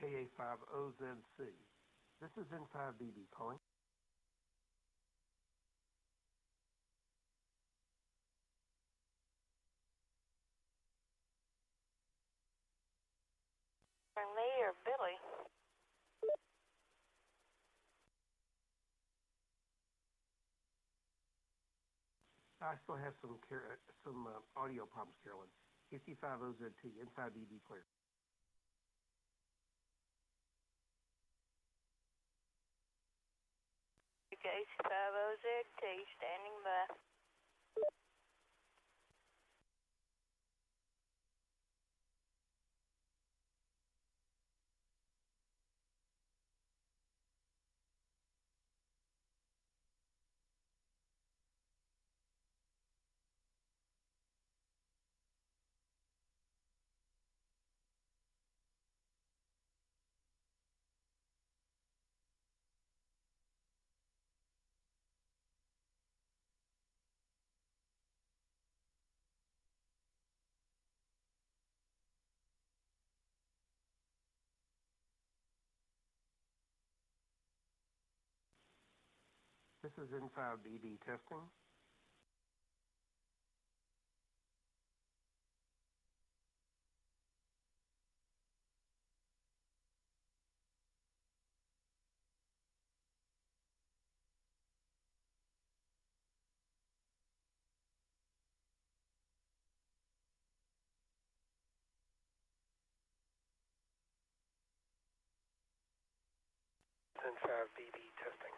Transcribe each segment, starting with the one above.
KA50ZC. This is N5BB calling. For me or Billy? I still have some audio problems, Carolyn. KC50ZT, N5BB clear. KC50ZT, standing by. This is N5BB testing. N5BB testing.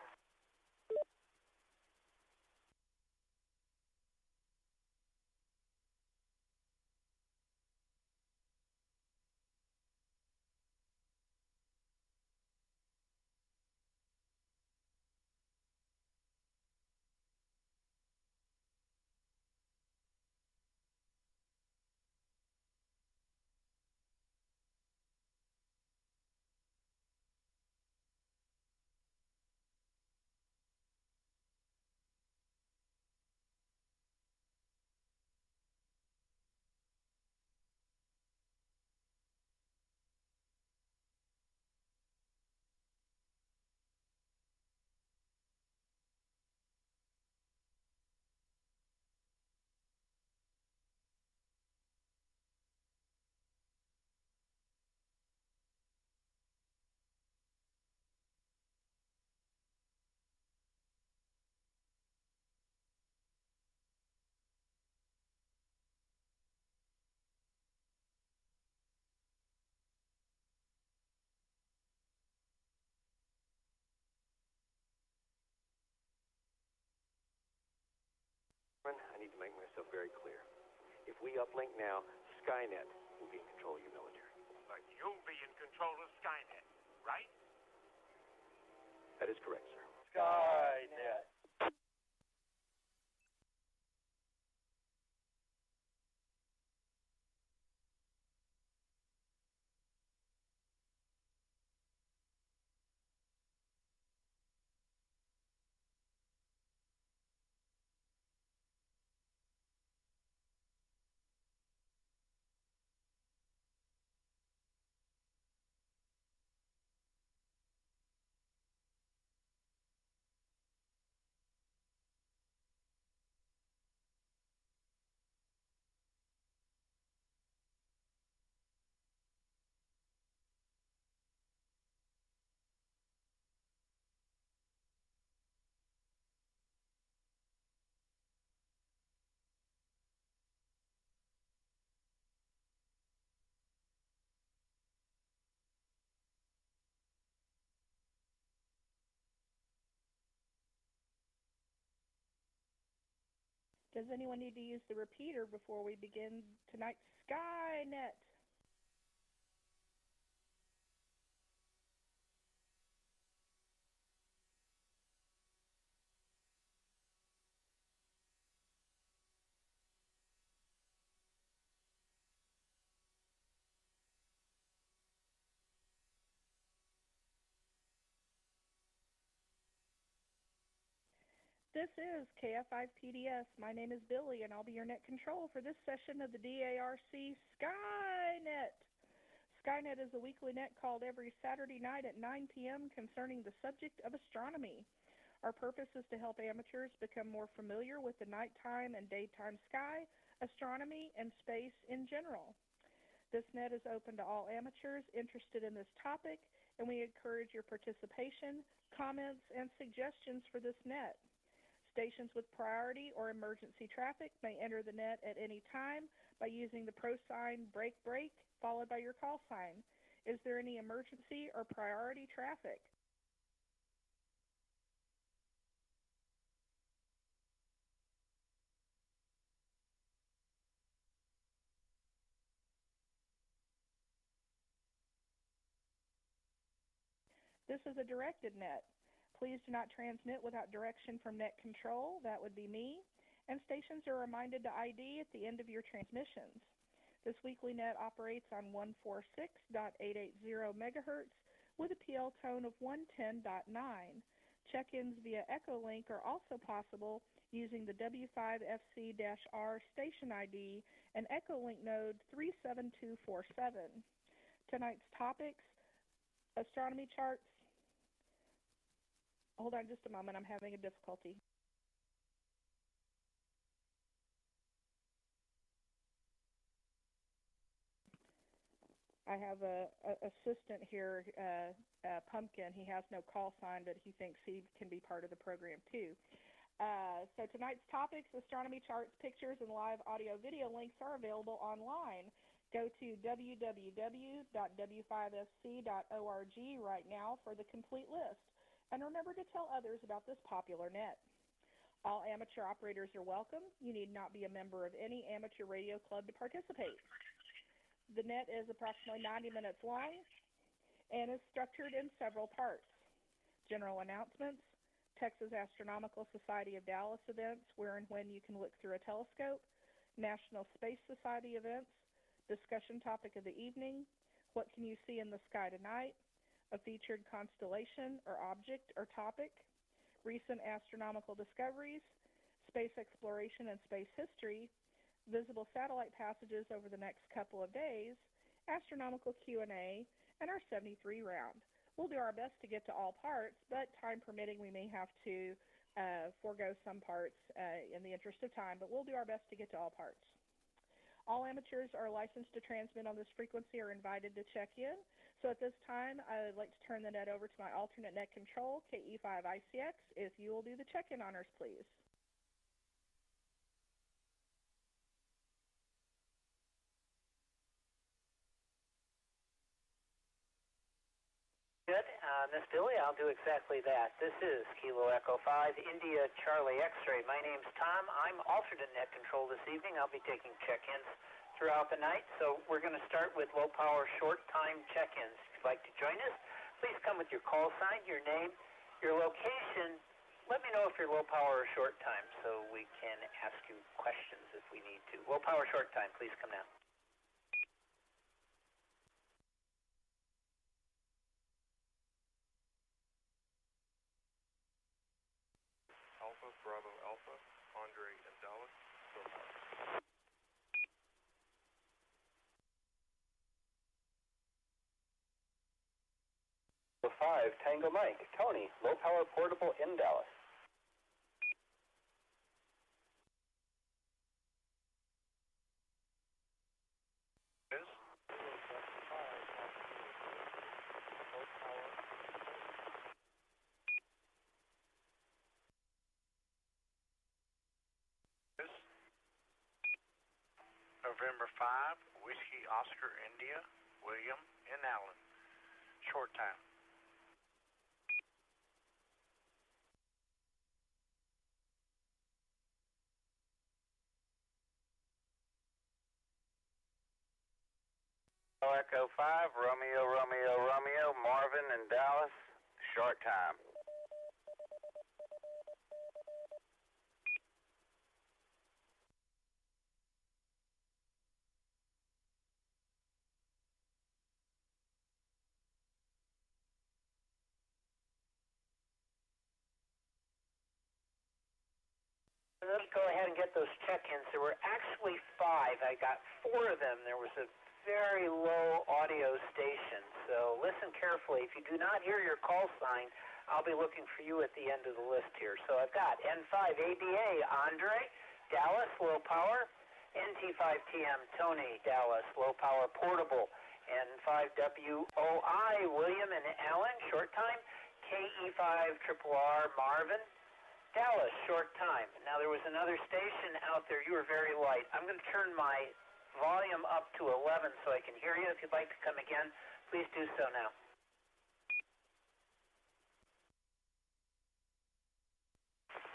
I need to make myself very clear. If we uplink now, Skynet will be in control of your military. But you'll be in control of Skynet, right? That is correct, sir. Skynet. Does anyone need to use the repeater before we begin tonight's Skynet? This is KF5PDS. My name is Billy, and I'll be your net control for this session of the DARC Skynet. Skynet is a weekly net called every Saturday night at 9 p.m. concerning the subject of astronomy. Our purpose is to help amateurs become more familiar with the nighttime and daytime sky, astronomy, and space in general. This net is open to all amateurs interested in this topic, and we encourage your participation, comments, and suggestions for this net. Stations with priority or emergency traffic may enter the net at any time by using the # break break followed by your call sign. Is there any emergency or priority traffic? This is a directed net. Please do not transmit without direction from net control, that would be me, and stations are reminded to ID at the end of your transmissions. This weekly net operates on 146.880 megahertz with a PL tone of 110.9. Check-ins via Echolink are also possible using the W5FC-R station ID and Echolink node 37247. Tonight's topics: astronomy charts. Hold on just a moment, I'm having a difficulty. I have a assistant here, Pumpkin. He has no call sign, but he thinks he can be part of the program too. So tonight's topics: astronomy charts, pictures, and live audio video links are available online. Go to www.w5fc.org right now for the complete list. And remember to tell others about this popular net. All amateur operators are welcome. You need not be a member of any amateur radio club to participate. The net is approximately 90 minutes long and is structured in several parts. General announcements, Texas Astronomical Society of Dallas events, where and when you can look through a telescope, National Space Society events, discussion topic of the evening, what can you see in the sky tonight, a featured constellation or object or topic, recent astronomical discoveries, space exploration and space history, visible satellite passages over the next couple of days, astronomical Q&A, and our 73 round. We'll do our best to get to all parts, but time permitting, we may have to forego some parts in the interest of time, but we'll do our best to get to all parts. All amateurs are licensed to transmit on this frequency are invited to check in. So at this time, I'd like to turn the net over to my alternate net control, KE5ICX, if you will do the check-in honors, please. Good. Miss Billy, I'll do exactly that. This is Kilo Echo 5, India Charlie X-Ray. My name's Tom. I'm alternate net control this evening. I'll be taking check-ins throughout the night. So we're going to start with low-power short-time check-ins. If you'd like to join us, please come with your call sign, your name, your location. Let me know if you're low-power or short-time so we can ask you questions if we need to. Low-power short-time, please come now. Alpha, Bravo, Alpha, Andre and Dallas, low power. Bravo 5, Tango Mike, Tony, low power portable in Dallas. Is? November 5, Whiskey Oscar India, William and Allen. Short time. Echo 5, Romeo, Romeo, Romeo, Marvin and Dallas, short time. Let's go ahead and get those check-ins. There were actually 5. I got 4 of them. There was a very low audio station, so listen carefully. If you do not hear your call sign, I'll be looking for you at the end of the list here. So I've got N5ABA, Andre, Dallas, low power. NT5TM, Tony, Dallas, low power portable. N5WOI, William and Alan, short time. KE5RRR, Marvin, Dallas, short time. Now there was another station out there. You were very light. I'm going to turn my volume up to 11 so I can hear you. If you'd like to come again, please do so now.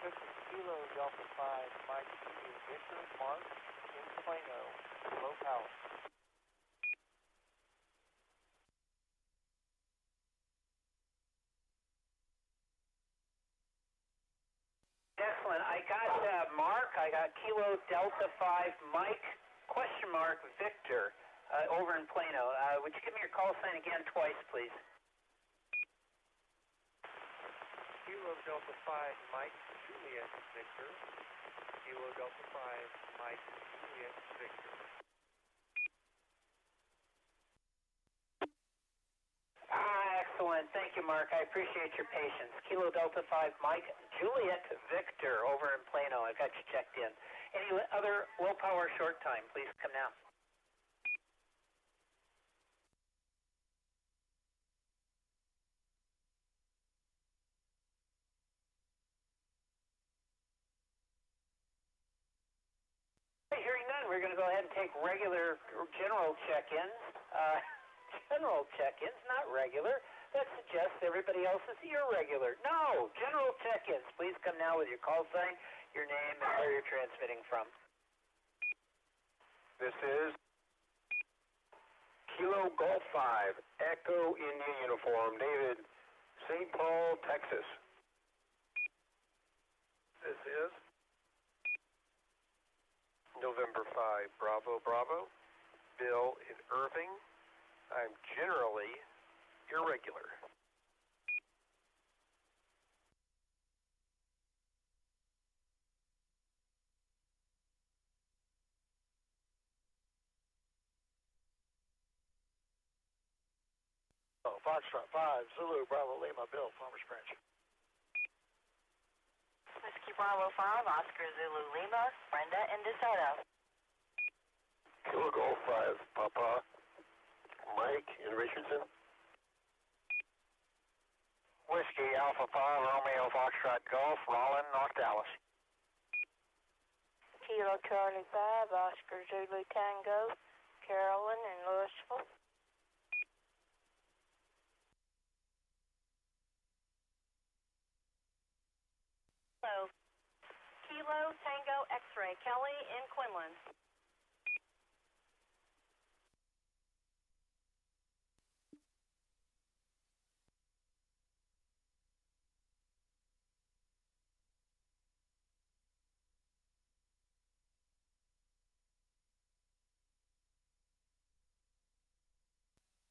This is Kilo Delta 5, Mike Victor, Mark, in Plano, low power. Excellent. I got Mark. I got Kilo Delta 5 Mike, question mark Victor, over in Plano. Would you give me your call sign again twice, please? Kilo Delta 5, Mike, Juliet, Victor. Kilo Delta 5, Mike, Juliet, Victor. Excellent. Thank you, Mark. I appreciate your patience. Kilo Delta 5 Mike, Juliet, Victor, over in Plano. I got you checked in. Any other low power short time, please come now. Hearing none, we're going to go ahead and take regular general check-ins. General check-ins, not regular. That suggests everybody else is irregular. No, general check-ins. Please come now with your call sign, your name, and where you're transmitting from. This is Kilo Golf 5, Echo India Uniform, David, St. Paul, Texas. This is November 5, Bravo, Bravo, Bill in Irving. I'm generally irregular. Foxtrot 5, Zulu, Bravo, Lima, Bill, Farmers Branch. Whiskey Bravo 5, Oscar Zulu Lima, Brenda in DeSoto. Kilo Golf 5, Papa, Mike in Richardson. Whiskey Alpha 5, Romeo, Foxtrot, Golf, Rollin, North Dallas. Kilo Charlie 5, Oscar Zulu Tango, Carolyn in Louisville. Kilo Tango X-Ray, Kelly in Quinlan.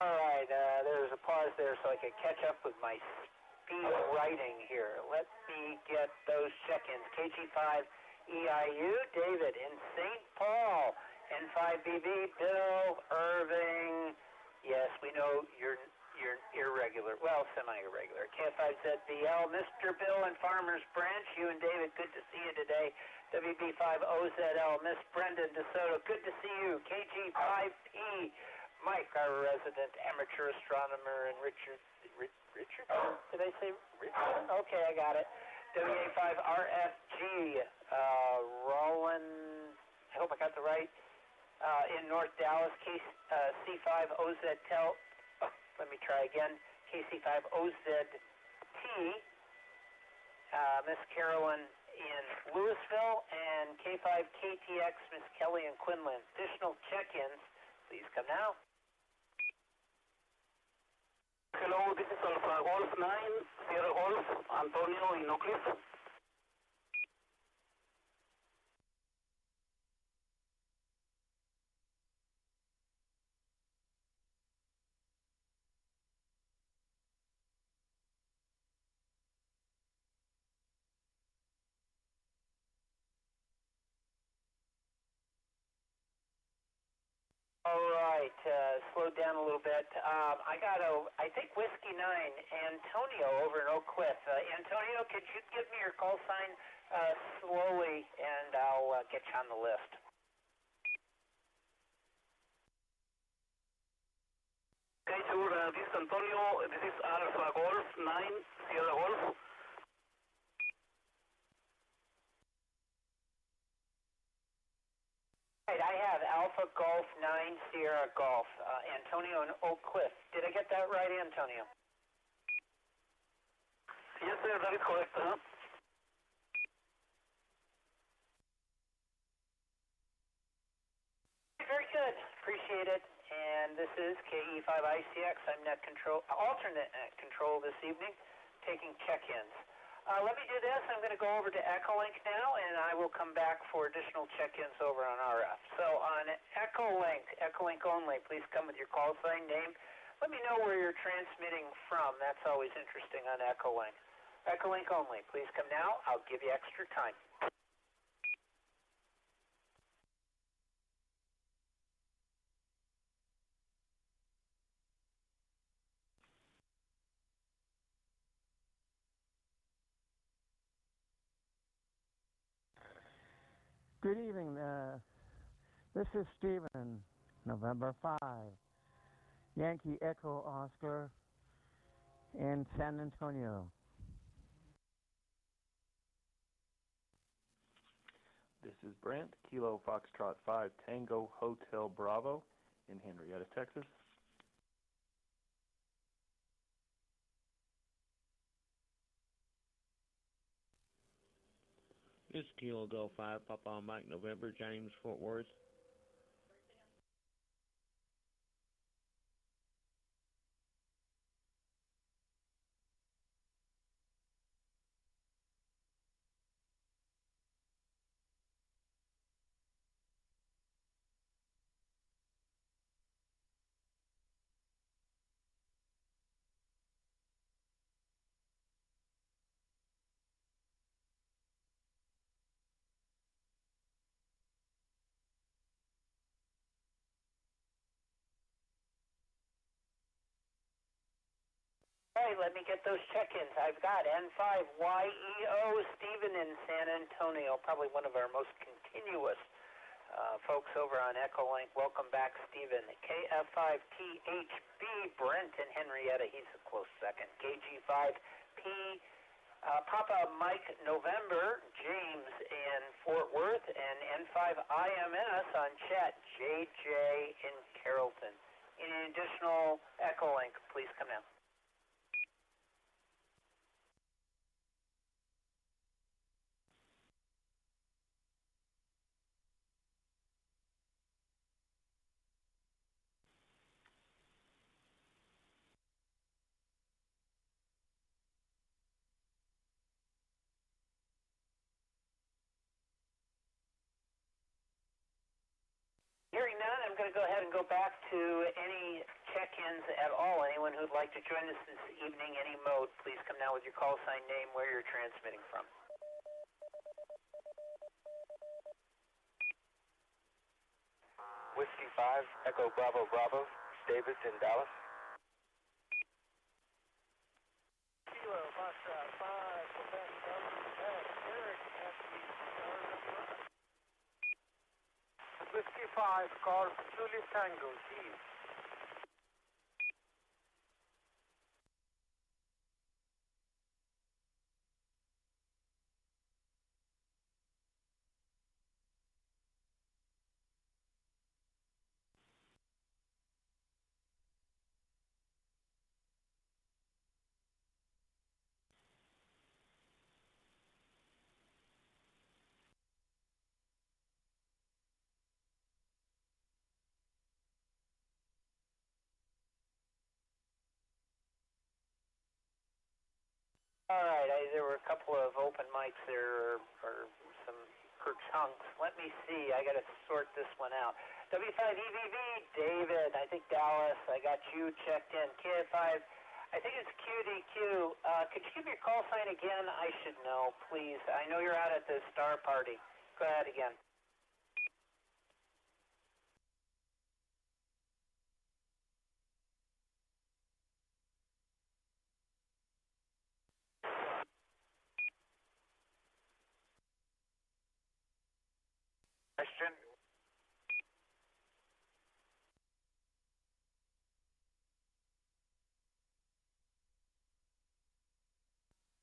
All right, there's a pause there so I could catch up with my speed writing here. Let me get those check-ins. KG5 EIU, David in St. Paul. N5BB, Bill, Irving. Yes, we know you're irregular. Well, semi-irregular. K5ZBL, Mr. Bill in Farmers Branch. You and David, good to see you today. WB5OZL, Miss Brenda DeSoto, good to see you. KG5P. Mike, our resident amateur astronomer, and Richard? Did I say Richard? Okay, I got it. WA5RFG, Roland, I hope I got the right, in North Dallas, KC5OZTEL, let me try again, KC5OZT, Miss Carolyn in Louisville, and K5KTX, Miss Kelly in Quinlan. Additional check-ins, please come now. Hello, this is Alpha Golf 9, Sierra Golf, Antonio in Oak Cliff. All right, slowed down a little bit. I think Whiskey 9, Antonio over in Oak Cliff. Antonio, could you give me your call sign slowly, and I'll get you on the list. Okay, sure. This is Antonio. This is Alpha Golf 9, Sierra Golf. Right, I have Alpha Golf 9 Sierra Golf. Antonio and Oak Cliff. Did I get that right, Antonio? Yes, sir, that is correct. Very good. Appreciate it. And this is KE5ICX. I'm alternate net control this evening, taking check-ins. Let me do this. I'm going to go over to Echolink now, and I will come back for additional check-ins over on RF. So on Echolink only, please come with your call sign name. Let me know where you're transmitting from. That's always interesting on Echolink. Echolink only. Please come now. I'll give you extra time. Good evening. This is Stephen, November 5, Yankee Echo Oscar in San Antonio. This is Brent, Kilo Foxtrot 5 Tango Hotel Bravo in Henrietta, Texas. This is Kilo Go 5 Papa Mike November, James, Fort Worth. All right, let me get those check-ins. I've got N5YEO, Stephen in San Antonio, probably one of our most continuous folks over on Echolink. Welcome back, Stephen. KF5THB, Brent in Henrietta. He's a close second. KG5P, Papa Mike November, James in Fort Worth, and N5IMS on chat, JJ in Carrollton. Any additional Echolink, please come now. Hearing none, I'm going to go ahead and go back to any check-ins at all. Anyone who'd like to join us this evening, any mode, please come now with your call sign name, where you're transmitting from. Whiskey 5, Echo Bravo Bravo, Davis in Dallas. Kilo Foxtrot 5, Quebec, Eric at the Whiskey 5, Golf Julie Tango, Steve. All right, there were a couple of open mics there, or some chunks. Let me see. I got to sort this one out. W5EVV, David. I think Dallas. I got you checked in. KF5. I think it's QDQ. Could you give me your call sign again? I should know, please. I know you're out at the Star Party. Go ahead again. Question?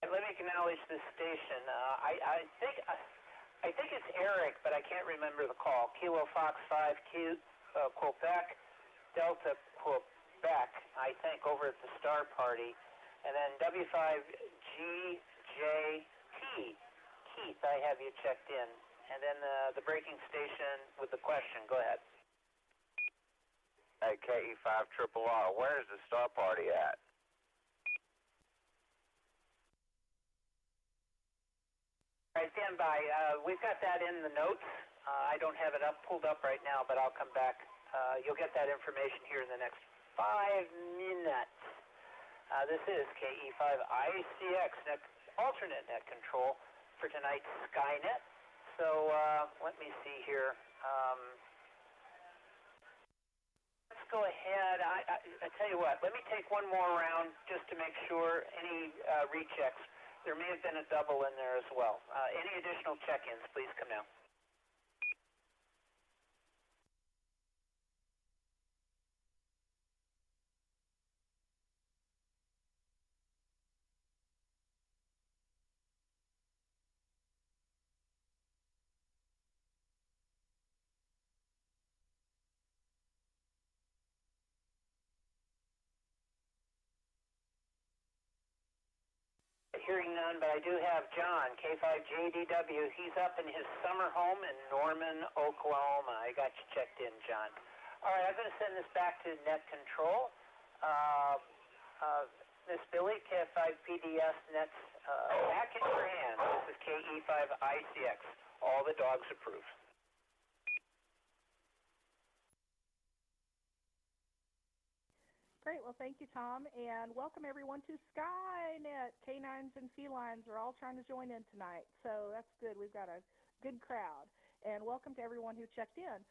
Let me acknowledge this station. I think it's Eric, but I can't remember the call. Kilo Fox 5 Quebec, Delta Quebec, I think, over at the Star Party. And then W5GJT. Keith, I have you checked in. And then the breaking station with the question. Go ahead. Hey, KE5RRR, where's the Star Party at? All right, stand by. We've got that in the notes. I don't have it pulled up right now, but I'll come back. You'll get that information here in the next 5 minutes. This is KE5ICX, alternate net control for tonight's Skynet. So let me see here. Let's go ahead. I tell you what, let me take one more round just to make sure any rechecks. There may have been a double in there as well. Any additional check-ins, please come now. Hearing none, but I do have John, K5JDW. He's up in his summer home in Norman, Oklahoma. I got you checked in, John. All right, I'm going to send this back to net control. Miss Billy, KF5PDS net's back in your hands. This is KE5ICX. All the dogs approve. Great. Well, thank you, Tom, and welcome everyone to Skynet. Canines and felines are all trying to join in tonight, so that's good. We've got a good crowd, and welcome to everyone who checked in.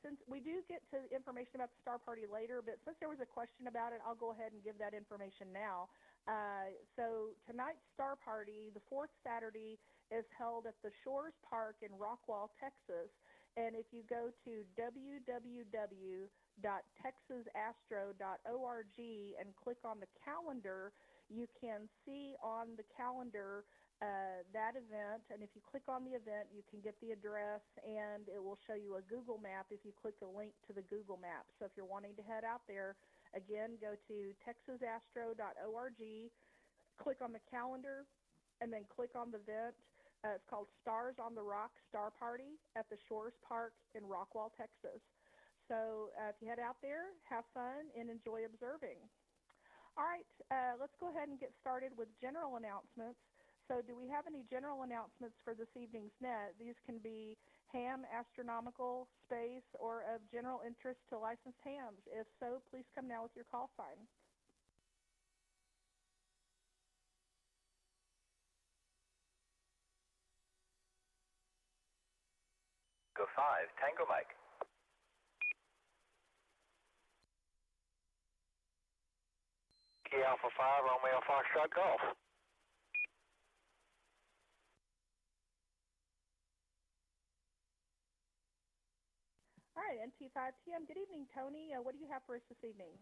Since we do get to information about the Star Party later, but since there was a question about it, I'll go ahead and give that information now. So tonight's Star Party, the fourth Saturday, is held at the Shores Park in Rockwall, Texas, and if you go to www.texasastro.org and click on the calendar, you can see on the calendar that event, and if you click on the event, you can get the address, and it will show you a Google map if you click the link to the Google map. So if you're wanting to head out there, again, go to texasastro.org, click on the calendar, and then click on the event. It's called Stars on the Rock Star Party at the Shores Park in Rockwall, Texas. So if you head out there, have fun, and enjoy observing. All right, let's go ahead and get started with general announcements. So do we have any general announcements for this evening's net? These can be ham, astronomical, space, or of general interest to licensed hams. If so, please come now with your call sign. Go 5, Tango Mike. Key Alpha 5, Romeo Foxtrot Golf. All right, NT5TM. Good evening, Tony. What do you have for us this evening?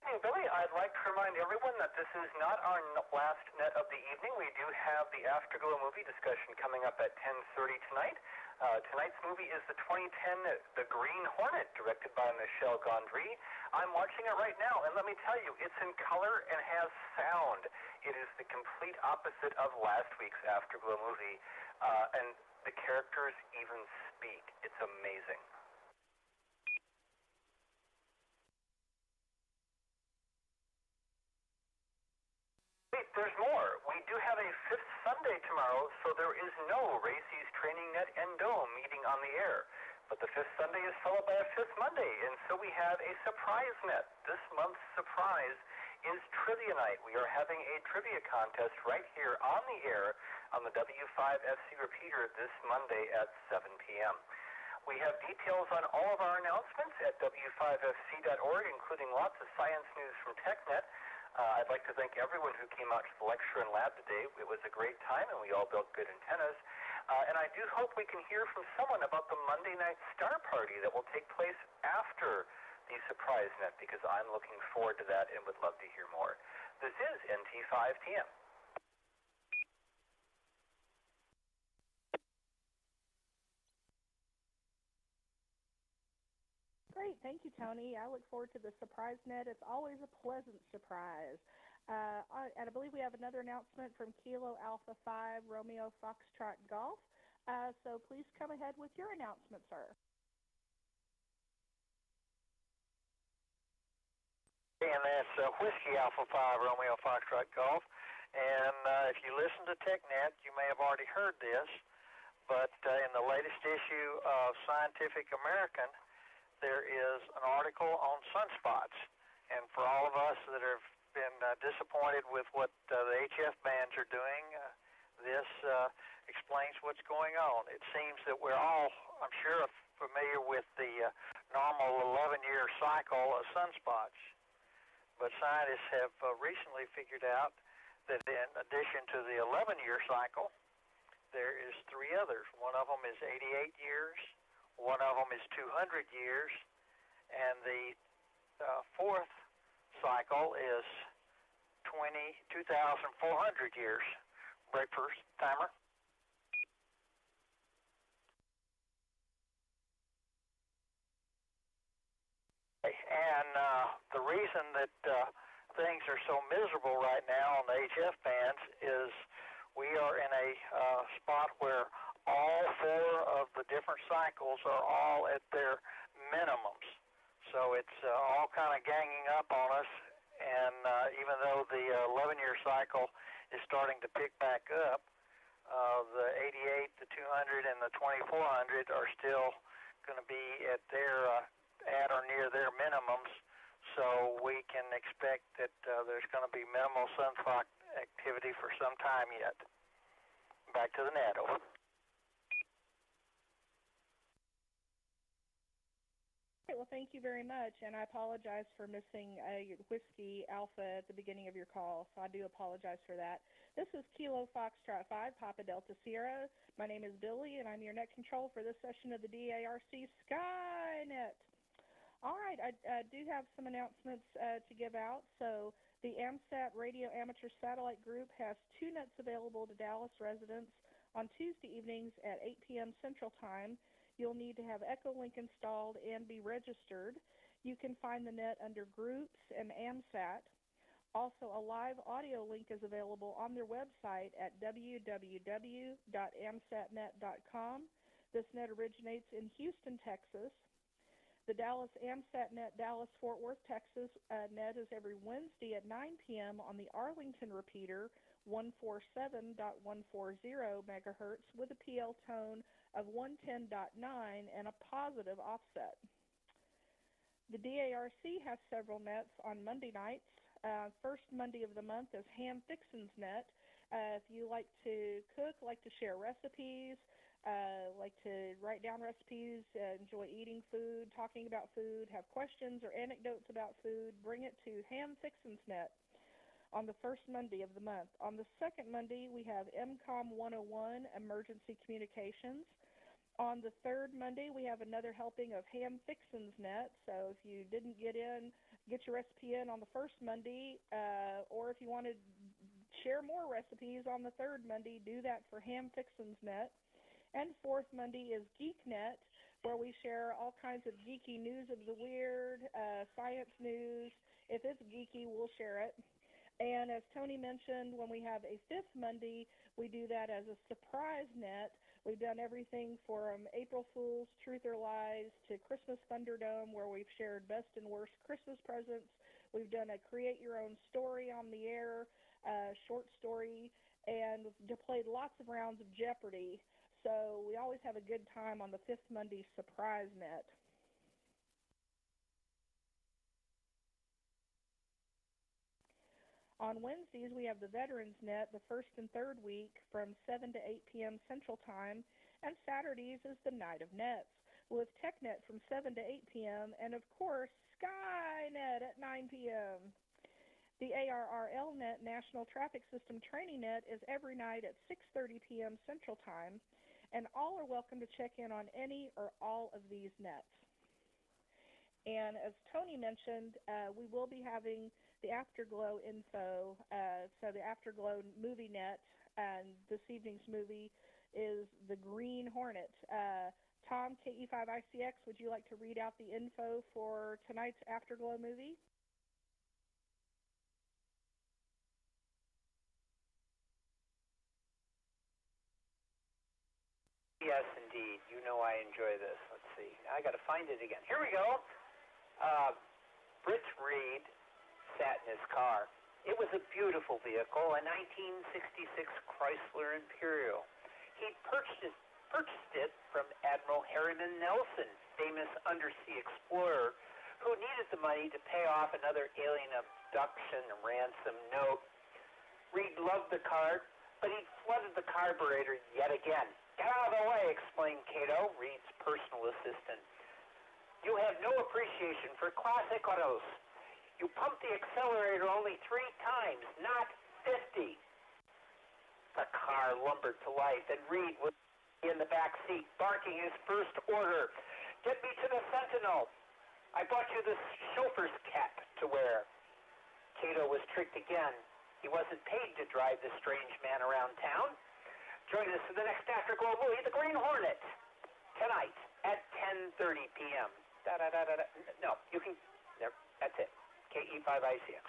Hey, Billy, I'd like to remind everyone that this is not our last net of the evening. We do have the Afterglow movie discussion coming up at 10:30 tonight. Tonight's movie is the 2010 The Green Hornet, directed by Michel Gondry. I'm watching it right now, and let me tell you, it's in color and has sound. It is the complete opposite of last week's Afterglow movie, and the characters even speak. It's amazing. Wait, there's more. We do have a fifth Sunday tomorrow, so there is no Racy's Training Net and Dome meeting on the air. But the fifth Sunday is followed by a fifth Monday, and so we have a surprise net. This month's surprise is Trivia Night. We are having a trivia contest right here on the air on the W5FC repeater this Monday at 7 p.m. We have details on all of our announcements at w5fc.org, including lots of science news from TechNet. I'd like to thank everyone who came out to the lecture and lab today. It was a great time, and we all built good antennas. And I do hope we can hear from someone about the Monday night star party that will take place after the surprise net, because I'm looking forward to that and would love to hear more. This is NT5TM. Great, thank you, Tony. I look forward to the surprise net. It's always a pleasant surprise. And I believe we have another announcement from Kilo Alpha 5 Romeo Foxtrot Golf. So please come ahead with your announcement, sir. And that's Whiskey Alpha 5 Romeo Foxtrot Golf. And if you listen to TechNet, you may have already heard this, but in the latest issue of Scientific American, there is an article on sunspots. And for all of us that have been disappointed with what the HF bands are doing, this explains what's going on. It seems that we're all, I'm sure, familiar with the normal 11-year cycle of sunspots. But scientists have recently figured out that in addition to the 11-year cycle, there is three others. One of them is 88 years. One of them is 200 years, and the fourth cycle is 2,400 years. Break first, timer. And the reason that things are so miserable right now on the HF bands is we are in a spot where all four of the different cycles are all at their minimums. So it's all kind of ganging up on us, and even though the 11-year cycle is starting to pick back up, the 88, the 200, and the 2400 are still going to be at or near their minimums, so we can expect that there's going to be minimal sunspot activity for some time yet. Back to the net, over. Well, thank you very much, and I apologize for missing Whiskey Alpha at the beginning of your call, so I do apologize for that. This is Kilo Foxtrot 5, Papa Delta Sierra. My name is Billy, and I'm your net control for this session of the DARC Skynet. All right, I do have some announcements to give out. So the AMSAT Radio Amateur Satellite Group has 2 nets available to Dallas residents on Tuesday evenings at 8 p.m. Central Time. You'll need to have Echolink installed and be registered. You can find the net under Groups and AMSAT. Also, a live audio link is available on their website at www.amsatnet.com. This net originates in Houston, Texas. The Dallas AMSAT net Dallas-Fort Worth, Texas net is every Wednesday at 9 p.m. on the Arlington repeater 147.140 megahertz with a PL tone of 110.9 and a positive offset. The DARC has several nets on Monday nights. First Monday of the month is Ham Fixin's net. If you like to cook, like to share recipes, like to write down recipes, enjoy eating food, talking about food, have questions or anecdotes about food, bring it to Ham Fixin's net on the first Monday of the month. On the second Monday, we have MCOM 101, Emergency Communications. On the third Monday, we have another helping of Ham Fixin's net. So if you didn't get your recipe in on the first Monday, or if you want to share more recipes on the third Monday, do that for Ham Fixin's net. And fourth Monday is GeekNet, where we share all kinds of geeky news of the weird, science news. If it's geeky, we'll share it. And as Tony mentioned, when we have a fifth Monday, we do that as a surprise net. We've done everything from April Fool's, Truth or Lies, to Christmas Thunderdome, where we've shared best and worst Christmas presents. We've done a create your own story on the air, short story, and we've played lots of rounds of Jeopardy. So we always have a good time on the fifth Monday surprise net. On Wednesdays, we have the Veterans Net the first and third week from 7 to 8 p.m. Central Time, and Saturdays is the Night of Nets. with TechNet from 7 to 8 p.m., and of course, Skynet at 9 p.m. The ARRLNet National Traffic System Training Net is every night at 6:30 p.m. Central Time, and all are welcome to check in on any or all of these nets. And as Tony mentioned, we will be having the Afterglow info. So the Afterglow movie net, and this evening's movie is The Green Hornet. Tom, KE5ICX, would you like to read out the info for tonight's Afterglow movie? Yes, indeed. You know I enjoy this. Let's see. I got to find it again. Here we go. Britt Reed sat in his car. It was a beautiful vehicle, a 1966 Chrysler Imperial. He purchased it from Admiral Harriman Nelson, famous undersea explorer, who needed the money to pay off another alien abduction ransom note. Reed loved the car, but he flooded the carburetor yet again. Get out of the way, explained Cato, Reed's personal assistant. You have no appreciation for classic autos. You pumped the accelerator only 3 times, not 50. The car lumbered to life, and Reed was in the back seat, barking his first order. Get me to the Sentinel. I bought you this chauffeur's cap to wear. Cato was tricked again. He wasn't paid to drive this strange man around town. Join us for the next Afterglow movie, The Green Hornet, tonight at 10:30 p.m. No, you can, there, that's it, KE5ICX.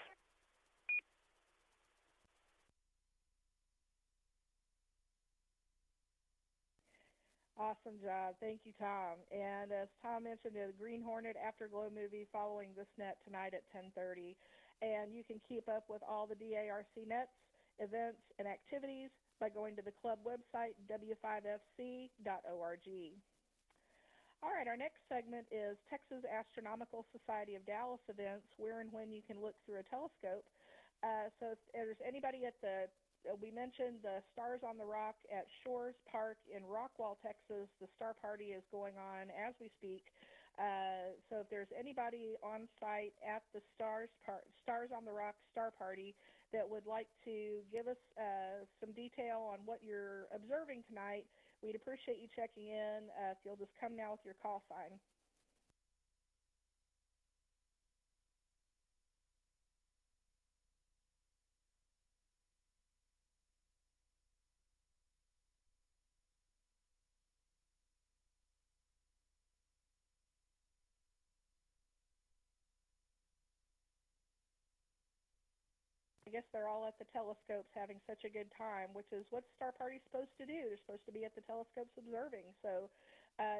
Awesome job. Thank you, Tom. And as Tom mentioned, the Green Hornet Afterglow movie following this net tonight at 10:30. And you can keep up with all the DARC nets, events, and activities by going to the club website, w5fc.org. All right, our next segment is Texas Astronomical Society of Dallas events, where and when you can look through a telescope. So if there's anybody at the, we mentioned the Stars on the Rock at Shores Park in Rockwall, Texas. The Star Party is going on as we speak. So if there's anybody on site at the Stars on the Rock Star Party that would like to give us some detail on what you're observing tonight, we'd appreciate you checking in. If you'll just come now with your call sign. I guess they're all at the telescopes having such a good time, which is what Star Party's supposed to do. They're supposed to be at the telescopes observing. So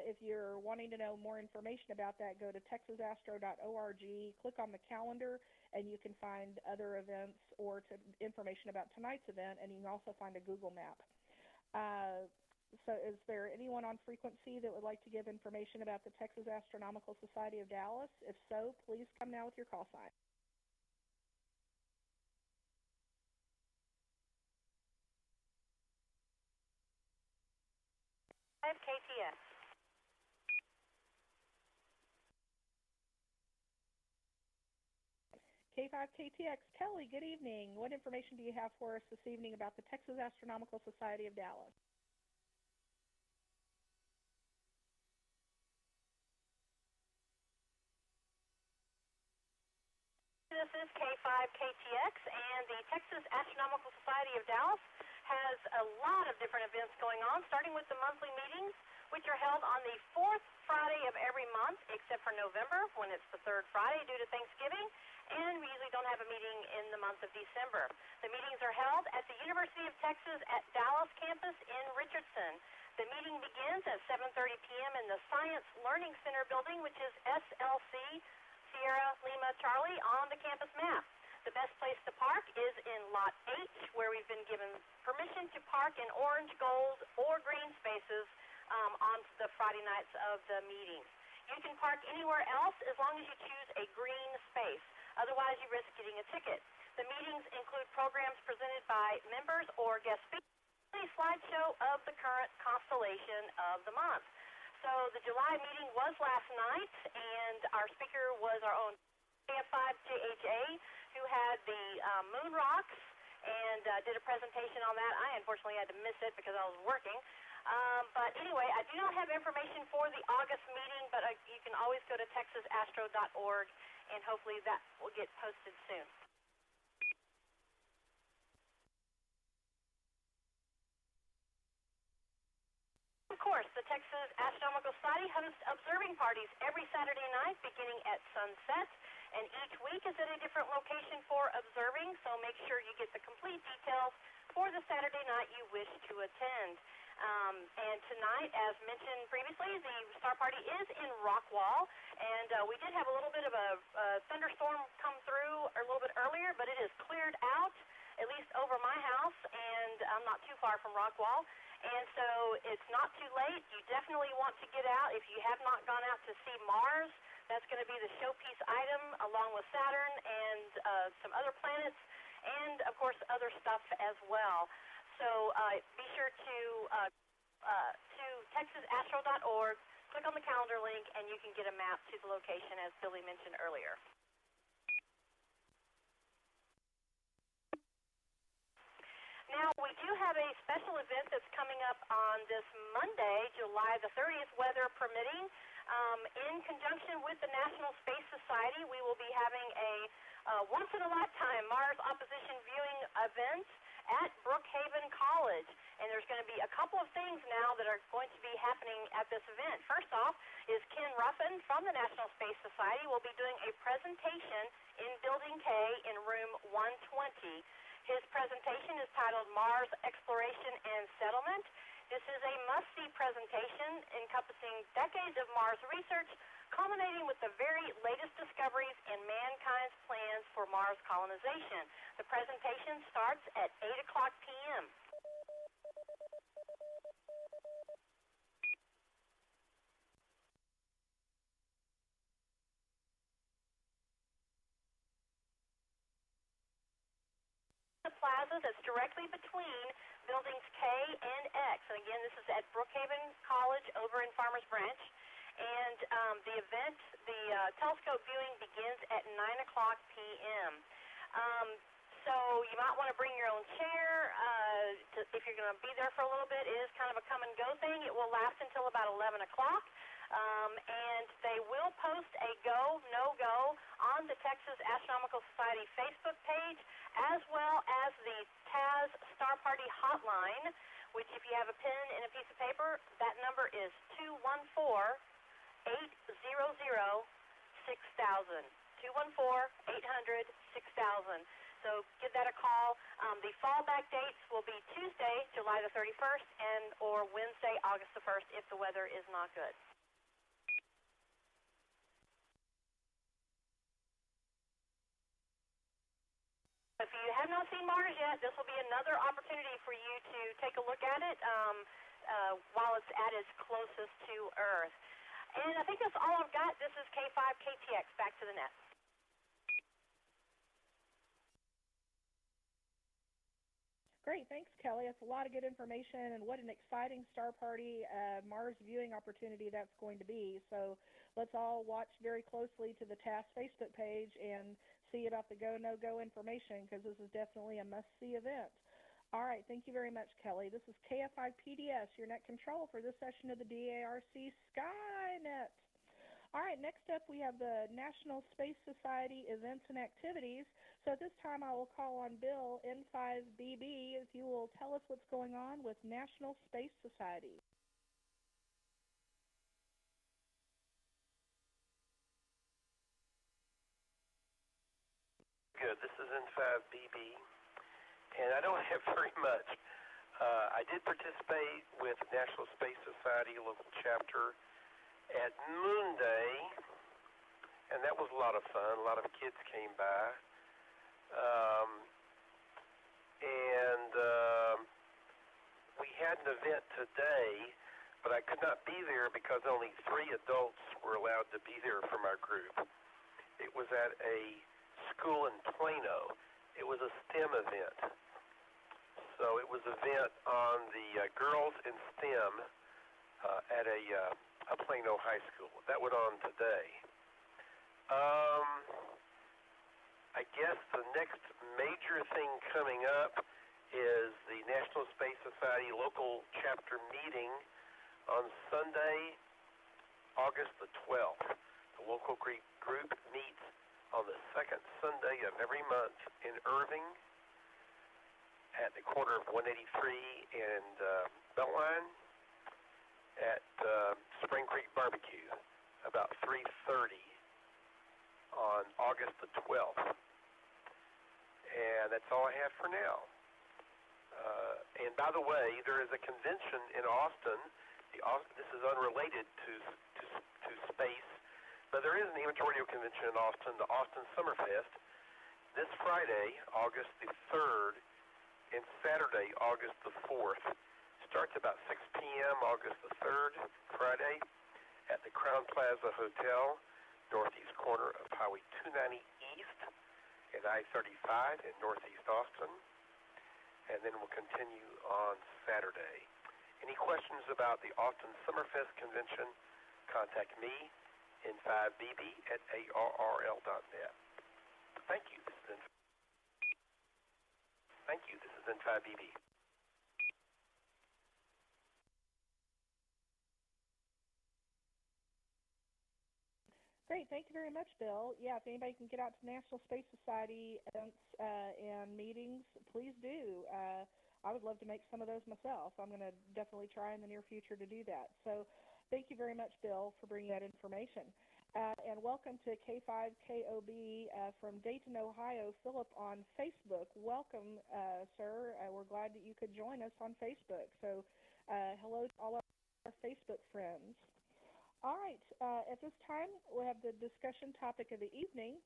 if you're wanting to know more information about that, go to texasastro.org, click on the calendar, and you can find other events or information about tonight's event, and you can also find a Google map. So is there anyone on frequency that would like to give information about the Texas Astronomical Society of Dallas? If so, please come now with your call sign. KTS. K5KTX, Kelly, good evening. What information do you have for us this evening about the Texas Astronomical Society of Dallas? This is K5KTX, and the Texas Astronomical Society of Dallas has a lot of different events going on, starting with the monthly meetings, which are held on the 4th Friday of every month, except for November, when it's the 3rd Friday due to Thanksgiving, and we usually don't have a meeting in the month of December. The meetings are held at the University of Texas at Dallas campus in Richardson. The meeting begins at 7:30 p.m. in the Science Learning Center building, which is SLC Sierra Lima Charlie on the campus map. The best place to park is in Lot H, where we've been given permission to park in orange, gold, or green spaces on the Friday nights of the meetings. You can park anywhere else as long as you choose a green space. Otherwise, you risk getting a ticket. The meetings include programs presented by members or guest speakers, a slideshow of the current constellation of the month. So the July meeting was last night, and our speaker was our own KF5JHA, who had the moon rocks and did a presentation on that. I unfortunately had to miss it because I was working. But anyway, I do not have information for the August meeting, but you can always go to texasastro.org, and hopefully that will get posted soon. Of course, the Texas Astronomical Society hosts observing parties every Saturday night beginning at sunset, and each week is at a different location for observing, so make sure you get the complete details for the Saturday night you wish to attend. And tonight, as mentioned previously, the star party is in Rockwall, and we did have a little bit of a thunderstorm come through a little bit earlier, but it is cleared out, at least over my house, and I'm not too far from Rockwall. And so it's not too late. You definitely want to get out. If you have not gone out to see Mars, that's going to be the showpiece item along with Saturn and some other planets and, of course, other stuff as well. So be sure to texasastro.org, click on the calendar link, and you can get a map to the location, as Billy mentioned earlier. Now, we do have a special event that's coming up on this Monday, July the 30th, weather permitting. In conjunction with the National Space Society, we will be having a once-in-a-lifetime Mars opposition viewing event at Brookhaven College. And there's going to be a couple of things now that are going to be happening at this event. First off is Ken Ruffin from the National Space Society will be doing a presentation in Building K in room 120. His presentation is titled Mars Exploration and Settlement. This is a must-see presentation encompassing decades of Mars research, culminating with the very latest discoveries in mankind's plans for Mars colonization. The presentation starts at 8 o'clock p.m. The plaza that's directly between buildings K and X. And again, this is at Brookhaven College over in Farmers Branch. And the event, the telescope viewing begins at 9 o'clock p.m. So you might want to bring your own chair if you're going to be there for a little bit. It is kind of a come-and-go thing. It will last until about 11 o'clock. And they will post a go, no-go on the Texas Astronomical Society Facebook page, as well as the TAS Star Party hotline, which if you have a pen and a piece of paper, that number is 214-800-6000. 214-800-6000. So give that a call. The fallback dates will be Tuesday, July the 31st, and or Wednesday, August the 1st, if the weather is not good. If you have not seen Mars yet, this will be another opportunity for you to take a look at it while it's at its closest to Earth. And I think that's all I've got. This is K5KTX. Back to the net. Great, thanks, Kelly. That's a lot of good information, and what an exciting Star Party Mars viewing opportunity that's going to be. So let's all watch very closely to the TAS Facebook page and see about the go, no-go information, because this is definitely a must-see event. All right, thank you very much, Kelly. This is KFI-PDS, your net control for this session of the DARC Skynet. All right, next up we have the National Space Society events and activities. So at this time I will call on Bill, N5BB, if you will tell us what's going on with National Space Society. Good, this is N5BB, and I don't have very much. I did participate with National Space Society local chapter at Moon Day, and that was a lot of fun. A lot of kids came by. We had an event today, but I could not be there because only 3 adults were allowed to be there from our group. It was at a school in Plano. It was a STEM event. So it was an event on the girls in STEM at a Plano High School. That went on today. I guess the next major thing coming up is the National Space Society local chapter meeting on Sunday, August the 12th. The local group meets on the second Sunday of every month in Irving at the corner of 183 and Beltline at Spring Creek Barbecue about 3:30 on August the 12th. And that's all I have for now. And by the way, there is a convention in Austin. This is unrelated to space, but there is an amateur radio convention in Austin, the Austin Summerfest, this Friday, August the 3rd, and Saturday, August the 4th. Starts about 6 p.m. August the 3rd, Friday, at the Crown Plaza Hotel, northeast corner of Highway 290 East and I-35 in northeast Austin. And then we'll continue on Saturday. Any questions about the Austin Summerfest Convention, contact me, N5BB@ARRL.net. Thank you. This is N5BB. Great, thank you very much, Bill. Yeah, if anybody can get out to National Space Society events and meetings, please do. I would love to make some of those myself. I'm going to definitely try in the near future to do that. So thank you very much, Bill, for bringing that information. And welcome to K5KOB from Dayton, Ohio, Philip on Facebook. Welcome, sir. We're glad that you could join us on Facebook. So hello to all our Facebook friends. All right, at this time, we have the discussion topic of the evening.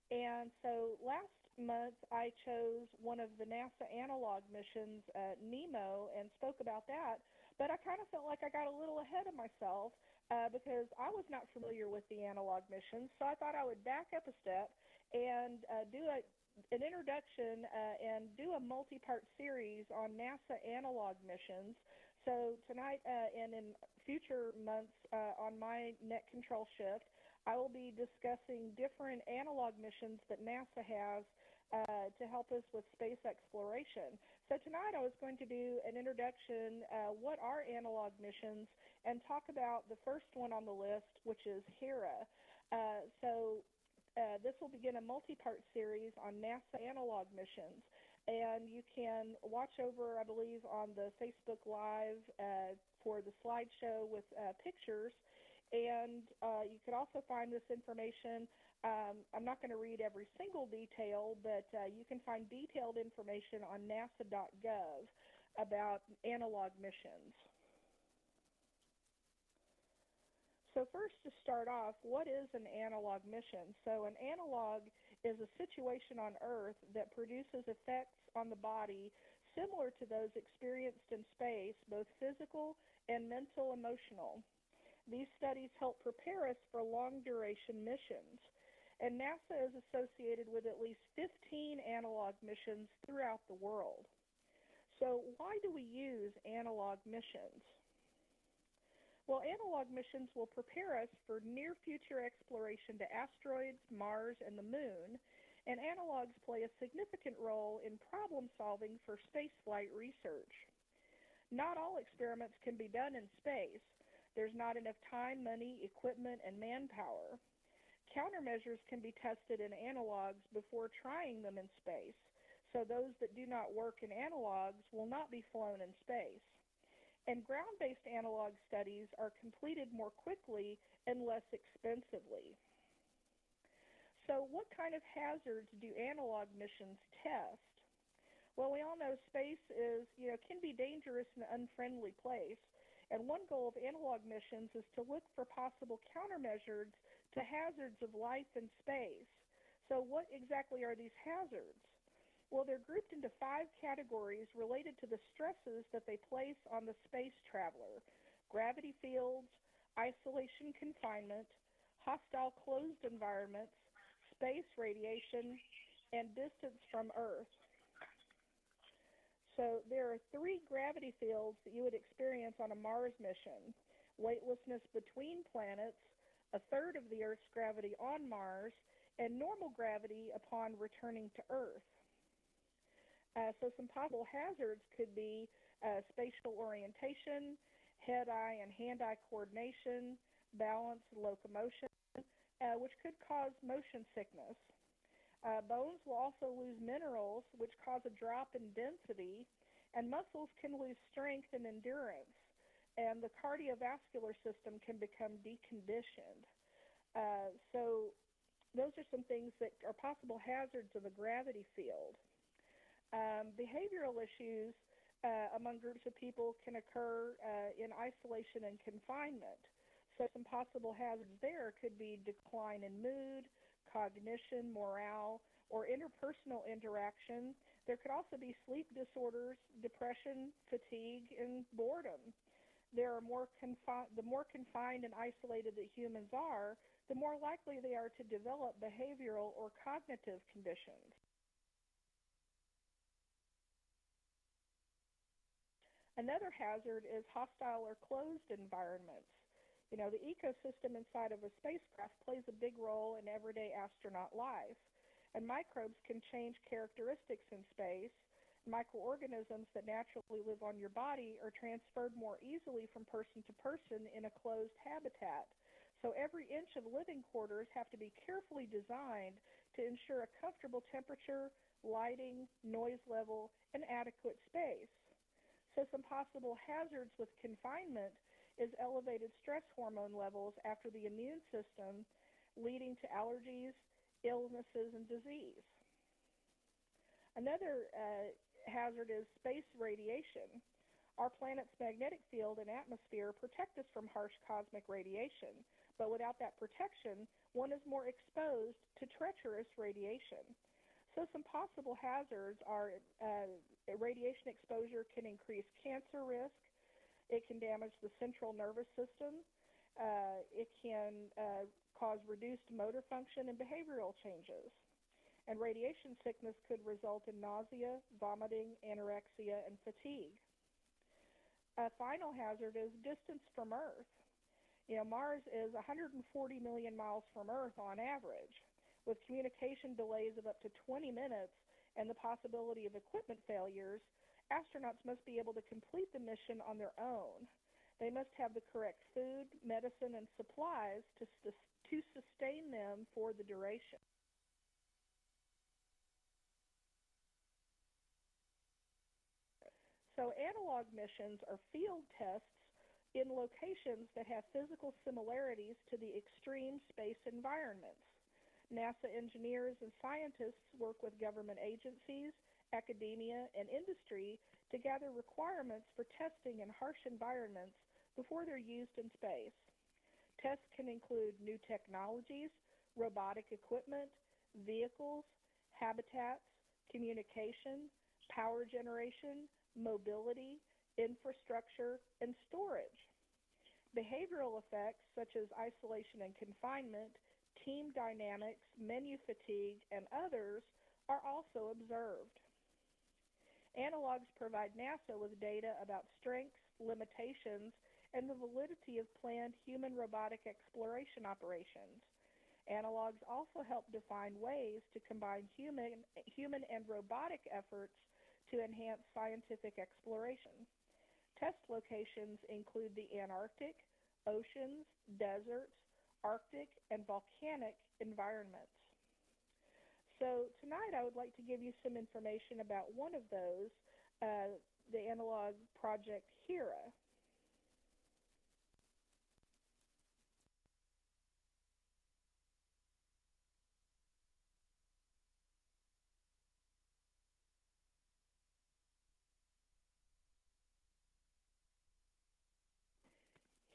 And so last month, I chose one of the NASA analog missions, NEMO, and spoke about that. But I kind of felt like I got a little ahead of myself because I was not familiar with the analog missions. So I thought I would back up a step and do an introduction and do a multi-part series on NASA analog missions. So tonight and in future months on my net control shift, I will be discussing different analog missions that NASA has to help us with space exploration. So tonight I was going to do an introduction, what are analog missions, and talk about the first one on the list, which is Hera. This will begin a multi-part series on NASA analog missions. And you can watch over, I believe, on the Facebook Live for the slideshow with pictures. And you could also find this information. I'm not going to read every single detail, but you can find detailed information on nasa.gov about analog missions. So first, to start off, what is an analog mission? So an analog is a situation on Earth that produces effects on the body similar to those experienced in space, both physical and mental emotional. These studies help prepare us for long-duration missions. And NASA is associated with at least 15 analog missions throughout the world. So why do we use analog missions? Well, analog missions will prepare us for near-future exploration to asteroids, Mars, and the Moon, and analogs play a significant role in problem-solving for spaceflight research. Not all experiments can be done in space. There's not enough time, money, equipment, and manpower. Countermeasures can be tested in analogs before trying them in space, so those that do not work in analogs will not be flown in space. And ground-based analog studies are completed more quickly and less expensively. So what kind of hazards do analog missions test? Well, we all know space can be dangerous and an unfriendly place, and one goal of analog missions is to look for possible countermeasures to hazards of life in space. So what exactly are these hazards? Well, they're grouped into 5 categories related to the stresses that they place on the space traveler: gravity fields, isolation confinement, hostile closed environments, space radiation, and distance from Earth. So there are 3 gravity fields that you would experience on a Mars mission. weightlessness between planets, a third of the Earth's gravity on Mars, and normal gravity upon returning to Earth. So some possible hazards could be spatial orientation, head-eye and hand-eye coordination, balance and locomotion, which could cause motion sickness. Bones will also lose minerals, which cause a drop in density, and muscles can lose strength and endurance, and the cardiovascular system can become deconditioned. So those are some things that are possible hazards of the gravity field. Behavioral issues among groups of people can occur in isolation and confinement. So some possible hazards there could be decline in mood, cognition, morale, or interpersonal interaction. There could also be sleep disorders, depression, fatigue, and boredom. The more confined and isolated that humans are, the more likely they are to develop behavioral or cognitive conditions. Another hazard is hostile or closed environments. You know, the ecosystem inside of a spacecraft plays a big role in everyday astronaut life, and microbes can change characteristics in space. Microorganisms that naturally live on your body are transferred more easily from person to person in a closed habitat. So every inch of living quarters have to be carefully designed to ensure a comfortable temperature, lighting, noise level, and adequate space. So some possible hazards with confinement is elevated stress hormone levels after the immune system, leading to allergies, illnesses, and disease. Another hazard is space radiation. Our planet's magnetic field and atmosphere protect us from harsh cosmic radiation, but without that protection, one is more exposed to treacherous radiation. So some possible hazards are radiation exposure can increase cancer risk, it can damage the central nervous system, it can cause reduced motor function and behavioral changes. And radiation sickness could result in nausea, vomiting, anorexia, and fatigue. A final hazard is distance from Earth. You know, Mars is 140 million miles from Earth on average, with communication delays of up to 20 minutes and the possibility of equipment failures. Astronauts must be able to complete the mission on their own. They must have the correct food, medicine, and supplies to sustain them for the duration. So analog missions are field tests in locations that have physical similarities to the extreme space environments. NASA engineers and scientists work with government agencies, academia, and industry to gather requirements for testing in harsh environments before they're used in space. Tests can include new technologies, robotic equipment, vehicles, habitats, communication, power generation, mobility, infrastructure, and storage. Behavioral effects such as isolation and confinement, team dynamics, menu fatigue, and others are also observed. Analogs provide NASA with data about strengths, limitations, and the validity of planned human robotic exploration operations. Analogs also help define ways to combine human and robotic efforts to enhance scientific exploration. Test locations include the Antarctic, oceans, deserts, Arctic, and volcanic environments. So tonight I would like to give you some information about one of those, the analog project HERA.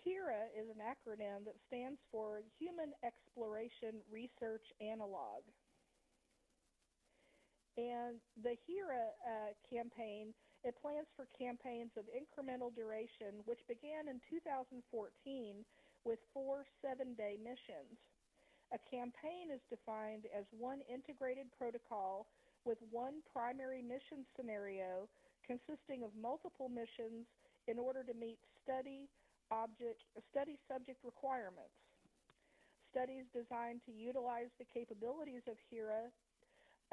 HERA is an acronym that stands for Human Exploration Research Analog. And the HERA campaign, it plans for campaigns of incremental duration, which began in 2014 with 4 7-day missions. A campaign is defined as one integrated protocol with one primary mission scenario consisting of multiple missions in order to meet study, study subject requirements. Studies designed to utilize the capabilities of HERA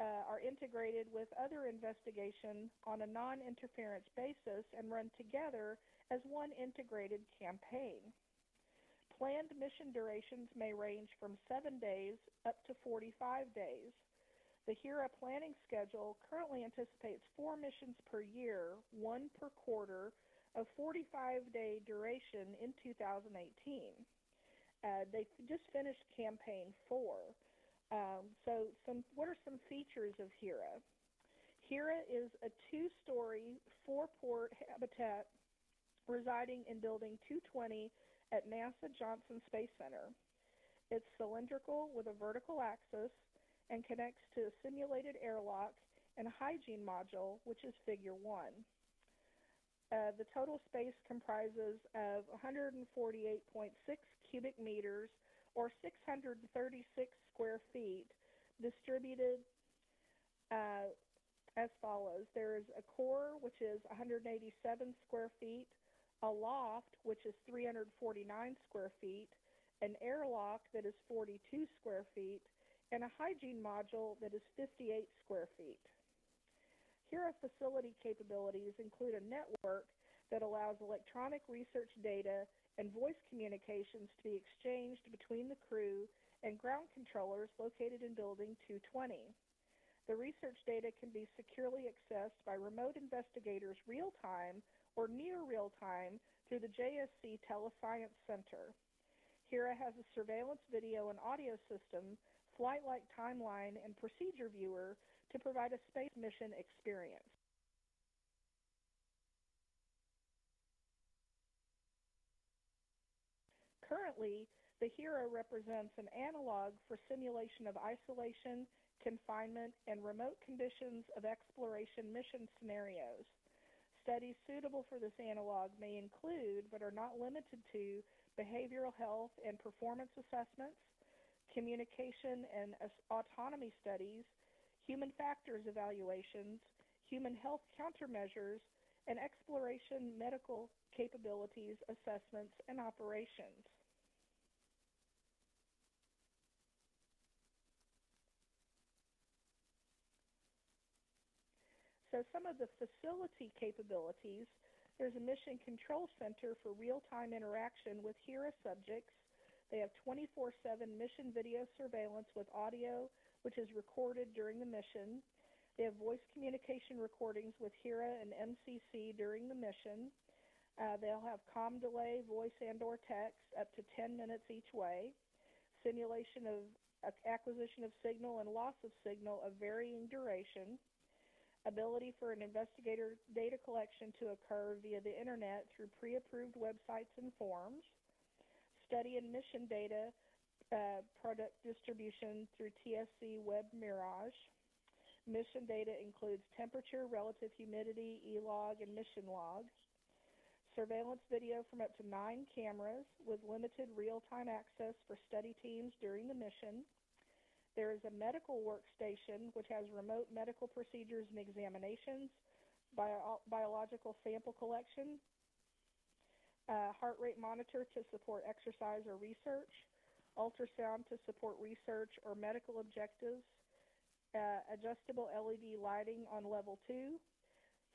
are integrated with other investigation on a non-interference basis and run together as one integrated campaign. Planned mission durations may range from 7 days up to 45 days. The HERA planning schedule currently anticipates 4 missions per year, 1 per quarter, of 45-day duration in 2018. They just finished Campaign 4. What are some features of HERA? HERA is a 2-story, 4-port habitat residing in Building 220 at NASA Johnson Space Center. It's cylindrical with a vertical axis and connects to a simulated airlock and hygiene module, which is Figure 1. The total space comprises of 148.6 cubic meters, or 636 square feet, distributed as follows. There is a core, which is 187 square feet, a loft, which is 349 square feet, an airlock that is 42 square feet, and a hygiene module that is 58 square feet. HERA facility capabilities include a network that allows electronic research data and voice communications to be exchanged between the crew and ground controllers located in Building 220. The research data can be securely accessed by remote investigators real-time or near real-time through the JSC Telescience Center. HERA has a surveillance video and audio system, flight-like timeline, and procedure viewer to provide a space mission experience. Currently, the HERA represents an analog for simulation of isolation, confinement, and remote conditions of exploration mission scenarios. Studies suitable for this analog may include, but are not limited to, behavioral health and performance assessments, communication and autonomy studies, human factors evaluations, human health countermeasures, and exploration medical capabilities assessments and operations. So some of the facility capabilities, there's a mission control center for real-time interaction with HERA subjects. They have 24/7 mission video surveillance with audio, which is recorded during the mission. They have voice communication recordings with HERA and MCC during the mission. They'll have comm delay, voice and/or text, up to 10 minutes each way. Simulation of acquisition of signal and loss of signal of varying duration. Ability for an investigator data collection to occur via the internet through pre-approved websites and forms. Study and mission data product distribution through TSC Web Mirage. Mission data includes temperature, relative humidity, E-log, and mission log. Surveillance video from up to 9 cameras with limited real-time access for study teams during the mission. There is a medical workstation which has remote medical procedures and examinations, biological sample collection, heart rate monitor to support exercise or research, ultrasound to support research or medical objectives, adjustable LED lighting on level 2,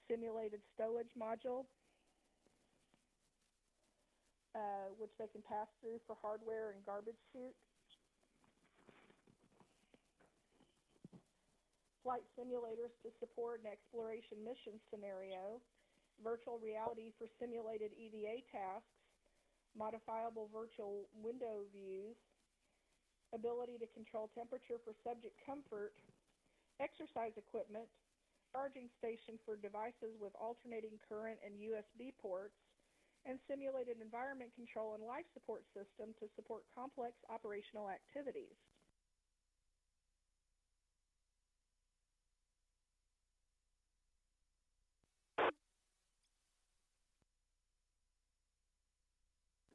simulated stowage module, which they can pass through for hardware and garbage chute. Flight simulators to support an exploration mission scenario, virtual reality for simulated EVA tasks, modifiable virtual window views, ability to control temperature for subject comfort, exercise equipment, charging station for devices with alternating current and USB ports, and simulated environment control and life support system to support complex operational activities.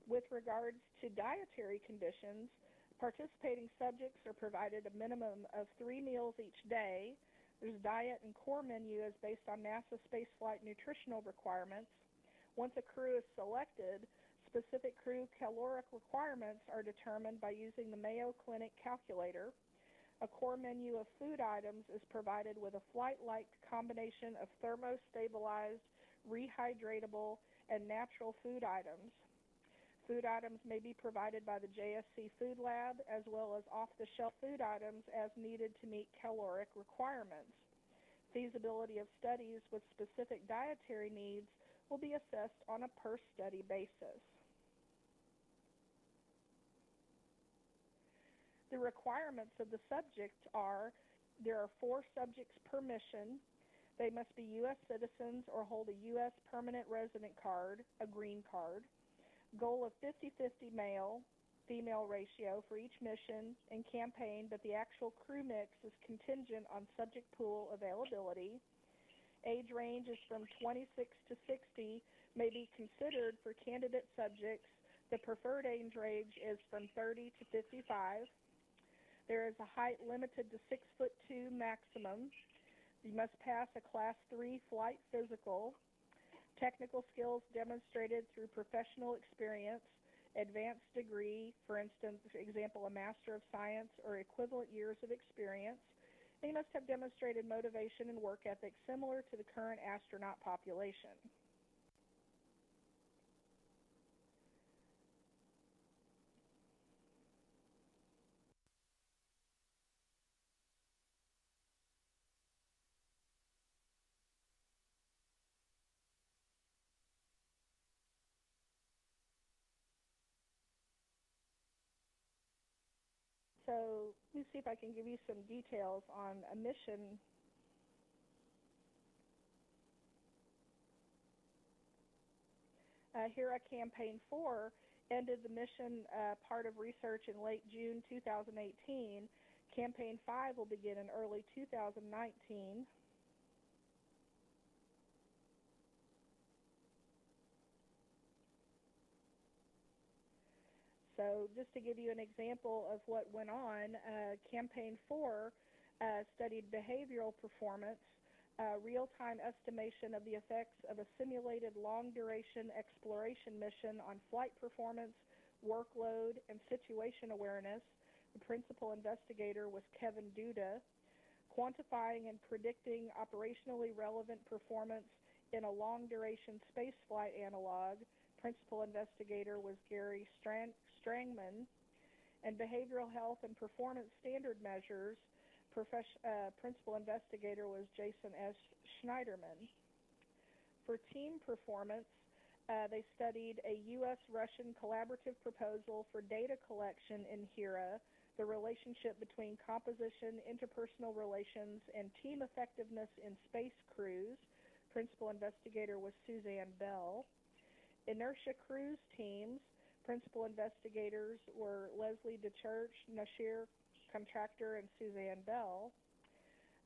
With regards to dietary conditions, participating subjects are provided a minimum of 3 meals each day. There's diet and core menu as based on NASA spaceflight nutritional requirements. Once a crew is selected, Specific crew caloric requirements are determined by using the Mayo Clinic calculator. A core menu of food items is provided with a flight-like combination of thermostabilized, rehydratable, and natural food items. Food items may be provided by the JSC Food Lab as well as off-the-shelf food items as needed to meet caloric requirements. Feasibility of studies with specific dietary needs will be assessed on a per-study basis. The requirements of the subject are, there are 4 subjects per mission. They must be U.S. citizens or hold a U.S. permanent resident card, a green card. Goal of 50-50 male-female ratio for each mission and campaign, but the actual crew mix is contingent on subject pool availability. Age range is from 26 to 60, may be considered for candidate subjects. The preferred age range is from 30 to 55. There is a height limited to 6'2" maximum. You must pass a Class 3 flight physical. Technical skills demonstrated through professional experience, advanced degree, for instance, example, a Master of Science or equivalent years of experience. And you must have demonstrated motivation and work ethic similar to the current astronaut population. So let me see if I can give you some details on a mission. Here at Campaign 4 ended the mission part of research in late June 2018. Campaign 5 will begin in early 2019. So just to give you an example of what went on, Campaign 4 studied behavioral performance, real-time estimation of the effects of a simulated long-duration exploration mission on flight performance, workload, and situation awareness. The principal investigator was Kevin Duda. Quantifying and predicting operationally relevant performance in a long-duration spaceflight analog. Principal investigator was Gary Strangman, and behavioral health and performance standard measures. Principal investigator was Jason S. Schneiderman. For team performance, they studied a U.S.-Russian collaborative proposal for data collection in HERA, the relationship between composition, interpersonal relations, and team effectiveness in space crews. Principal investigator was Suzanne Bell. Inertia cruise teams, principal investigators were Leslie DeChurch, Nashir Contractor, and Suzanne Bell.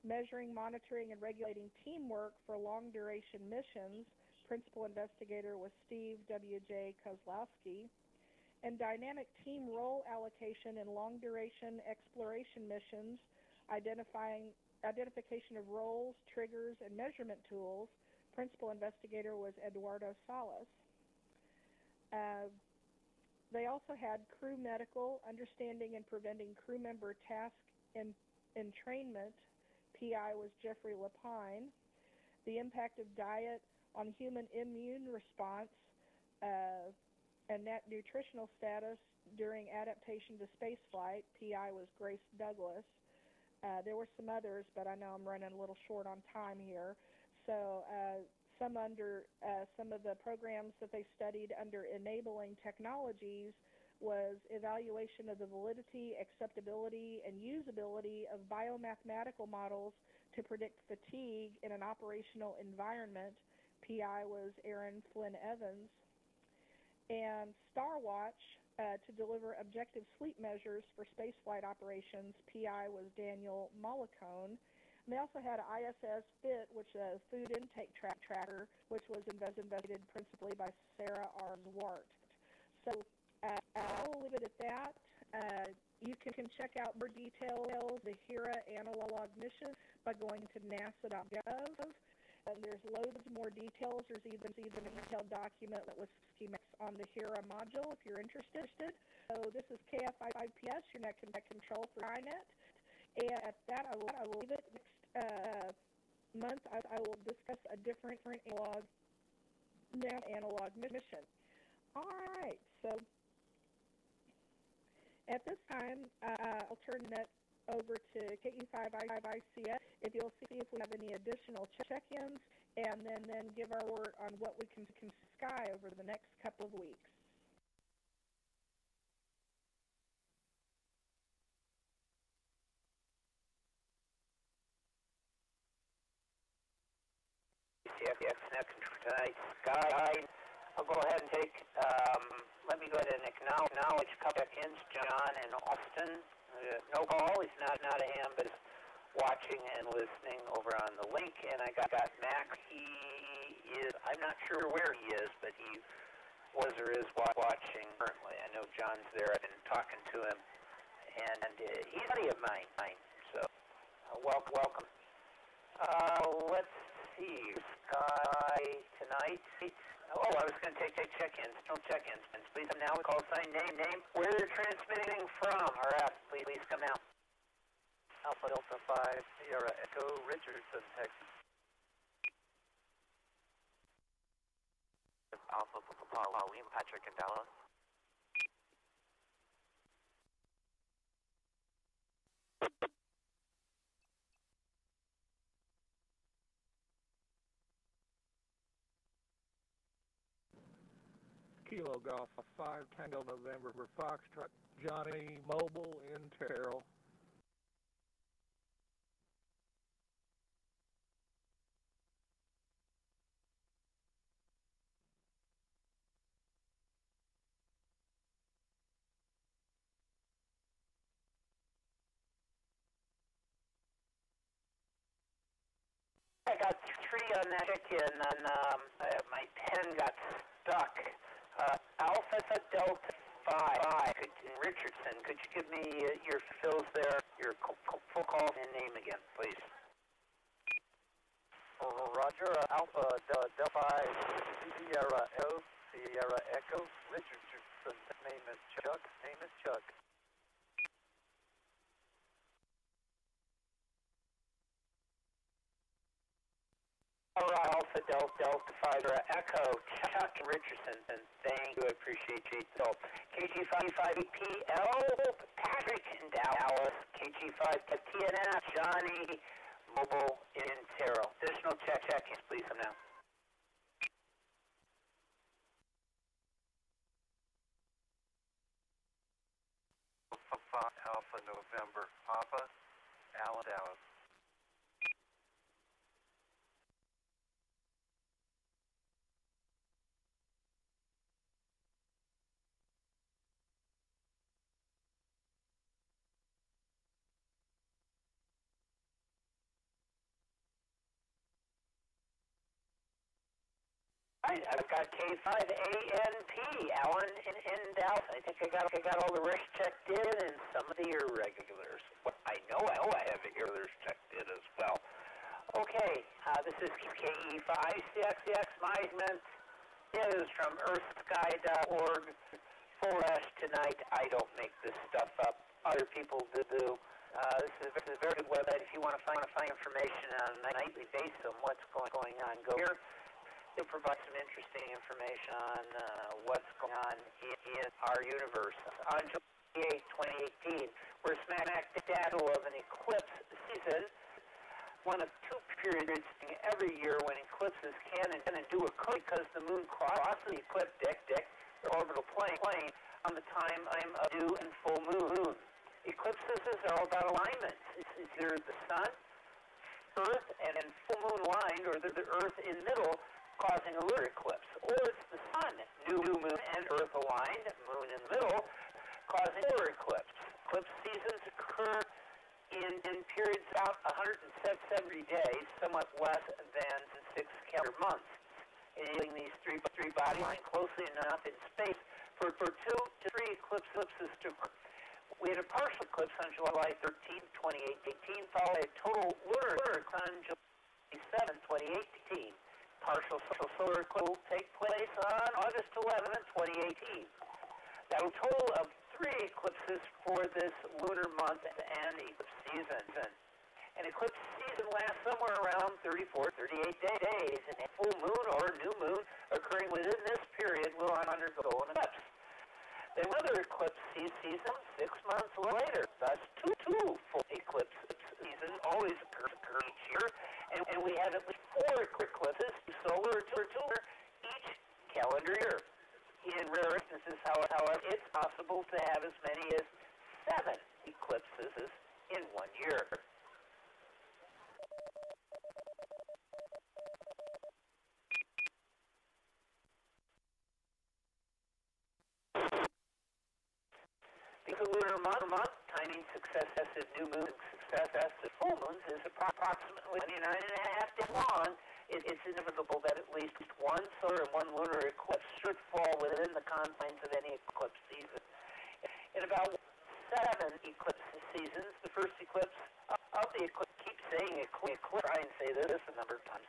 Measuring, monitoring, and regulating teamwork for long-duration missions, principal investigator was Steve W.J. Kozlowski. And dynamic team role allocation in long-duration exploration missions, identification of roles, triggers, and measurement tools, principal investigator was Eduardo Salas. They also had crew medical, understanding and preventing crew member task entrainment. PI was Jeffrey Lapine. The impact of diet on human immune response and net nutritional status during adaptation to spaceflight. PI was Grace Douglas. There were some others, but I know I'm running a little short on time here. So some of the programs that they studied under enabling technologies was evaluation of the validity, acceptability, and usability of biomathematical models to predict fatigue in an operational environment. PI was Aaron Flynn Evans. And StarWatch to deliver objective sleep measures for spaceflight operations. PI was Daniel Mollicone. And they also had ISS FIT, which is a food intake tracker, which was investigated principally by Sarah R. Zwart. So I will leave it at that. You can check out more details, the HERA analog mission, by going to nasa.gov. And there's loads more details. There's even a detailed document that was on the Hera module if you're interested. So this is KF5PS, your net control for Skynet. And at that, I will leave it. Next month, I will discuss a different analog mission. All right, so at this time, I'll turn that over to KE5ICS if you'll see if we have any additional check-ins, and then give our word on what we can sky over the next couple of weeks. CFX net tonight, Sky. I'll go ahead and take, let me go ahead and acknowledge a couple check-ins, John and Austin. No call, he's not a ham, but is watching and listening over on the link. And I got Max, he is, I'm not sure where he is, but he was or is watching currently. I know John's there, I've been talking to him, and he's a buddy of mine, so welcome. Let's see, Sky tonight. Oh, I was going to take check-ins. No check-ins. Please come now. Call sign, name. Where you're transmitting from. All right, please come now. Alpha Delta 5, Sierra Echo, Richardson, Texas. Alpha Pauline, Patrick in Dallas. Kilo Golf 5 Tango November for Foxtrot Johnny Mobile in Terrell. I got 3 on that check-in, and my pen got stuck. Alpha Delta 5, Richardson, could you give me your fills there, your full call and name again, please? Roger, Alpha Delta 5, Sierra Echo, Richardson, name is Chuck. All right, Alpha Delta 5, Echo, Chuck Richardson, and thank you, I appreciate you. So, KG55PL, Patrick in Dallas, KG5TNF, Johnny, Mobile in Terrell. Additional check-ins, please, come now. Alpha November, Papa, Allen, Dallas. Right, I've got K5ANP, Alan in Dallas. I think I got all the rest checked in and some of the irregulars. Well, I know I have the irregulars checked in as well. Okay, this is KE5CXCX. My measurement is from earthsky.org. For us tonight, I don't make this stuff up. Other people do. This is a very good website if you want to find information on a nightly basis on what's going on. Go here. It provides some interesting information on what's going on in our universe. On July 8, 2018, we're smack dab of an eclipse season, one of 2 periods every year when eclipses can and do occur because the moon crosses the ecliptic, the orbital plane, on the time of new and full moon. Eclipses are all about alignments. It's either the sun, Earth, and full moon aligned, or the Earth in middle, causing a lunar eclipse, or it's the sun, new moon and Earth aligned, moon in the middle, causing a lunar eclipse. Eclipse seasons occur in periods about 170 days, somewhat less than 6 calendar months. Enabling these three bodies line closely enough in space for 2 to 3 eclipses to occur. We had a partial eclipse on July 13, 2018, followed by a total lunar eclipse on July 7, 2018. partial solar eclipse will take place on August 11, 2018. That will total of 3 eclipses for this lunar month and eclipse season. An eclipse season lasts somewhere around 34, 38 days, and a full moon or new moon occurring within this period will undergo an eclipse. Then another eclipse season 6 months later. Thus, two full eclipse seasons always occur each year, and we have at least 4 eclipses, solar or lunar, each calendar year. In rare instances, however, it's possible to have as many as 7 eclipses in 1 year. Because of lunar month, timing successive new moons, successive full moons is approximately 29.5 days long. It's inevitable that at least 1 solar and 1 lunar eclipse should fall within the confines of any eclipse season. In about 7 eclipse seasons, the first eclipse of the eclipse, keep saying eclipse, try and say this a number of times.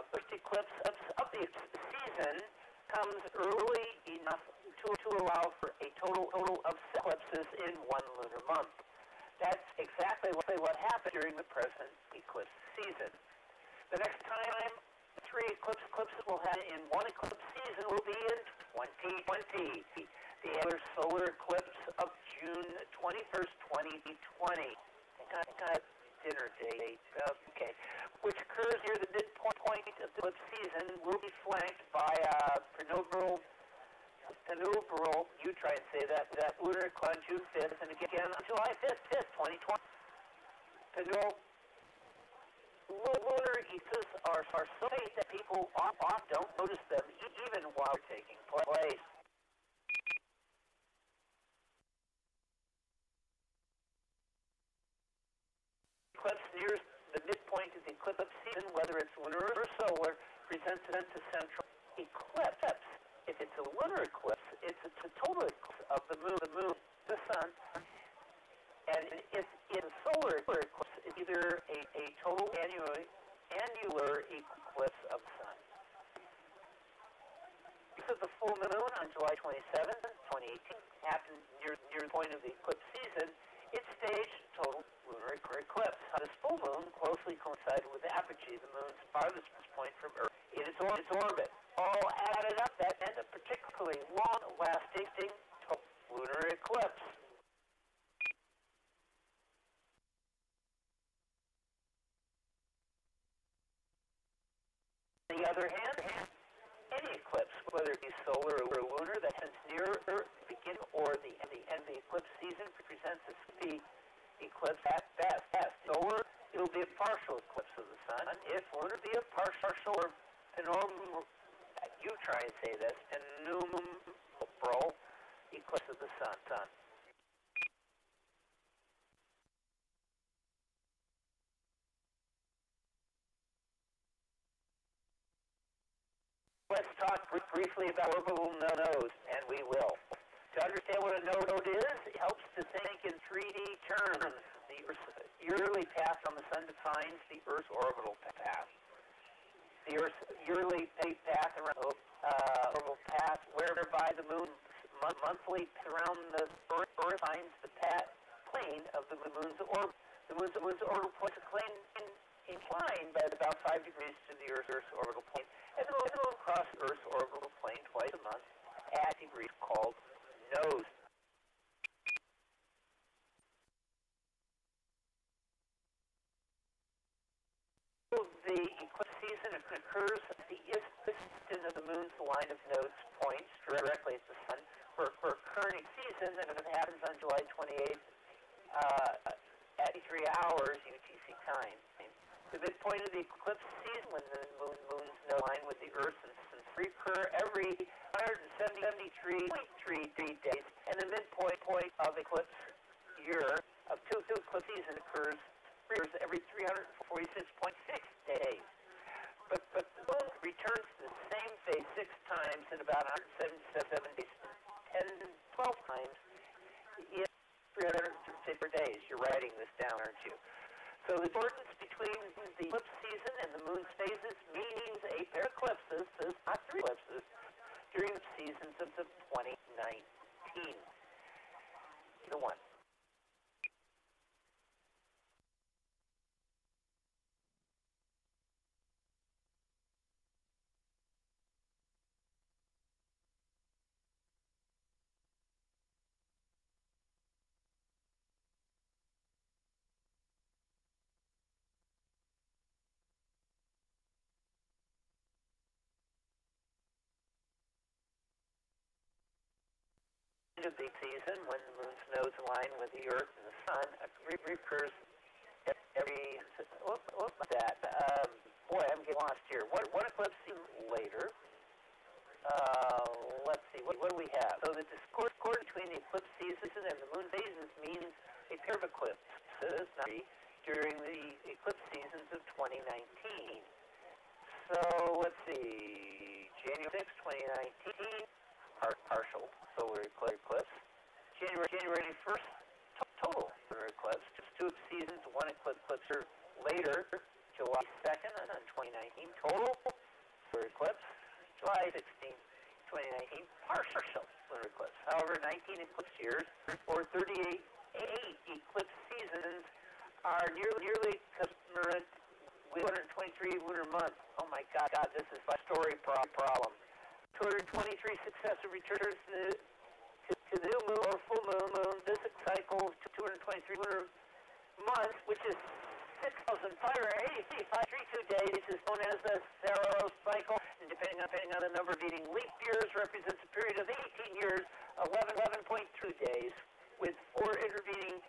First eclipse of the season comes early enough to allow for a total of 6 eclipses in 1 lunar month. That's exactly what happened during the present eclipse season. The next time 3 eclipses will have in 1 eclipse season will be in 2020. The other solar eclipse of June 21st, 2020. Got dinner date. Okay. Which occurs near the midpoint of the eclipse season will be flanked by penumbral, you try and say that lunar eclipse on June 5th, and again on July 5th, 2020. Penumbral lunar eclipses are so late that people often don't notice them even while they're taking place. Eclipse nears the midpoint of the eclipse season, whether it's lunar or solar, presents a central eclipse. If it's a lunar eclipse, it's a total eclipse of the moon, the sun. And if it's a solar eclipse, it's either a total annular eclipse of the sun. Because of the full moon on July 27th, 2018, happened near the point of the eclipse season, it staged a total lunar eclipse. This full moon closely coincided with the apogee, the moon's farthest point from Earth, in its orbit. All added up, that meant a particularly long-lasting lunar eclipse. On the other hand, any eclipse, whether it be solar or lunar, that happens near Earth, the beginning or the end of the eclipse season, presents the eclipse at best. Solar, it will be a partial eclipse of the sun. If lunar, it will be a partial or penumbral, you try and say this, penumbral eclipse of the sun. Let's talk briefly about orbital nodes, and we will. To understand what a node is, it helps to think in 3D terms. The Earth's yearly path from the sun defines the Earth's orbital path. The Earth's yearly path around orbital path, whereby the moon's monthly around the Earth finds the plane of the moon's orbit. The moon's orbital plane inclined by about 5 degrees to the Earth's orbital plane, and the moon will cross Earth's orbital plane twice a month at degrees called nodes. The eclipse season occurs at the eastern of the moon's line of nodes points directly at the sun. For current season, that happens on July 28th at 3 hours UTC time. The midpoint of the eclipse season, when the moon's node line with the Earth and sun recur every 173.3 days, and the midpoint of eclipse year of two eclipse season occurs every 346.6 days. But the moon returns to the same phase 6 times in about 177 days, 10 to 12 times in 354 days. You're writing this down, aren't you? So the difference between the eclipse season and the moon's phases means a pair of eclipses, not three eclipses, during the seasons of 2019. The one. Of the season, when the moon's nodes align with the Earth and the Sun, recurs every. What's that? Boy, I'm getting lost here. What eclipse season later? Let's see. What do we have? So the discord between the eclipse season and the moon phases means a pair of eclipses during the eclipse seasons of 2019. So let's see. January 6, 2019. Partial solar eclipse. January 1st, total solar eclipse. Just two seasons, one eclipse later. July 2nd on 2019, total solar eclipse. July 16, 2019, partial solar eclipse. However, 19 eclipse years, or 38 eclipse seasons, are nearly concurrent with 223 lunar months. Oh my God, this is my story problem. 223 successive returns to the new moon or full moon. This cycle to 223 lunar months, which is 6,582 days, is known as the Saros cycle. And depending on the number of meeting leap years, represents a period of 18 years, 11.2 days, with 4 intervening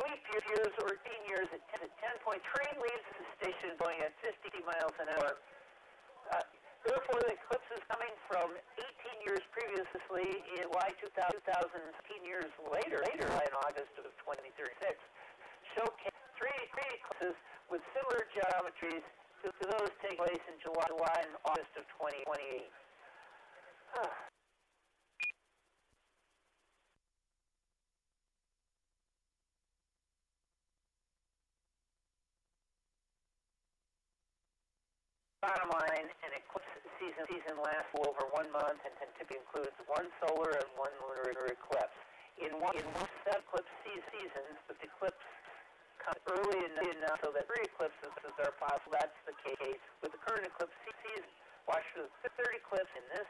leap years or 18 years at 10 point. Train leaves the station going at 50 miles an hour. Therefore, the eclipse is coming from 18 years previously in July 2000, 18 years later in August of 2036. Showcase three eclipses with similar geometries to those taking place in July and August of 2028. Bottom line, an eclipse season lasts over 1 month and typically includes one solar and one lunar eclipse. In one set eclipse seasons, the eclipse comes early enough so that 3 eclipses are possible. That's the case with the current eclipse season. Watch for the third eclipse in this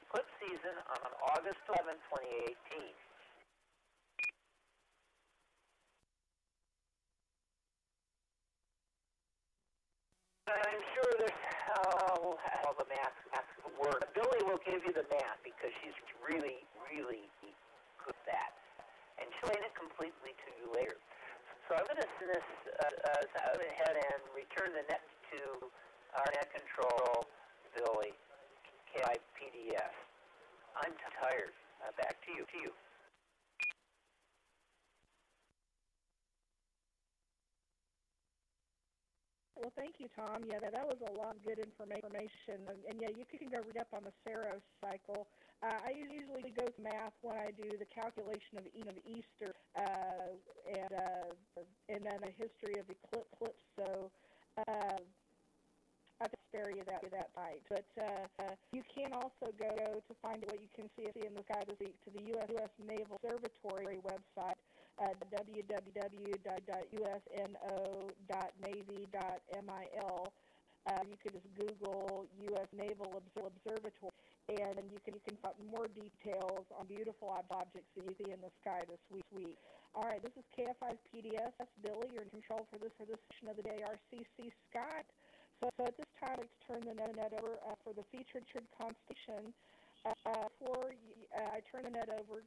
eclipse season on August 11, 2018. I'm sure there's all the math work. Billy will give you the math because she's really good at that. And she'll explain it completely to you later. So I'm going to send this ahead and return the net to our net control, Billy, KI PDS. I'm tired. Back to you. Well, thank you, Tom. Yeah, that was a lot of good information. And yeah, you can go read up on the Saros cycle. I usually go to math when I do the calculation of Easter and then a history of eclipse. So I can spare you that night. But you can also go to find what you can see in the sky to the U.S. Naval Observatory website. www.usno.navy.mil. You can just Google U.S. Naval Observatory, and you can find more details on beautiful objects that you see in the sky this week. All right, this is KFI PDS. That's Billy. You're in control for this session of the DARC Skynet. So at this time, let's turn the net over for the featured constellation. Before I turn the net over,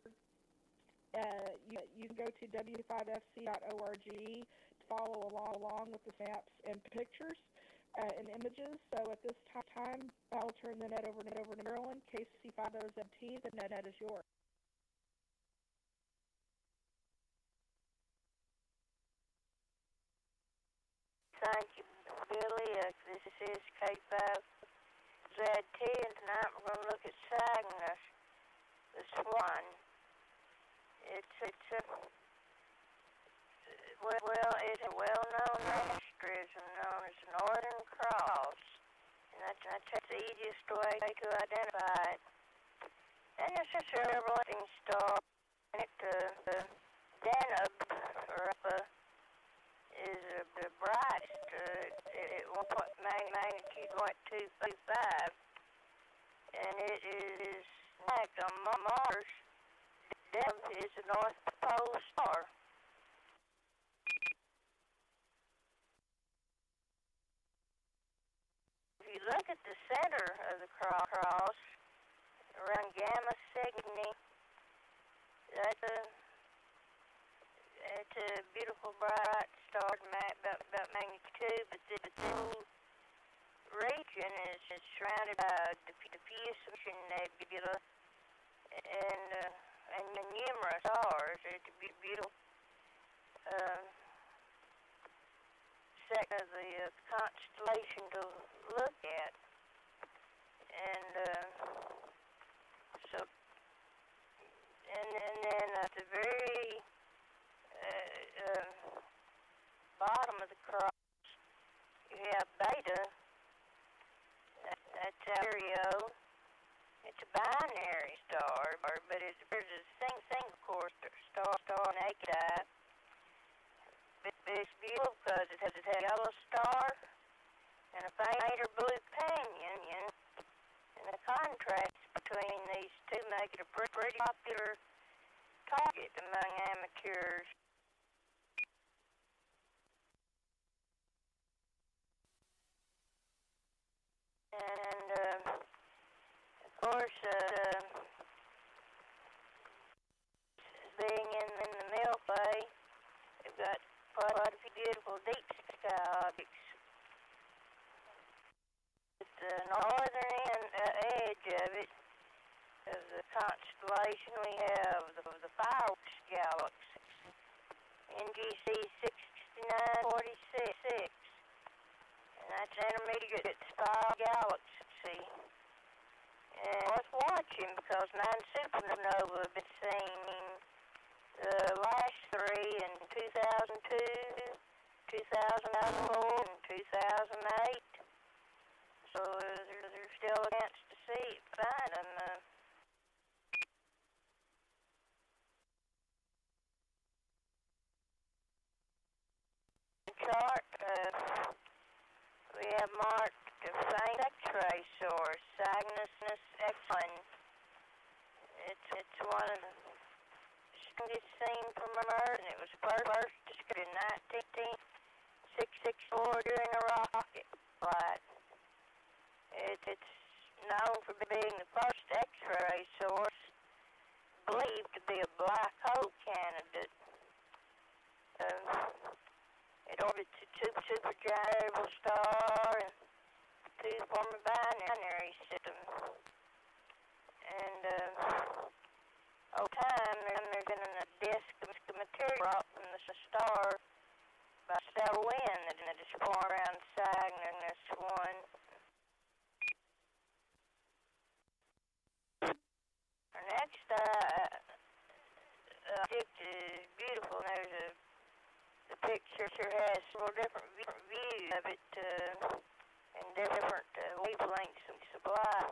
you can go to w5fc.org to follow along with the maps and pictures and images. So at this time, I'll turn the net over to Marilyn, KC50ZT. The net is yours. Thank you, Billy. This is K5ZT, and tonight we're going to look at Cygnus, the Swan. It's Well, it's a well-known asterism known as the Northern Cross, and that's the easiest way to identify it. And there's several things stars in it. The Danube, is the brightest at 1 magnitude 1.225, and it is like on Mars. Danube is the North Pole star. If you look at the center of the cross, around Gamma Cygni, it's a beautiful bright star about magnitude, but the whole region is surrounded by diffuse nebula and numerous stars. It's a beautiful sector of the constellation to look at, and then at the very bottom of the cross, you have Beta. That's Ario. It's a binary star, but there's a single core star naked eye. But it's beautiful because it has a yellow star and a fainter blue canyon, and the contrast between these two make it a pretty popular target among amateurs. And of course, being in the Milky Way, we've got quite a few beautiful deep sky objects. At the northern edge of it, of the constellation, we have the Fireworks Galaxy, NGC 66946, and that's an intermediate spiral galaxy. And worth watching because 9 supernovae have been seen. The last 3 in 2002, 2004, and 2008. So there's still a chance to find them. Chart, we have marked the faint X-ray source, Cygnus X1. It's one of the strongest seen from Earth, and it was first discovered in 1964 during a rocket flight. It's known for being the first X-ray source believed to be a black hole candidate. It orbits a supergiant variable star and two form a binary system. And over time, they're going to disk of material brought from the star by stellar wind that is formed around Cygnus Swan. Our next object is beautiful. The picture has several different views of it and different wavelengths of supply.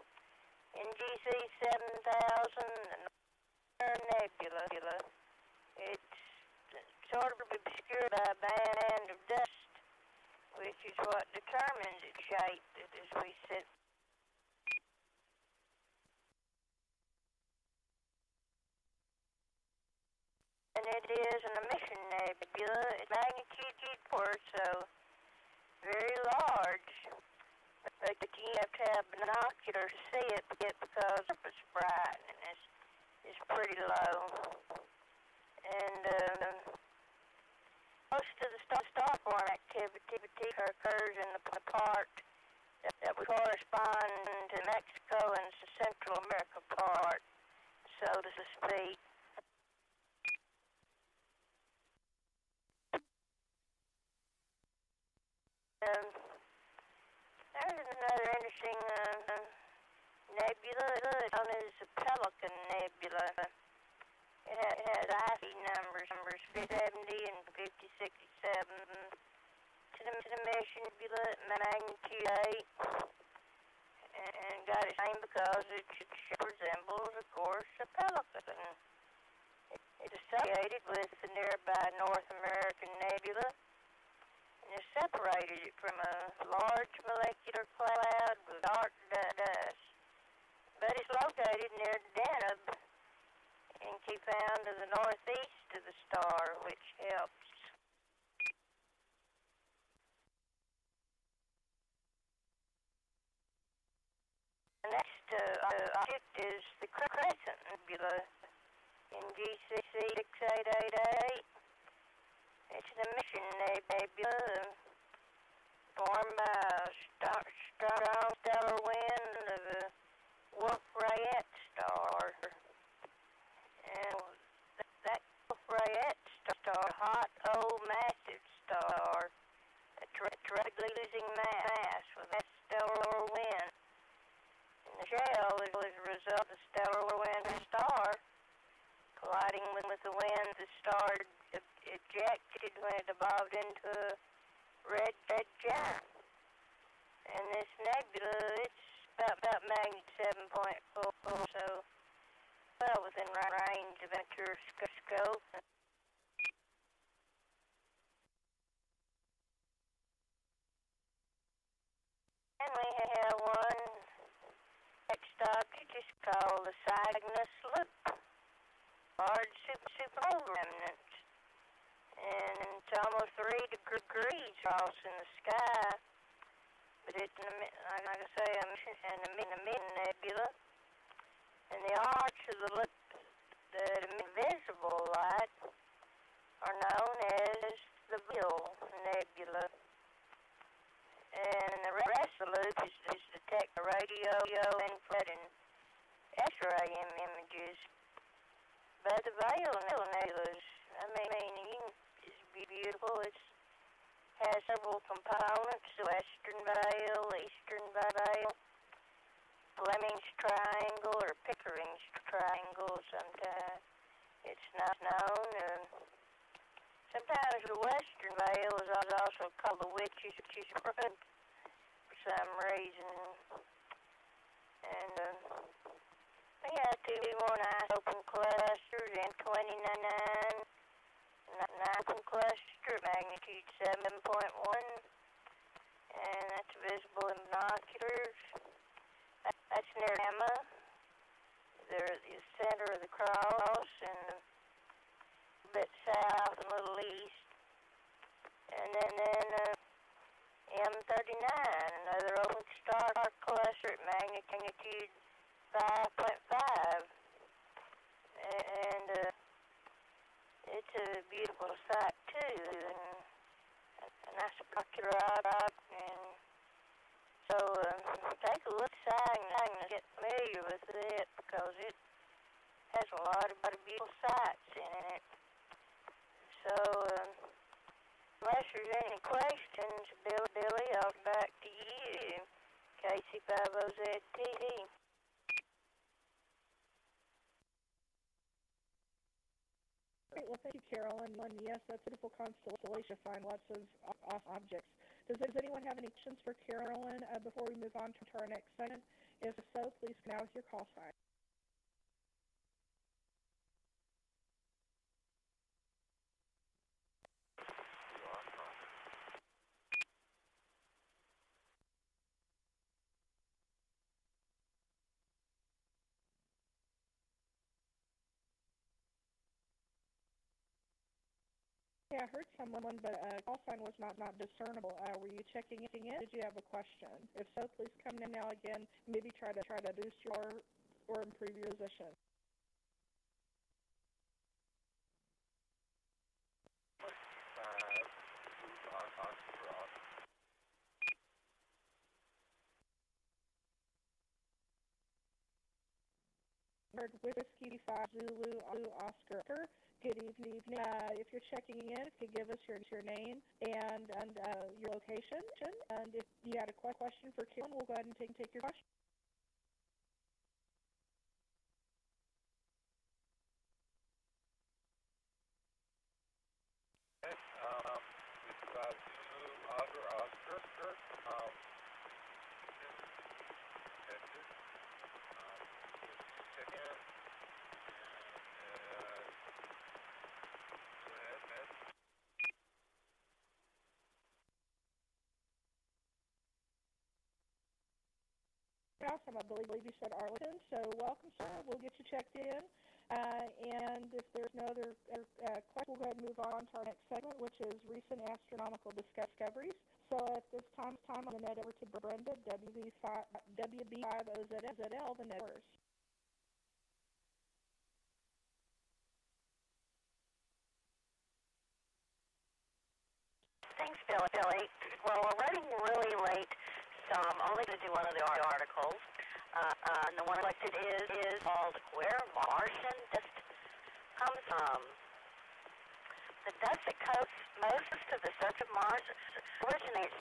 NGC 7000, the Northern Nebula. It's sort of obscured by a band of dust, which is what determines its shape as we sit. And it is an emission nebula. Its magnitude 4, so very large. But you have to have binoculars to see it because it's bright and it's pretty low. And most of the star-forming activity occurs in the part that would correspond to Mexico and Central America part, so to speak. There's another interesting nebula known as the Pelican Nebula. It has IC numbers 5070 and 5067 to the mission magnitude 8, and got its name because it resembles, of course, a pelican. It's associated with the nearby North American Nebula, and is separated from a large molecular cloud with dark dust. But it's located near Deneb and can be found to the northeast of the star, which helps. The next object is the Crescent Nebula in GCC 6888. It's an emission nebula formed by a strong stellar wind of a Wolf-Rayet star. And that Wolf-Rayet star, hot, old, massive star, rapidly losing mass with that stellar wind. And the shell is a result of the stellar wind of the star colliding with the wind the star ejected when it evolved into a red giant. And this nebula, it's about magnitude 7.4, so well within range of amateur scope. And we have one next object is called the Cygnus loop, large supernova remnant, and it's almost 3 degrees across in the sky. But it's, like I say, in the mid-nebula, and the arcs of the loop that emit visible light are known as the Veil Nebula. And the rest of the loop is to detect radio, infrared, and X-ray images. But the Veil Nebula is, it's beautiful. It has several components: the Western Veil, Eastern Veil, Fleming's Triangle, or Pickering's Triangle sometimes. It's not known. Sometimes the Western Veil is also called the Witch's Front for some reason. And we have 2 more nice open clusters, M29, open cluster, magnitude 7.1, and that's visible in binoculars. That's near Gamma. They're the center of the cross, and a bit south and a little east. And then M39, another open star cluster at magnitude 5.5. And it's a beautiful sight too, and a nice spectacular object. And so take a look at Cygnus and get familiar with it, because it has a lot of beautiful sights in it. So unless there's any questions, Billy, I'll be back to you. KC50ZTD. Great. Well, thank you, Carolyn. Yes, that's a beautiful constellation to find lots of objects. Does anyone have any questions for Carolyn before we move on to our next segment? If so, please come out with your call sign. Yeah, I heard someone, but call sign was not discernible. Were you checking it in? Did you have a question? If so, please come in now again. Maybe try to boost your or improve your position. Whiskey 5 Zulu Oscar. Good evening. If you're checking in, if you could give us your name and your location, and if you had a question for Carolyn, we'll go ahead and take your question. Zulu Oscar, Texas, second, I believe you said Arlington, so welcome, sir. We'll get you checked in. And if there's no other questions, we'll go ahead and move on to our next segment, which is recent astronomical discoveries. So at this time on the net over to Brenda, WB5OZL, the network. Thanks, Billy. Well, we're running really late, so I'm only going to do one of the articles. And the one selected is called Where Martian Dust Comes From. The dust that coats most of the surface of Mars originates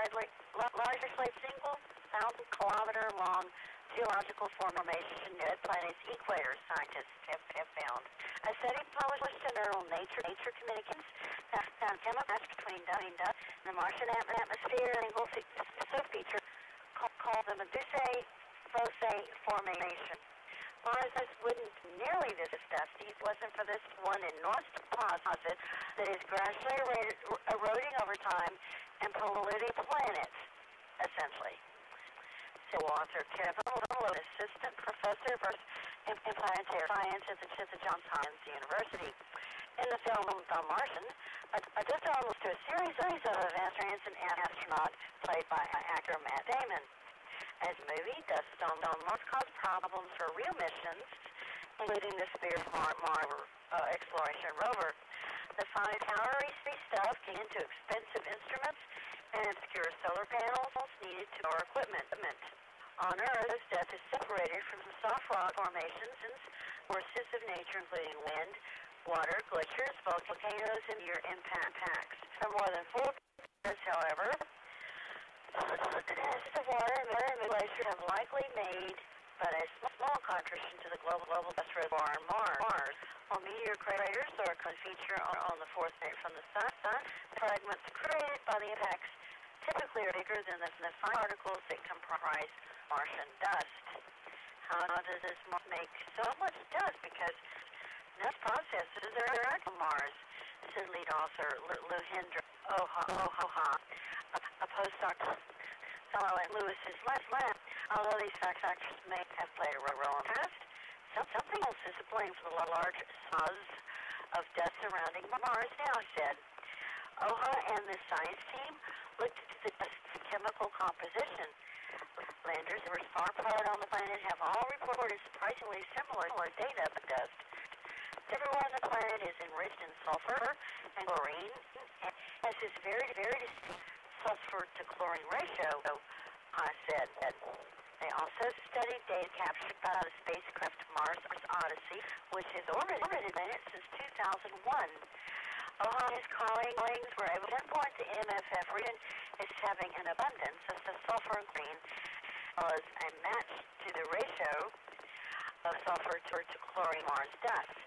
largely single 1,000-kilometer long geological formation near the planet's equator, scientists have found. A study published in journal Nature Communications found chemical match between dust and the Martian atmosphere and a single feature called the Medusae-Fossé formation. Mars wouldn't nearly this dusty if it wasn't for this one enormous deposit that is gradually eroding over time and polluting the planet, essentially. So author Kevin Little, assistant professor in planetary science at the Johns Hopkins University. In the film The Martian, a dust almost to a series of astronauts and astronaut played by actor Matt Damon. As a movie, dust on Mars caused problems for real missions, including the Spears Mars exploration rover. The fine powdery stuff came into expensive instruments and obscure solar panels needed to power equipment. On Earth, dust is separated from the soft rock formations and forces of nature, including wind, water, glaciers, volcanoes, and near impacts. For more than 4 years, however, the water and glaciers have likely made but a small contribution to the global dust reservoir on Mars. While meteor craters are a feature on the fourth night from the sun, fragments created by the impacts typically are bigger than the fine particles that comprise Martian dust. How does this make so much dust? Because those processes are on Mars, said lead author Luhendra Oha, a postdoc fellow at Lewis's lab. Although these factors may have played a role in the past, something else is to blame for the large swaths of dust surrounding Mars now, said. Oha and the science team looked at the dust's chemical composition. Landers who are far apart on the planet have all reported surprisingly similar data about dust. Everywhere on the planet is enriched in sulfur and chlorine, and has this very distinct sulfur to chlorine ratio, I said. They also studied data captured by the spacecraft Mars Odyssey, which has orbited the planet since 2001. Oha and his colleagues were able to pinpoint the MFF region as having an abundance of the sulfur and chlorine, as well as a match to the ratio of sulfur to chlorine Mars dust.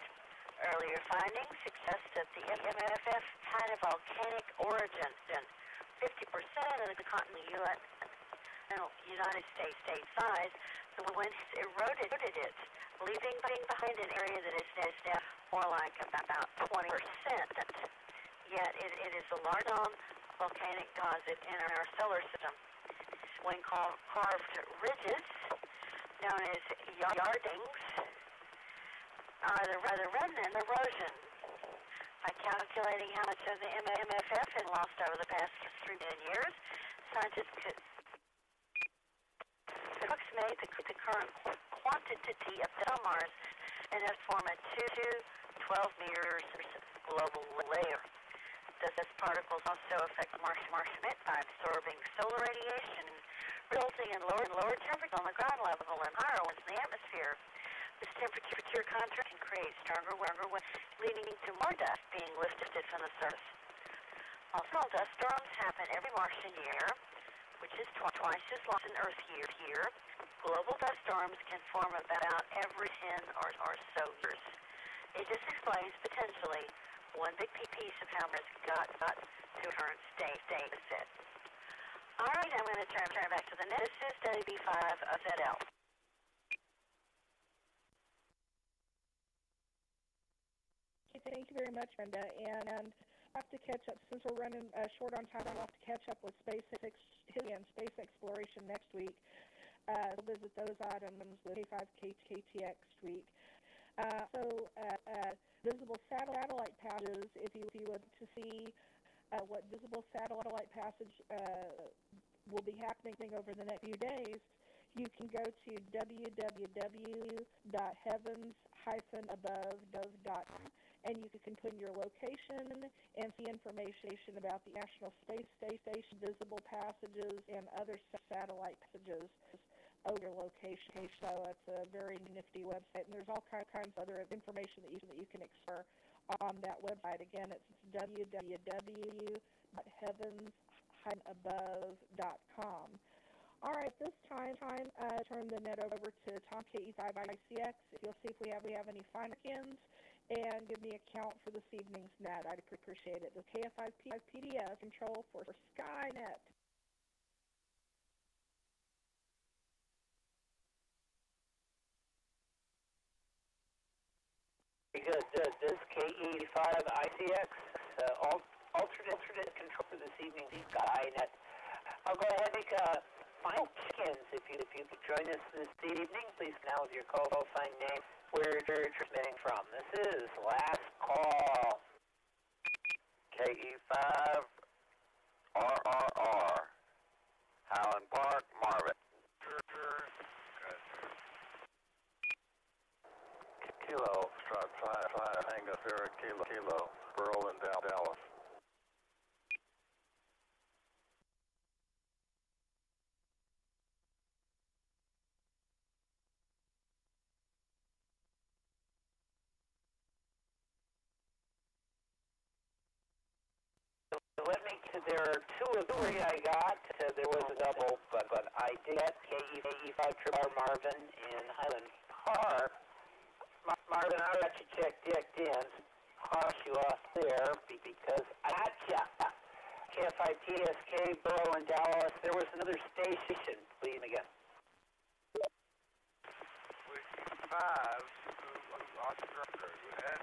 Earlier findings suggest that the MFF had a volcanic origin. 50% of the continental United States size, the wind has eroded it, leaving behind an area that is now more like about 20%. Yet it is the largest volcanic deposit in our solar system. When carved ridges, known as yardings, are the remnant erosion. By calculating how much of the MFF is lost over the past 3 million years, scientists could approximate the current quantity of dust on Mars and form a 2 to 12 meters global layer. Dust particles also affect Martian by absorbing solar radiation, resulting in lower temperatures on the ground level and higher ones in the atmosphere. This temperature contrast can create stronger winds, leading to more dust being lifted from the surface. Also, dust storms happen every Martian year, which is twice as long as an Earth year. Global dust storms can form about every 10 or so years. It just explains potentially one big piece of how Risk got to her state set. All right, I'm going to turn back to the net. This is WB5 of ZL. Thank you very much, Brenda. And I have to catch up since we're running short on time. I'll have to catch up with space exploration next week. We'll visit those items with K5 KTX week. Visible satellite passages. If you want to see what visible satellite passage will be happening over the next few days, you can go to www.heavens-above.com, and you can put in your location and see information about the National Space Station visible passages and other satellite passages over your location. So it's a very nifty website, and there's all kinds of other information that you can explore on that website. Again, it's www.heavens-above.com. All right, this time turn the net over to Tom KE5ICX. You'll see if we have any final ins, and give me a count for this evening's net. I'd appreciate it. The KF5 PDS control for Skynet. Good. This KE5ICX, alternate control for this evening's Skynet. I'll go ahead and make final check-ins. If you could join us this evening, please now with your call sign name, where you're transmitting from. This is Last Call. KE5 RRR, Highland Park, Marvin. Kilo, Strut 5, Tango Sierra, Kilo, Berlin, Dallas. There are two or three I got. There was a double, but I did get KE5 Triple Marvin in Highland Park. Marvin, I got you checked in. Cross you off there because I got you. KF5 TSK, Burrow, and Dallas. There was another station. Please again. 5 Oscar, go ahead.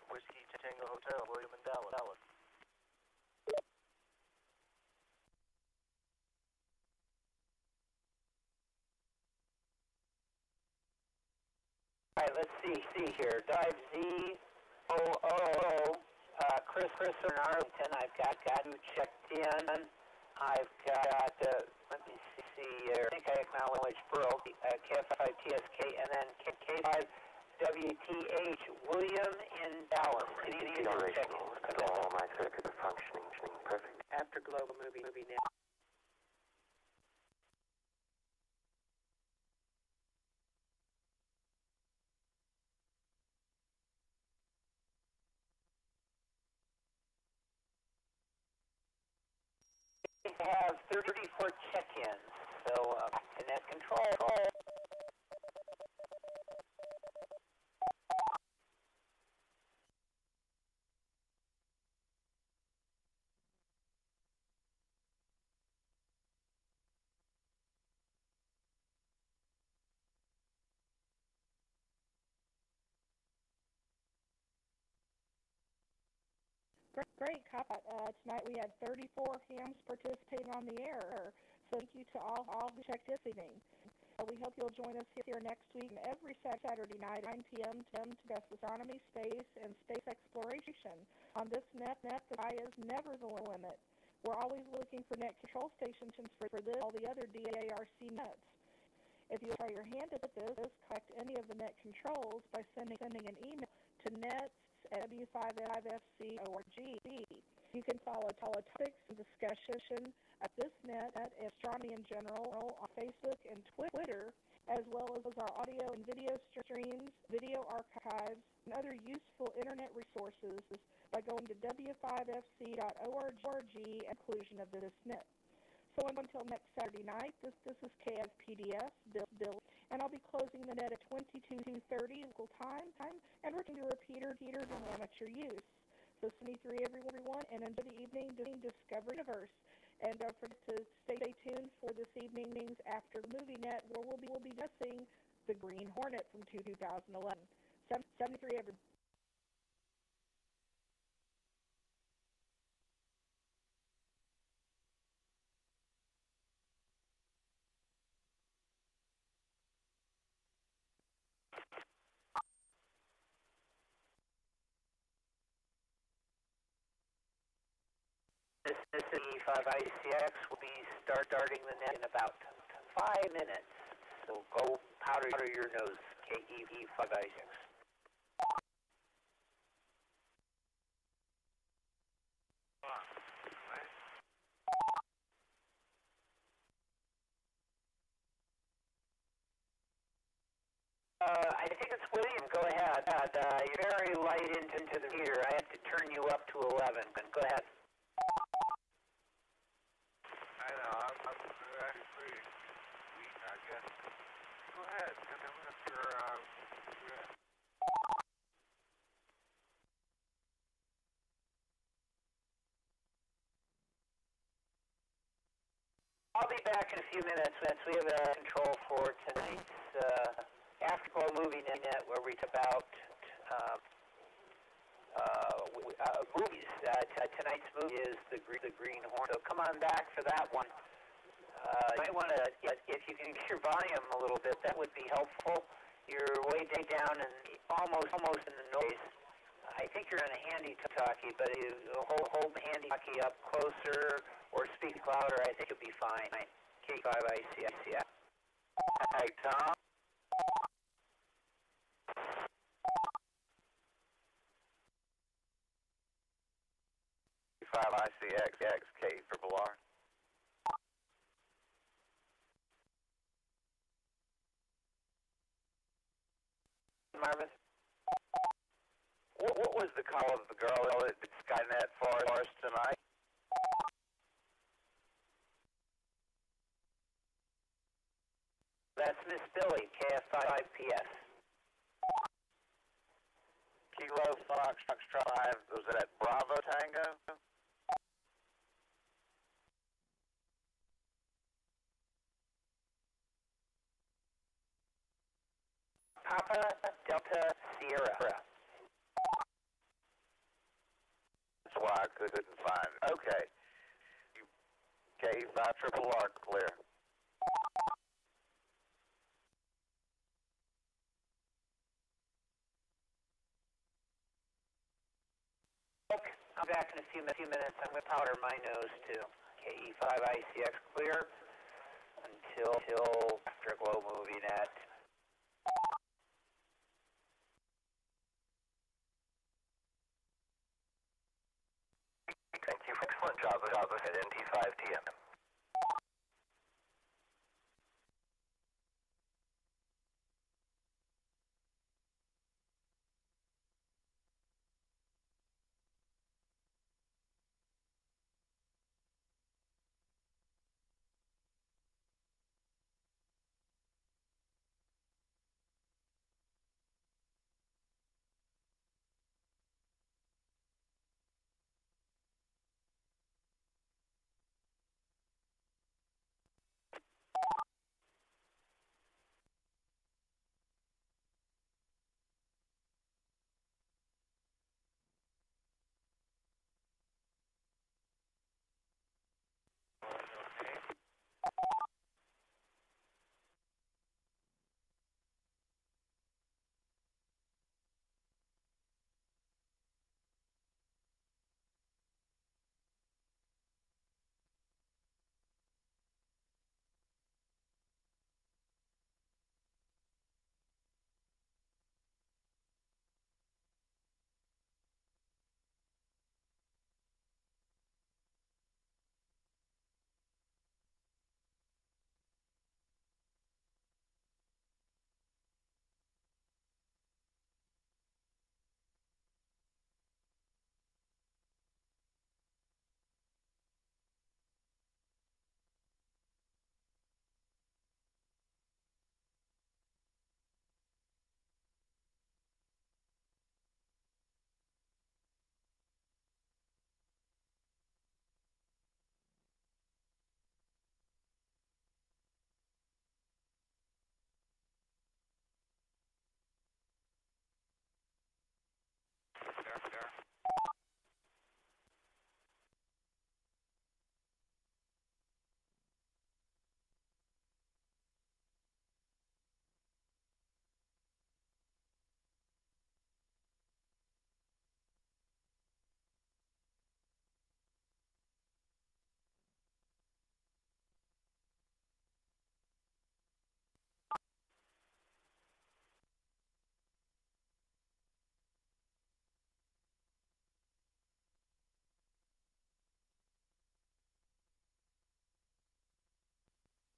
Whiskey Tango Hotel, William and Dallas. All right, let's see here. Dive Z000, Chris in Arlington. I've got you checked in. I've got, let me see here. I think I acknowledged Burrow, KF5 TSK, and then K5 WTH, William in Dallas. All my circuits are functioning perfect. Afterglow movie now. We have 34 check-ins, so net control. Great, copy. Tonight we had 34 hams participating on the air. So thank you to all who checked this evening. We hope you'll join us here next week and every Saturday night, 9 p.m. to discuss astronomy, space, and space exploration. On this net, the sky is never the limit. We're always looking for net control stations for this and all the other DARC nets. If you try your hand at this, collect any of the net controls by sending an email to nets@w5fc.org. You can follow topics and discussion at this net, at Astronomy in general, on Facebook and Twitter, as well as our audio and video streams, video archives, and other useful internet resources by going to w5fc.org, inclusion of this net. So until next Saturday night, this is KFPDS, Bill, and I'll be closing the net at 22:30 local time, and returning the repeater to amateur use. So 73 everyone, and enjoy the evening discovering the universe. And don't forget to stay tuned for this evening's After the Movie Net, where we'll be discussing the Green Hornet from 2011. 73 everyone. This E5ICX will be starting the net in about 5 minutes. So go powder your nose, KE5ICX. I think it's William. Go ahead. You're very light into the meter. I have to turn you up to 11. Go ahead. I know, I'm actually pretty weak, I guess. Go ahead, and I'm not sure, yeah. I'll be back in a few minutes. We have a control for tonight's After Movie Net, where we talk about movies. Tonight's movie is The Green Hornet. So come on back for that one. You might want to, if you can get your volume a little bit, that would be helpful. You're way down and almost in the noise. I think you're on a handy-talkie, but you hold the handy-talkie up closer or speak louder, I think you'll be fine. K5ICX. Hey, Tom? K5ICX, KRRR. Marvin? What was the call of the girl at Skynet for us tonight? That's Miss Billy, KF5PS. Kilo Foxtrot 5, was that Bravo Tango? Papa Delta Sierra. That's why I couldn't find it. Okay. K5RRR clear. I'm back in a few minutes. I'm going to powder my nose too. KE5ICX clear until Afterglow Movie Net. Thank you. Excellent job at NT5TM.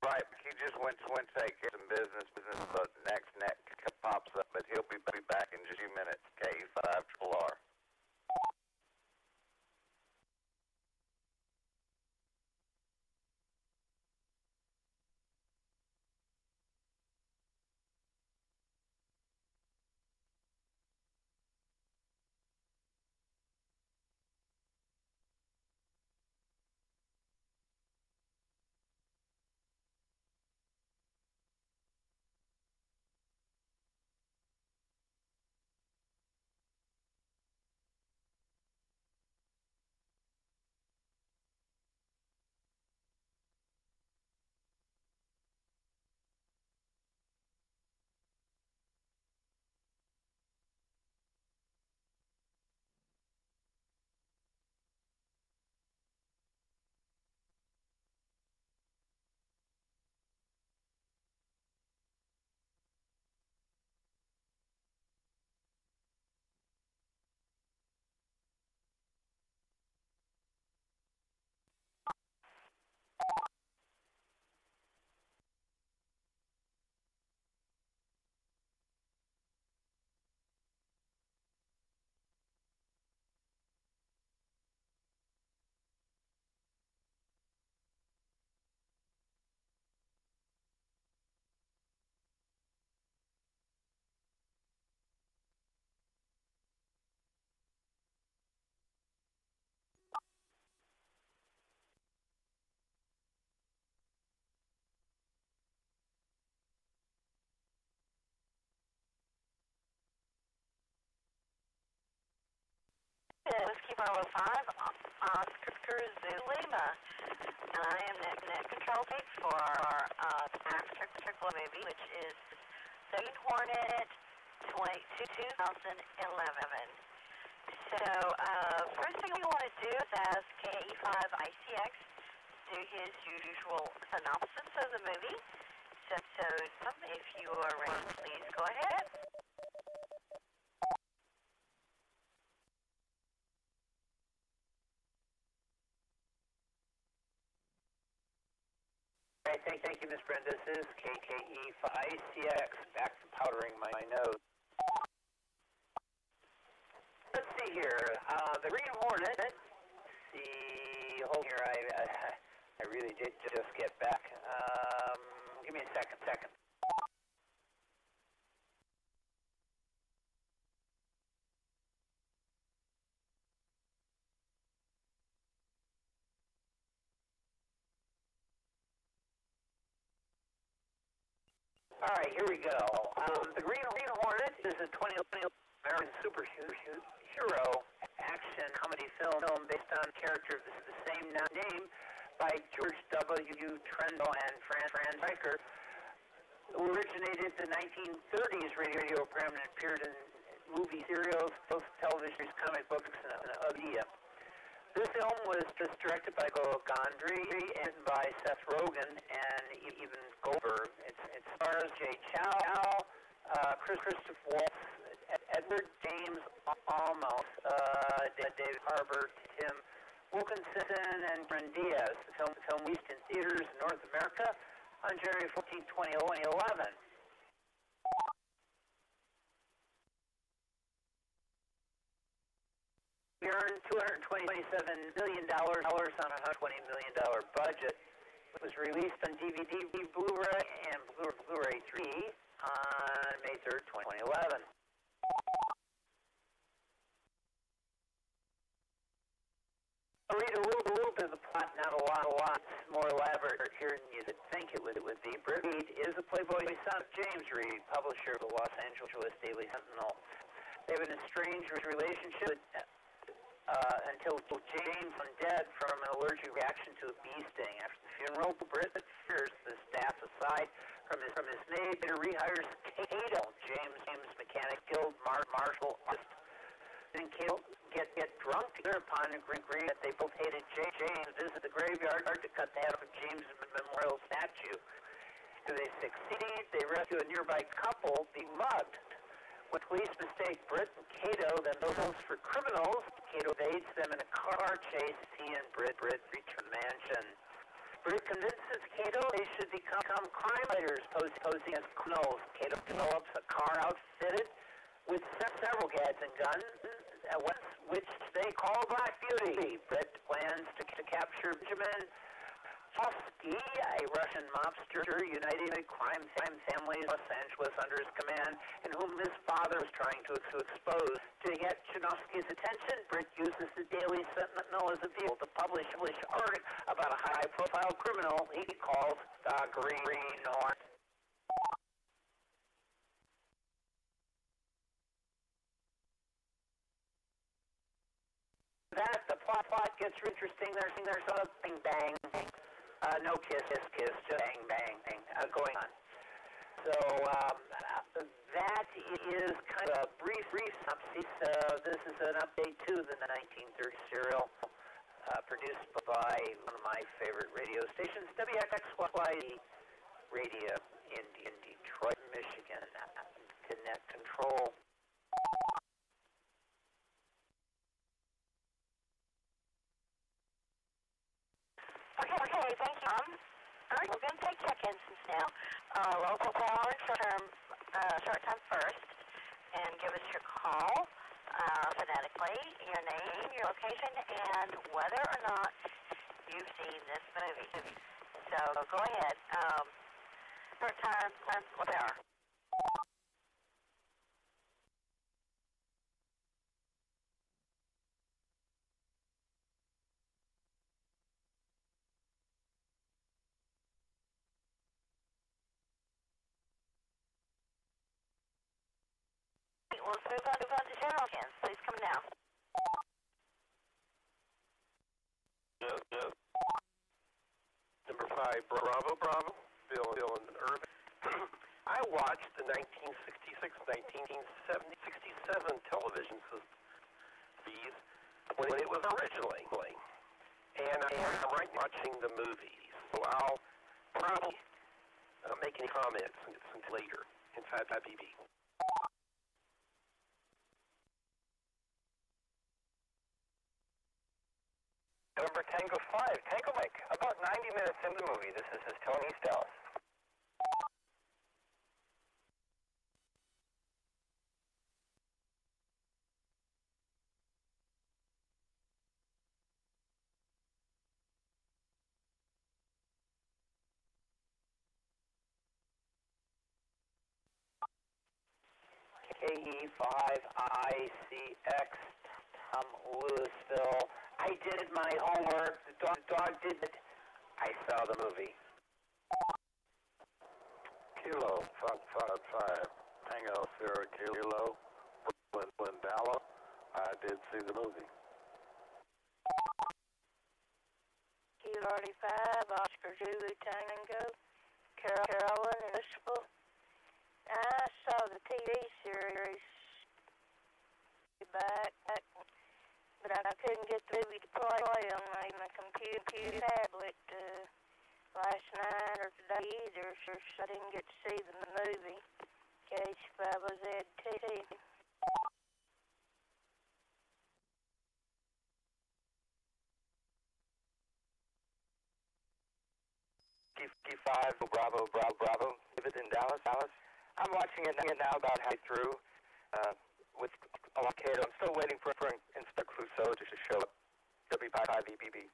Right, he just went to take care of some business, but next net pops up, but he'll be back in just a few minutes. K5RR. Whiskey Bravo 5, Oscar Zulu Lima. And I am net control tape for our Astronomy movie, which is Green Hornet 2011. So, first thing we want to do is ask KE5ICX to do his usual synopsis of the movie. So if you are ready, please go ahead. All right, thank you, Ms. Brenda. This is KKE5ICX, back to powdering my nose. Let's see here. The Green Hornet. Let's see. Hold here. I really did just get back. Give me a second. All right, here we go. The Green Hornet is a 2011 American superhero action comedy film based on a character of the same name by George W. Trendle and Fran Riker, who originated in the 1930s radio program and appeared in movie serials, television, comic books, and media. This film was just directed by Gondry and by Seth Rogen and even Goldberg. It stars Jay Chow, Christopher Waltz, Edward James Olmos, David Harbour, Tim Wilkinson, and Bren Diaz. The film released in theaters in North America on January 14, 2011. We earned $227 million on a $120 million budget. It was released on DVD, Blu-ray, and Blu-ray 3 on May 3rd, 2011. I'll read a little bit of the plot, not a lot. It's more elaborate here than you'd think it would be. Britt Reed is a playboy son of James Reed, publisher of the Los Angeles Daily Sentinel. They have an estranged relationship until James is dead from an allergic reaction to a bee sting. After the funeral, Britt fears the staff aside from his maid and rehires Cato, James' mechanic, guild martial artist. And Cato get drunk together upon agreeing that they both hated James. Visit the graveyard to cut the head off of James' memorial statue. Do they succeed? They rescue a nearby couple being mugged. When police mistake Britt and Cato themselves for criminals, Cato evades them in a car chase. He and Britt return to the mansion. Britt convinces Cato they should become crime fighters, posing as criminals. Cato develops a car outfitted with several gads and guns, which they call Black Beauty. Britt plans to capture Benjamin Chofsky, a Russian mobster uniting a crime family in Los Angeles under his command, and whom his father was trying to expose. To get Chofsky's attention, Britt uses the Daily Sentinel as a vehicle to publish an article about a high-profile criminal he calls the Green Hornet. The plot gets interesting. There's a bang. No kiss, just bang, going on. So that is kind of a brief synopsis. This is an update to the 1930 serial produced by one of my favorite radio stations, WXYZ Radio in Detroit, Michigan. Net Control. Okay, thank you. All right, we're going to take check-ins now. Local caller, short time first, and give us your call phonetically, your name, your location, and whether or not you've seen this movie. So go ahead. Short time, what they are. Let's move on to general cans. Please come now. Yes. Number 5, Bravo, Bill and Irving. I watched the 1966-1967 television series when it was originally, and I'm right watching the movie, so I'll probably make any comments later inside BB. November Tango 5, Tango Mike. About 90 minutes into the movie, this is Tony East Dallas. KE5ICX, Louisville. I did my homework. The dog did it. I saw the movie. Kilo 555, Tango Sierra Kilo, Brooklyn, Dallas. I did see the movie. Kilo 45, Oscar Julie Tango, Carolyn and Louisville. I saw the TV series back, but I couldn't get the movie to play on my computer tablet last night or today either, so I didn't get to see the movie. KH5OZT. K5, Bravo, David in Dallas. I'm watching it now about halfway through with Cato. I'm still waiting for Inspector Clouseau to show up. W5EBB.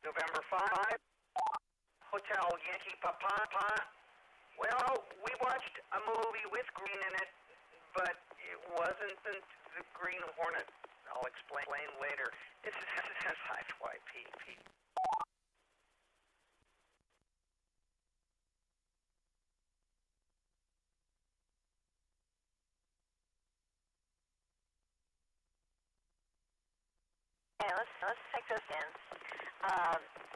November 5, Hotel Yankee Papa. Well, we watched a movie with green in it, but it wasn't the Green Hornet. I'll explain later. This is SIYP. Okay, let's take this in.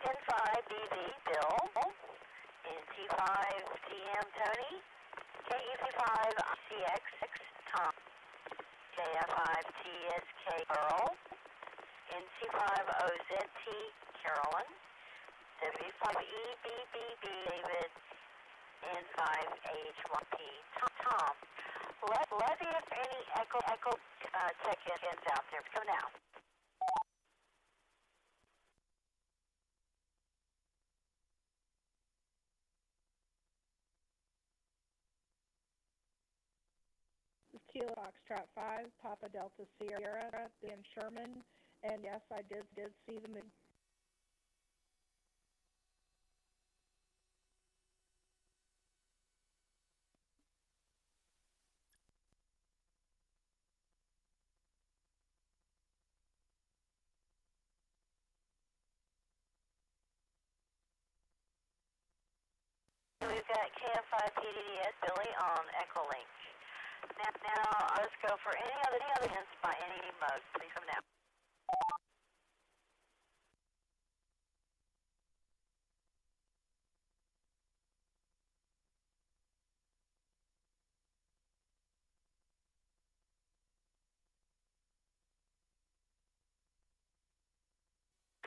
10-5-BB, Bill. NT5-TM, Tony. KE5-CX, Tom. KF5-TSK, Earl. NC5-OZT, Carolyn. W5EBBB, David. N5H1P, Tom. Let me if any echo check-ins out there. Come now. Kilo Foxtrot 5, Papa Delta Sierra, Dan Sherman, and yes, I did see the movie. We've got KF5PDDS Billy on Echolink. Now let's go for any other hints by any mode, please from now.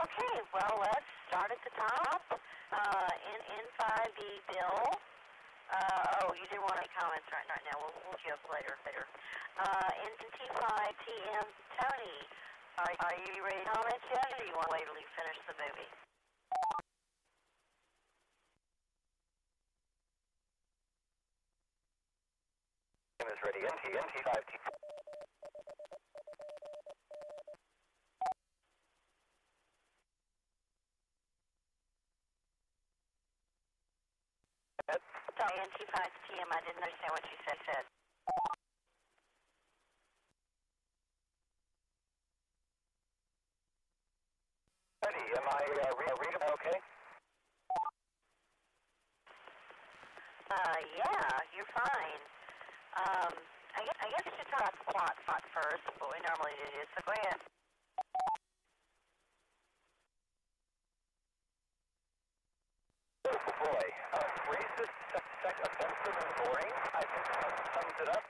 Okay, well, let's start at the top. In 5B, Bill. You didn't want any comments right now. We'll joke later. In T5, TM, Tony. Are you ready to comment yet, or do you want to wait till you finish the movie? Is ready. NT5T. Sorry, NT5TM, I didn't understand what you said. Ready. Am I readable okay? Yeah, you're fine. I guess we should talk about the plot first, what we normally do, so go ahead. Oh boy. Racist, offensive, and boring. I think that sums it up.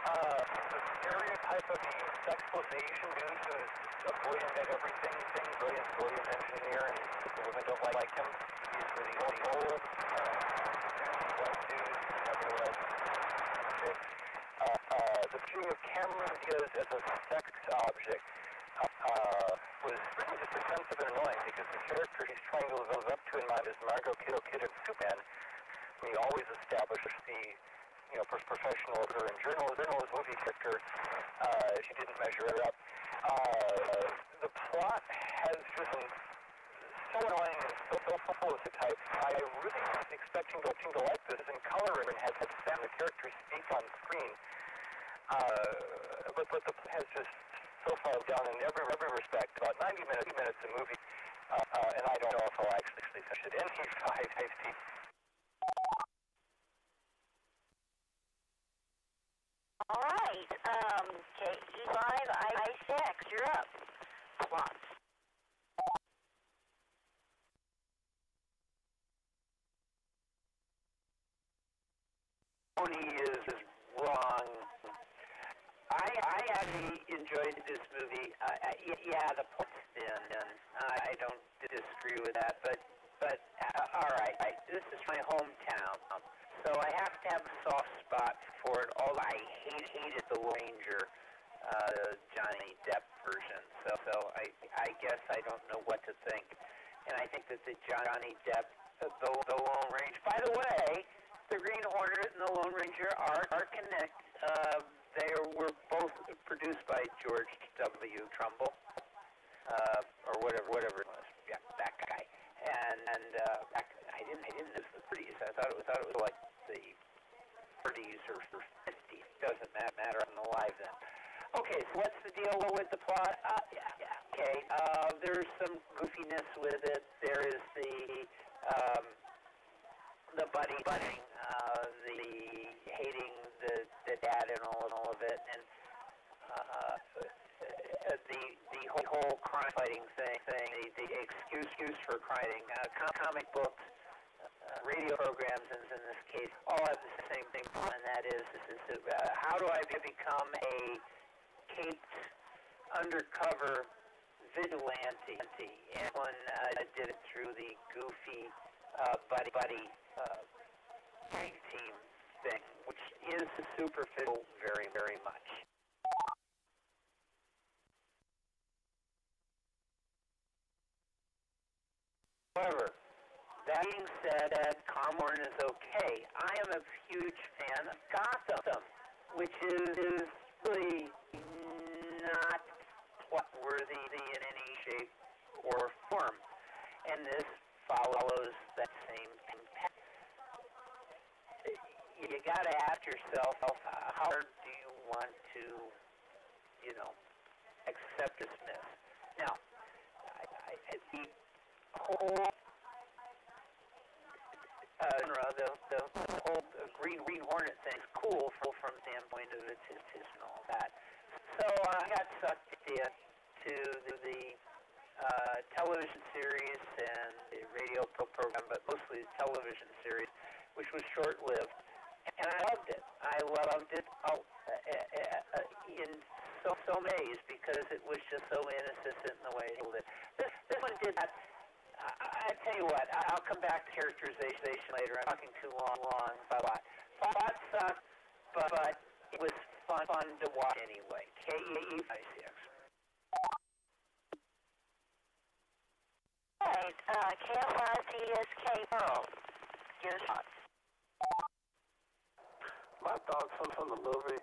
The stereotype of the sexless Asian dude who is a brilliant at everything, brilliant engineer, and the women don't like him. He's the old, white dude, nevertheless. The viewing of Cameron Diaz as a sex object was really just offensive and annoying because the character he's trying to live up to in mind is Margot Kidder and Superman. We always establish the professional and journalist movie character. She didn't measure it up. The plot has just been so annoying and so full of the type. I really was expecting to like this in color and had Sam the character speak on screen. But the plot has just so far down in every respect. About 90 minutes of movie, and I don't know if I'll actually finish it. NT5T. All right, E5I6, you're up. Plots. Tony is wrong. I actually enjoyed this movie. Yeah, the plot's thin, and I don't disagree with that. But all right, this is my hometown, so I have to have a soft spot for it. Although I hated the Lone Ranger, Johnny Depp version. So I guess I don't know what to think. And I think that the Johnny Depp, the Lone Ranger. By the way, the Green Hornet and the Lone Ranger are connected. They were both produced by George W. Trumbull, or whatever it was. Yeah, that guy. And I didn't know the 30s. I thought it was like the 30s or 50s. Doesn't matter. I'm alive then. Okay, so what's the deal with the plot? Okay. There's some goofiness with it. There is the buddying, the hating the dad and all of it, and the whole crime fighting thing, the excuse for crime. Comic books, radio programs, in this case, all have the same thing, and that is how do I become a caped undercover vigilante? And one did it through the goofy buddy tag team thing, which is superficial very, very much. However, that being said, Carmorn is okay. I am a huge fan of Gotham. which is really not plot-worthy in any shape or form. And this follows that same path. You got to ask yourself, how hard do you want to, accept this myth? Now, the whole the whole Green Hornet thing is cool from the standpoint of its and all that. So I got sucked into the television series and the radio program, but mostly the television series, which was short-lived. And I loved it. I loved it in so many ways because it was just so innocent in the way it did. This one did not. I tell you what, I'll come back to characterization later. I'm talking too long. Bye-bye. Plot sucked, but it was fun to watch anyway. KE56. Alright, KF5TSK Pearl. Give us thoughts. My thoughts on the movie,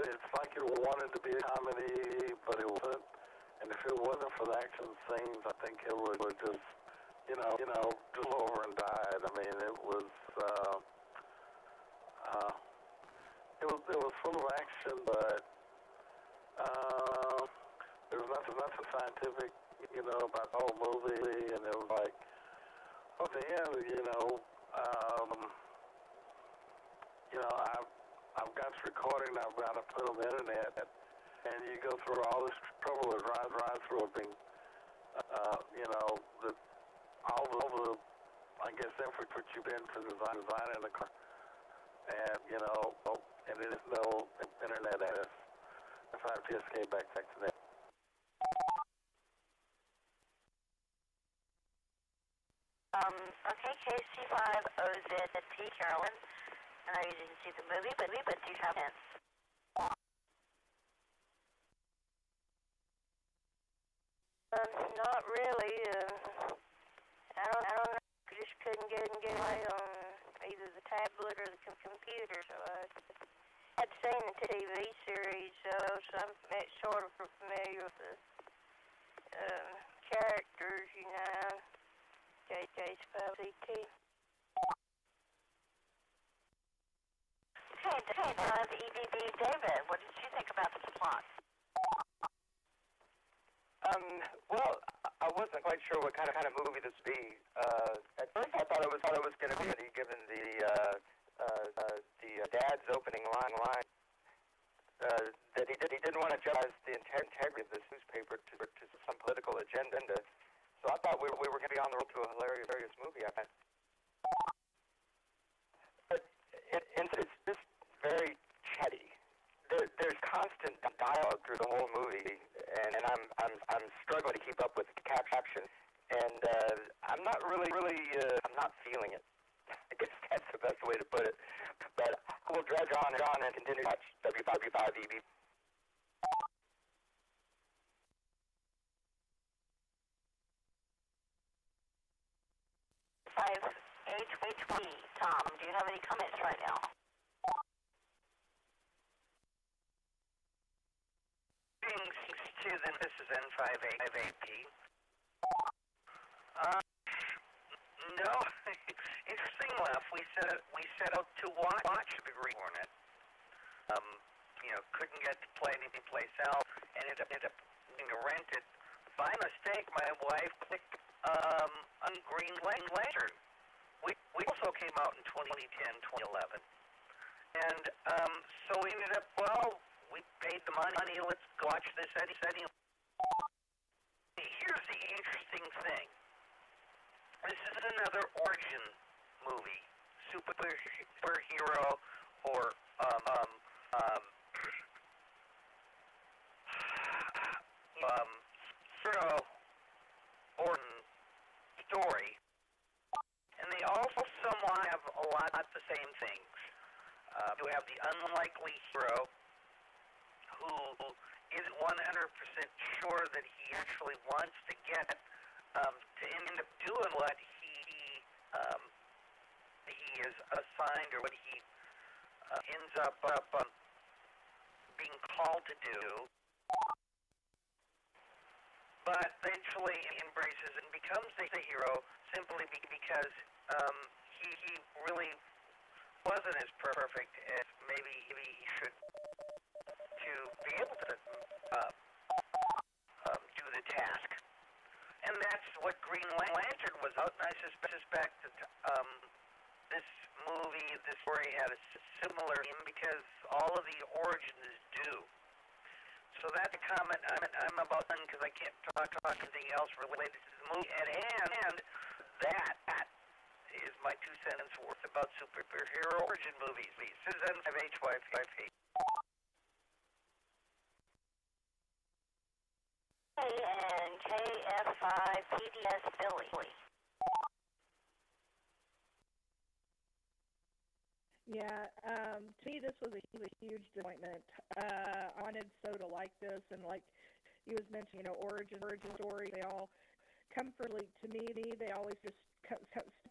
it's like it wanted to be a comedy, but it wasn't. And if it wasn't for the action scenes, I think it would just, just over and died. I mean, it was full of action, but there was nothing scientific, about the whole movie. And it was like, at the end, I've got this recording. I've got to put on the internet. And you go through all this trouble to ride through it, all the, I guess, effort that you've been to designing the car, and and there's no internet access. If I just came back to that. Okay, KC5OZT Carolyn. I know you didn't see the movie, but do you have hints? Not really. I don't know. I just couldn't get away on either the tablet or the computer, so I had seen the TV series, so I'm sort of familiar with the characters, JJ5CT. Okay, the EBB David, what did you think about the plot? Well, I wasn't quite sure what kind of movie this would be. At first, I thought it was going to be given the dad's opening line that he didn't want to jeopardize the integrity of this newspaper to some political agenda. So I thought we were going to be on the road to a hilarious movie. But it's just very chatty. There's constant dialogue through the whole movie, and I'm struggling to keep up with the caption, and I'm not really I'm not feeling it. I guess that's the best way to put it. But I will drudge on and continue to watch W5EB. 5HHB. Tom, do you have any comments right now? This is N5AP. No, interesting enough, we set out to watch the Green Hornet. Couldn't get to play anyplace else, and ended up being rented. By mistake, my wife clicked on Green Lantern. We also came out in 2010, 2011. And so we ended up, we paid the money, let's go watch this setting. Here's the interesting thing. This is another origin movie. Superhero or origin story. And they also somewhat have a lot of the same things. You have the unlikely hero who isn't 100% sure that he actually wants to get to end up doing what he is assigned or what he ends up being called to do, but eventually embraces and becomes the hero simply because he really wasn't as perfect as maybe he should to be able to do the task. And that's what Green Lantern was out, and I suspect that this movie, this story had a similar theme because all of the origins is due. So that's a comment I'm about done because I can't talk anything else related to the movie. And that is my 2 cents worth about superhero origin movies. This is N5HY5P. And KF5PDS Billy. Yeah, to me this was a huge disappointment. I wanted so to like this, and like you was mentioning, origin story, they all comfortably, to me, they always just come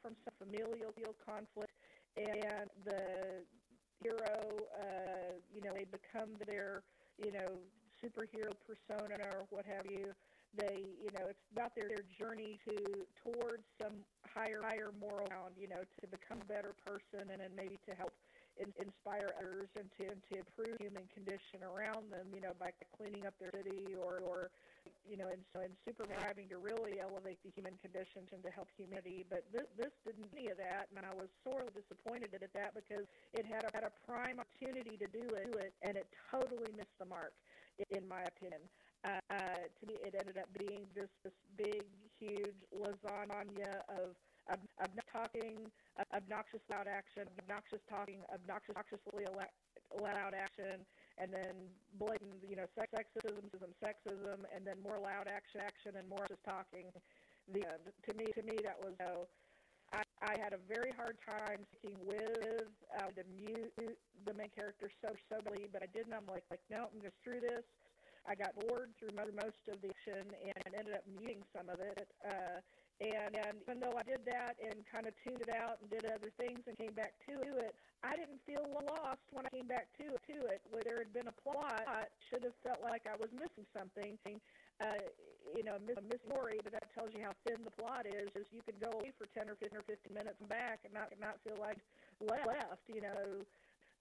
from some familial conflict, and the hero, they become their, superhero persona or what have you. They, it's about their journey towards some higher moral ground, to become a better person and then maybe to help inspire others and to improve human condition around them, by cleaning up their city or and Superman having to really elevate the human conditions and to help humanity. But this didn't do any of that, and I was sorely disappointed at that because it had a prime opportunity to do it, and it totally missed the mark, in my opinion. To me, it ended up being just this big, huge lasagna of talking, obnoxious loud action, obnoxious talking, obnoxiously loud action, and then blatant, sexism, and then more loud action, and more just talking. The end. To me, that was I had a very hard time sticking with to mute the main character so badly, but I didn't. I'm like no, I'm just through this. I got bored through most of the action and ended up muting some of it. And even though I did that and kind of tuned it out and did other things and came back to it, I didn't feel lost when I came back to it. Where there had been a plot, should have felt like I was missing something. Missing story, but that tells you how thin the plot is. You could go away for 10 or 15 minutes and back and not feel like left.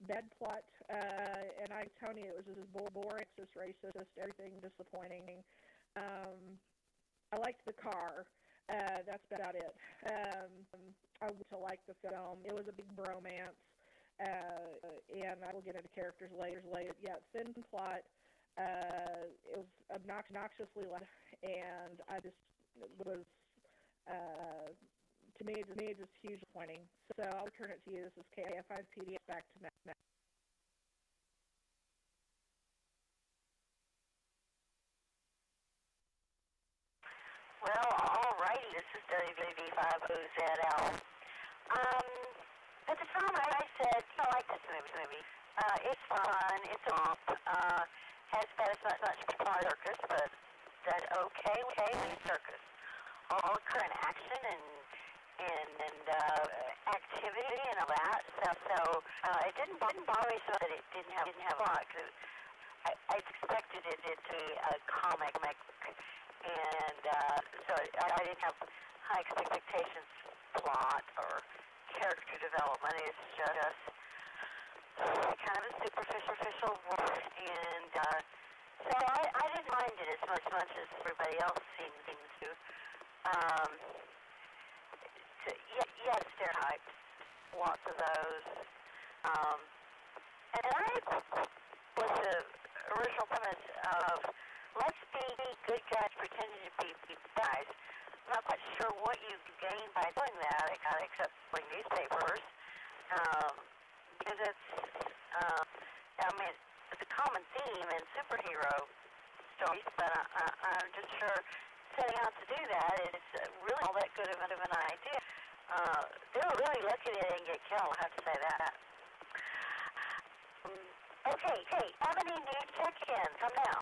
Bad plot, and Tony, it was just boring, just racist, everything disappointing. I liked the car. That's about it. I want to like the film. It was a big bromance, and I will get into characters later. Yeah, thin plot. It was obnoxiously loud, and I just was. To me, it's just huge disappointing. So I'll return it to you. This is KF5PDF back to Matt. Well, alrighty, this is WV50ZL. At the time I said, I like this movie. It's fun, it's off, has about as much part circus, but that okay circus. All current action and activity and all that. So it didn't bother me so that it didn't have a plot. I expected it to be a comic, and so I didn't have high expectations plot or character development. It's just kind of a superficial work, and so I didn't mind it as much as everybody else seems to. Yes, stereotypes, lots of those. And I was the original premise of let's be good guys pretending to be guys. I'm not quite sure what you gain by doing that, except like newspapers, because it's a common theme in superhero stories, but I'm just sure setting out to do that is really all that good of an idea. They were really lucky they didn't get killed, I have to say that. Okay, how many new check-ins come now?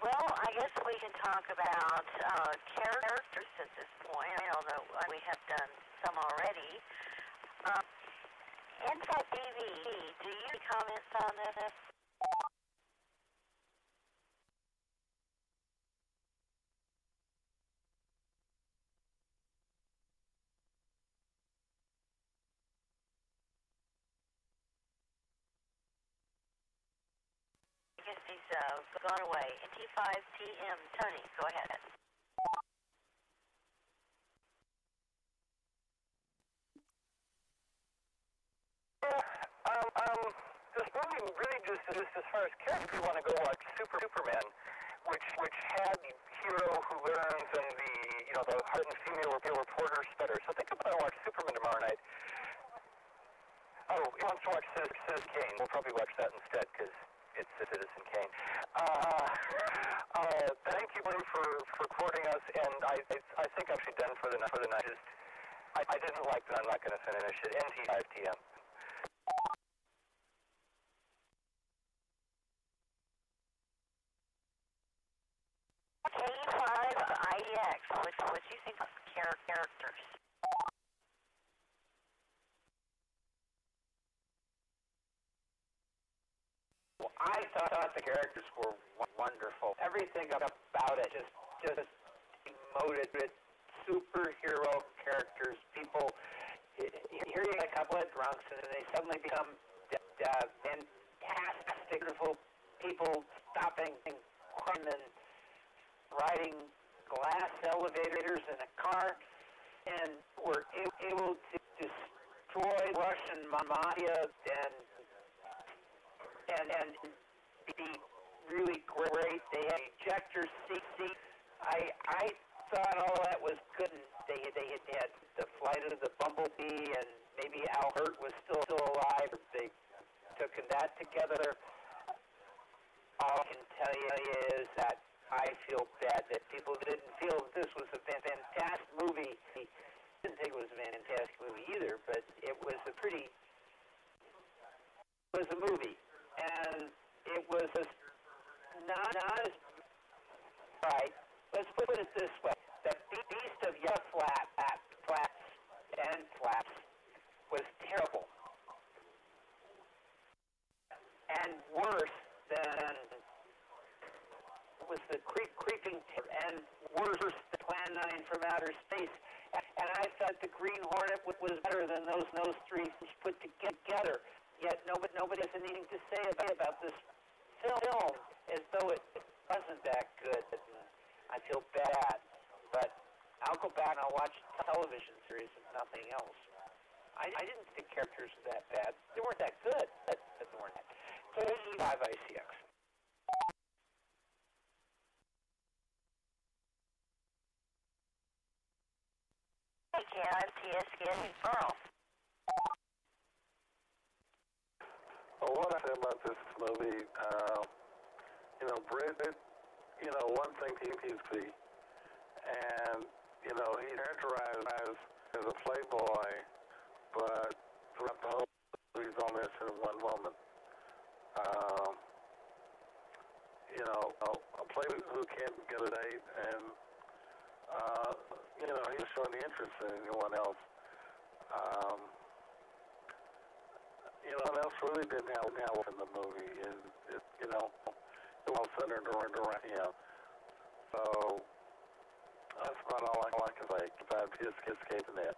well, I guess we can talk about characters at this point, although we have done some already. Inside TV, do you have comments on this? I guess he's gone away. T5TM, Tony, go ahead. This movie really just as far as characters, you want to go watch Superman, which had the hero who learns and the hardened female reporter stutter. So think about watch Superman tomorrow night. Oh, he wants to watch Citizen Kane. We'll probably watch that instead because it's Citizen Kane. Thank you for quoting us, and I think I'm actually done for the night. I didn't like that. I'm not going to finish it. NT5TM. K5IDX, what do you think of characters? Well, I thought the characters were wonderful. Everything about it just emoted superhero characters. People, here you got a couple of drunks, and they suddenly become fantastic, beautiful people stopping crime and riding glass elevators in a car, and were able to destroy Russian mafia and be really great. They had ejector seats. I thought all that was good. And they had the flight of the Bumblebee, and maybe Al Hurt was still alive. They took that together. All I can tell you is that I feel bad that people didn't feel this was a fantastic movie. I didn't think it was a fantastic movie either, but it was a movie, and it was not as right. Let's put it this way: the Beast of Flaps was terrible, and worse than was the creeping and worse than Plan 9 from Outer Space. And I thought the Green Hornet was better than those three put together. Yet nobody has anything to say about this film, as though it wasn't that good. I feel bad, but I'll go back and I'll watch television series and nothing else. I didn't think characters were that bad. They weren't that good, but they weren't that. K5ICX. Well, what I say about this movie, Brett, one thing he's the, and, he's characterized as a playboy, but throughout the whole movie he's only interested in one woman. A playboy who can't get a date, and, he's showing the interest in anyone else. What else really didn't help in the movie is, it was centered around him. So, that's about all I can say about his net.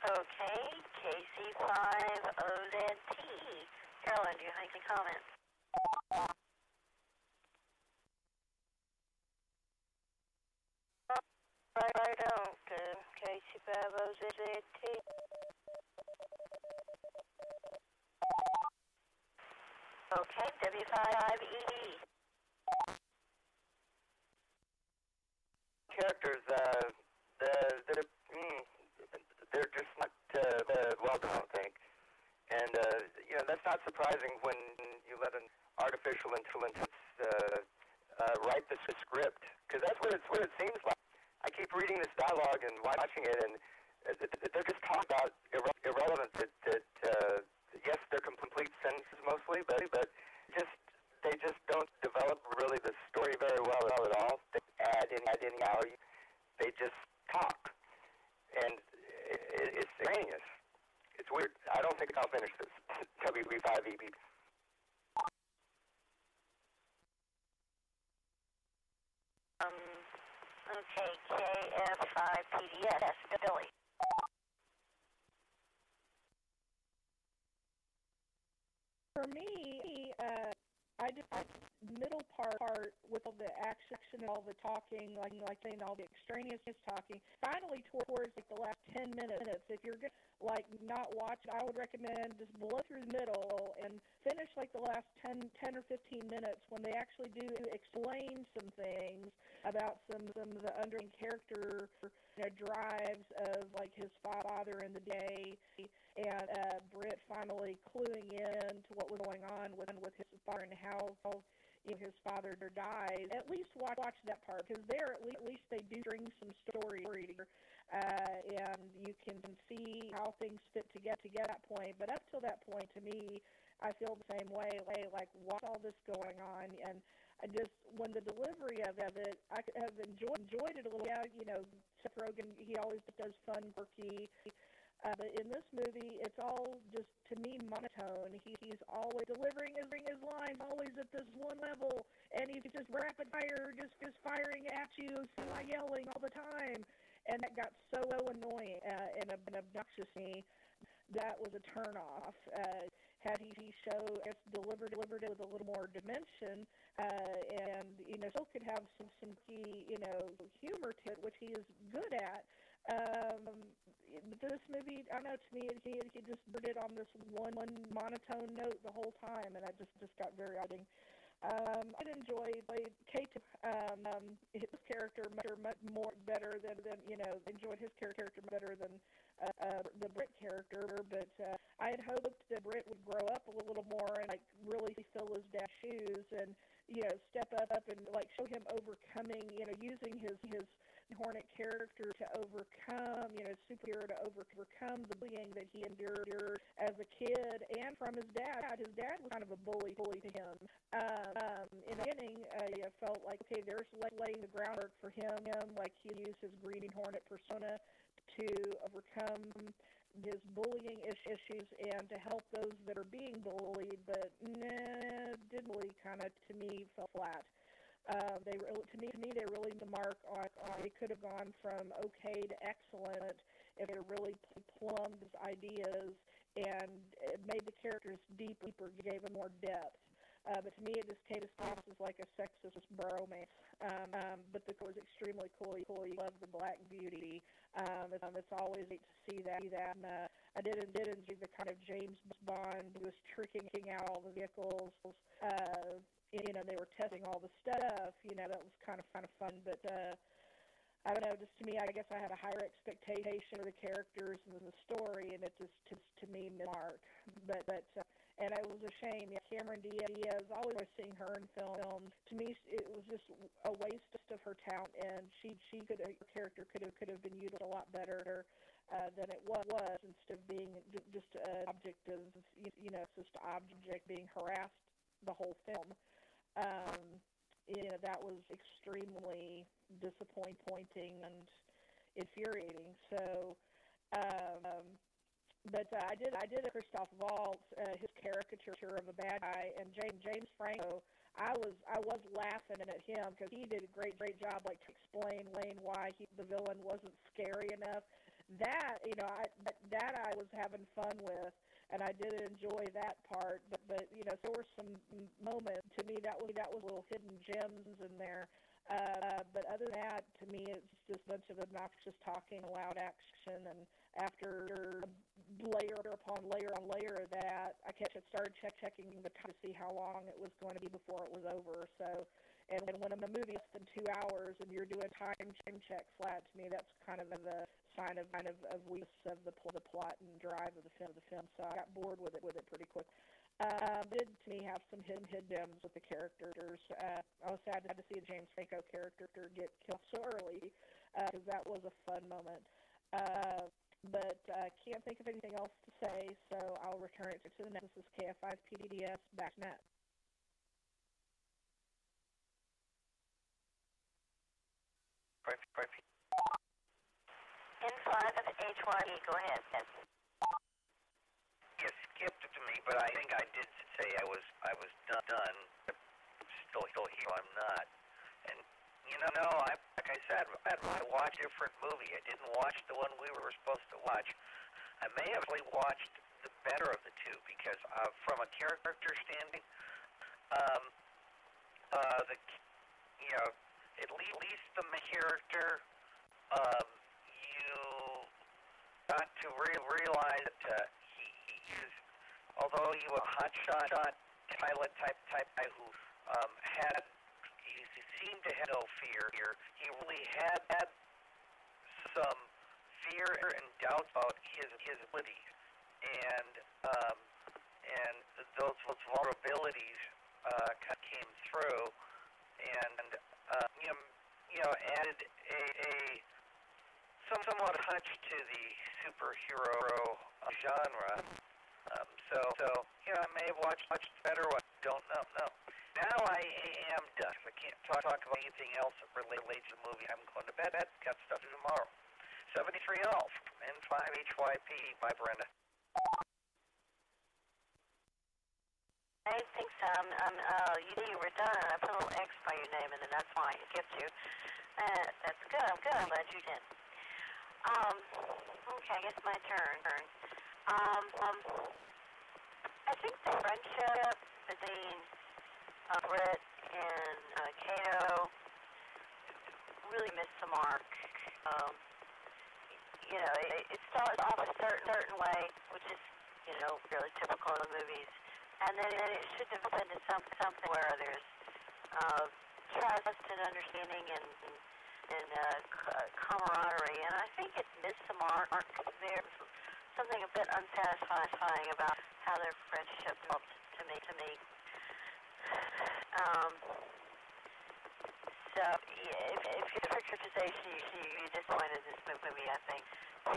Okay, KC5OZT. Carolyn, do you have any comments? I don't. KC5OZT. Okay, W5ED. Characters, they're just not well done, I don't think. And, that's not surprising when you let an artificial intelligence write the script, because that's what it seems like. I keep reading this dialogue and watching it, and they're just talking about irrelevant that yes, they're complete sentences mostly, but I don't think I'll finish this. WB5EB. Okay, KF5PDS, Billy. For me, I just middle part with all the action and all the talking, like saying all the extraneous talking. Finally, towards like the last 10 minutes, if you're gonna like not watch it, I would recommend just blow through the middle and finish like the last 10 or 15 minutes when they actually do explain some things about some of the underlying character drives of like his father in the day, and Britt finally cluing in to what was going on with his father and how his father died. At least watch that part, because there at least they do bring some story and you can see how things fit together to get that point. But up till that point, to me, I feel the same way. Like, what's all this going on? And I just, when the delivery of it, I have enjoyed it a little. Yeah, Seth Rogen, he always does fun, quirky. But in this movie, it's all just, to me, monotone. He's always delivering his lines, always at this one level, and he's just rapid fire, just firing at you, yelling all the time. And that got so annoying and obnoxious to me. That was a turnoff. Had he delivered it with a little more dimension, and still could have some key humor to it, which he is good at. This movie, I don't know, to me, he just put it on this one monotone note the whole time, and that just got very odding. I enjoyed Kate, his character much more better than enjoyed his character better than the Britt character, but I had hoped that Britt would grow up a little more and like really fill his dad's shoes and step up and like show him overcoming, using his Hornet character to overcome, superhero to overcome the bullying that he endured as a kid and from his dad. His dad was kind of a bully to him. In the beginning, I felt like, okay, there's laying the groundwork for him, like he used his Green Hornet persona to overcome his bullying issues and to help those that are being bullied, but didn't really kind of, to me, fell flat. To me, they really made the mark on it could have gone from okay to excellent if they really plumbed his ideas and it made the characters deeper, gave them more depth. But to me, it just came across as like a sexist bromance. But the was extremely cool. He loved the Black Beauty. It's always neat to see that. And, I did enjoy the kind of James Bond who was tricking out all the vehicles. They were testing all the stuff. That was kind of fun. But I don't know. Just to me, I guess I had a higher expectation of the characters and the story, and it just to me missed the mark. But and it was a shame. Yeah, Cameron Diaz, always seeing her in films. To me, it was just a waste of her talent, and her character could have been used a lot better than it was, instead of being just an object of, just an object being harassed the whole film. That was extremely disappointing and infuriating. So, but I did a Christoph Waltz, his caricature of a bad guy, and James Franco. I was laughing at him because he did a great job, like to explain why the villain wasn't scary enough. That I was having fun with, and I did enjoy that part. But there were some moments to me that was little hidden gems in there. But other than that, to me, it's just a bunch of obnoxious talking, loud action, and after layer upon layer on layer of that, I started checking the time to see how long it was going to be before it was over. So, and when a movie is less than 2 hours and you're doing time check flat, to me, that's kind of a sign of weakness of the plot and drive of the film. So I got bored with it pretty quick. Did to me have some hidden gems with the characters. I was sad to see a James Franco character get killed so early, because that was a fun moment. But I can't think of anything else to say, so I'll return it to the net. This is KF5PDS backnet. N5 H1E, go ahead. but I think I did say I was done. Still here, I'm not. And like I said, I watched a different movie. I didn't watch the one we were supposed to watch. I may have actually watched the better of the two because from a character standing, at least the character, you got to realize that he is, although he was a hotshot pilot type guy who he seemed to have no fear here. He really had some fear and doubt about his abilities, and those vulnerabilities came through, and added a somewhat touch to the superhero genre. I may have watched much better one. Don't know. No. Now I am done. I can't talk about anything else that relates to the movie. I'm going to bed. Got stuff to do tomorrow. 73 Elf, N5 HYP. Bye, Brenda. I think so. You were done. I put a little X by your name, and then that's why it skipped you. That's good. I'm good. I'm glad you did. Okay, I guess my turn. I think the friendship between Brett and Kato really missed the mark. It started off a certain way, which is, really typical in movies. And then it should develop into something where there's trust and understanding and camaraderie. And I think it missed the mark. There's something a bit unsatisfying about how their friendship developed to me. So if you're the characterization, you're disappointed in this movie, I think.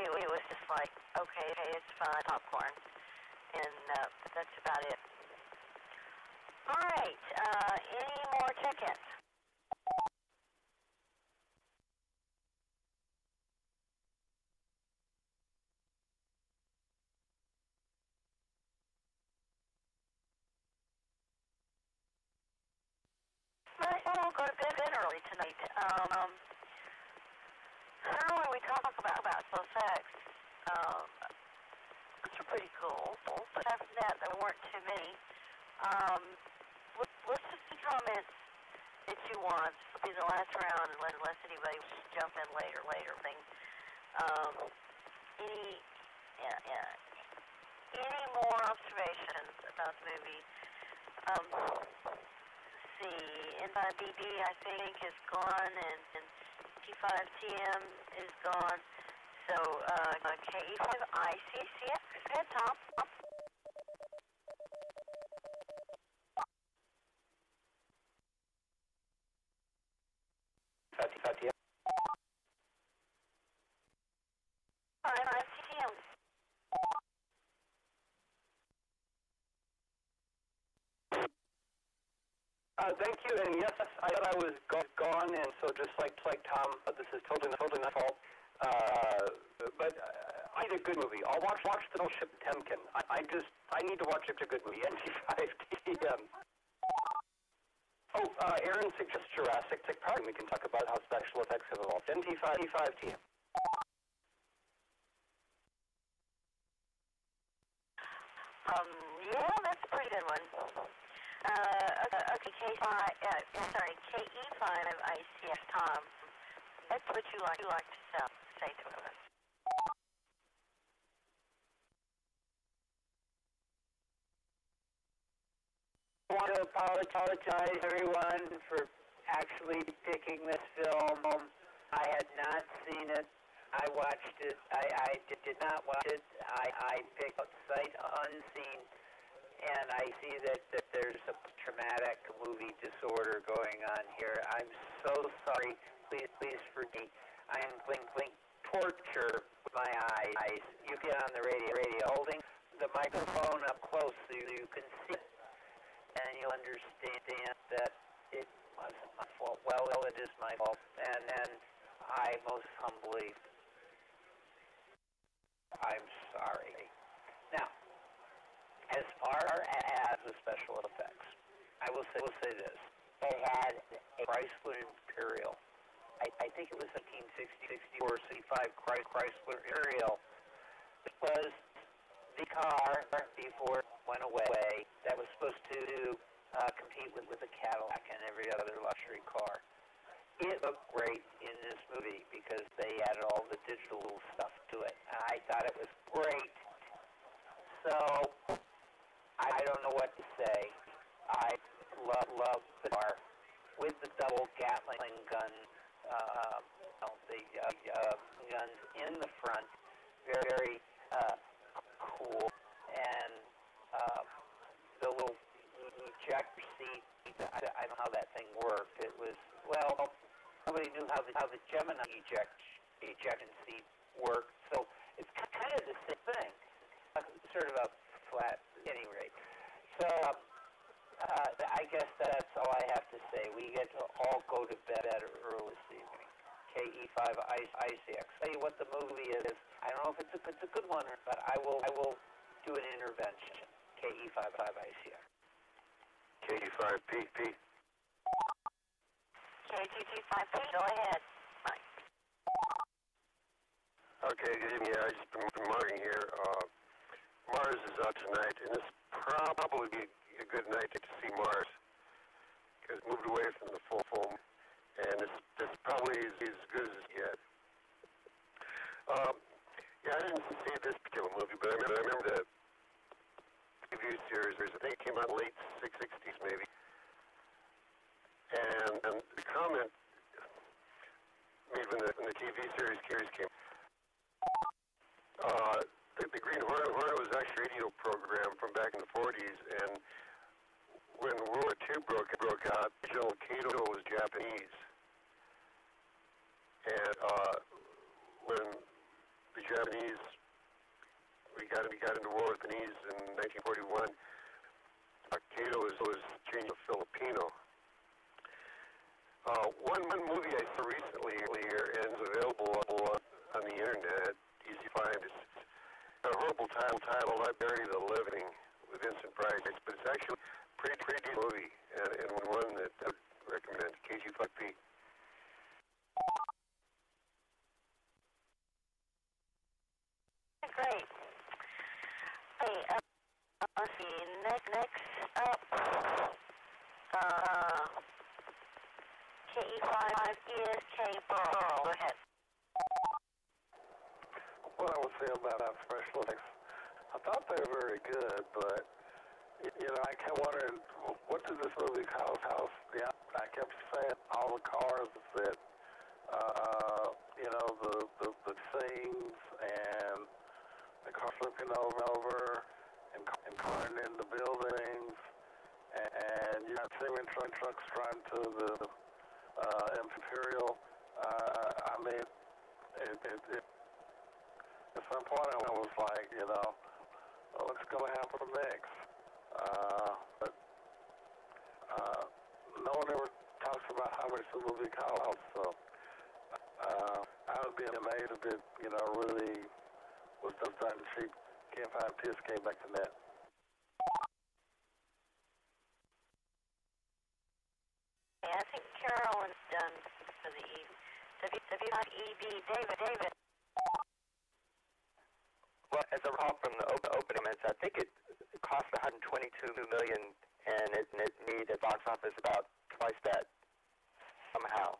It was just like, okay, it's fun, popcorn. And that's about it. All right, any more check-ins? I won't go to bed early tonight. Normally we talk about slow sex, which are pretty cool, but after that there weren't too many. Let's just see comments that you want. This will be the last round unless anybody wants to jump in later thing. Any more observations about the movie? N5BB, I think, is gone, and T5TM is gone. So, KE5ICCX, go ahead, Tom. TM. All right, TM. Thank you, and yes, I thought I was gone, and so just like Tom, this is totally my fault. But I need a good movie. I'll watch the Battleship Temkin. I need to watch a good movie. NC5TM. Aaron suggests Jurassic Park. We can talk about how special effects have evolved. NC5TM. Yeah, that's a pretty good one. Okay, KE5ICF, Tom. That's what you like to say to us. I want to apologize, everyone, for actually picking this film. I had not seen it. I watched it. I did not watch it. I picked out sight unseen, and I see that there's a traumatic movie disorder going on here. I'm so sorry. Please forgive me. I am going torture with my eyes. You get on the radio, holding the microphone up close so you can see it, and you'll understand that it wasn't my fault. Well, it is my fault, and I most humbly, I'm sorry. Now, as as far as the special effects, I will say this. They had a Chrysler Imperial. I think it was 1960 or 65 Chrysler Imperial. It was the car before it went away that was supposed to compete with the Cadillac and every other luxury car. It looked great in this movie because they added all the digital stuff to it. I thought it was great. So, I don't know what to say. I love the car with the double Gatling gun, guns in the front. Very cool. And the little ejector seat, I don't know how that thing worked. It was, well, nobody knew how the Gemini ejection seat worked. So it's kind of the same thing. Sort of a flat, at any rate. So I guess that's all I have to say. We get to all go to bed early this evening. KE5ICX. Tell you what the movie is. I don't know if it's a good one, but I will do an intervention. KE5ICX. KE5PP. KT5P, go ahead. Mike. Okay, good evening. Yeah, I just been monitoring here. Mars is out tonight, and this probably be a good night to see Mars, because it moved away from the full moon, and this probably is as good as it gets. Yeah, I didn't see this particular movie, but I remember the TV series. I think it came out in the late 60s, maybe. And the comment made when the TV series came, the Green Hornet was actually a radio program from back in the 40s, and when World War II broke out, General Kato was Japanese. And when the Japanese, we got into war with the Japanese in 1941, Kato was changed to Filipino. One movie I saw recently here, and it's available on the internet, easy to find. It's got a horrible title, I Bury the Living, with Vincent Price, but it's actually a pretty decent movie, and one that I would recommend, KG5P. Great. Hey, let's see, next up, KE5ESK Burl. Go ahead. What I would say about our special effects, I thought they were very good, but, I kept wondering, what did this movie cost? Yeah, I kept saying all the cars that, the scenes and the car flipping over and carting in the buildings, and you got semi trucks driving to the Imperial. I mean, at some point I was like, what's going to happen next? But no one ever talks about how much the movie costs, so I would be amazed if it, really was done cheap. KE5P came back to net. Yeah, I think Carolyn's done for the WEB. David. Well, as I recall from the opening minutes, I think it cost $122 million, and it made at box office about twice that somehow.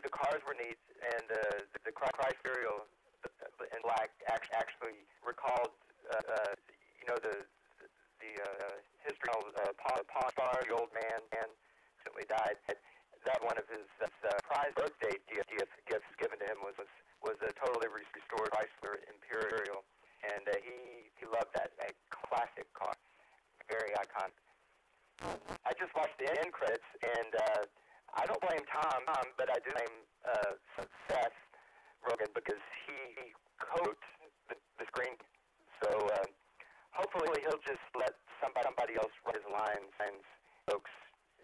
The cars were neat, and the Chrysler in black actually recalled, the history of Paul Star, the old man, recently died. That one of his prize birthday gifts given to him was a totally restored Chrysler Imperial, and he loved that classic car, very iconic. I just watched the end credits, and I don't blame Tom, but I do blame Seth Rogen because he coded the screen. So hopefully he'll just let somebody else write his lines, folks,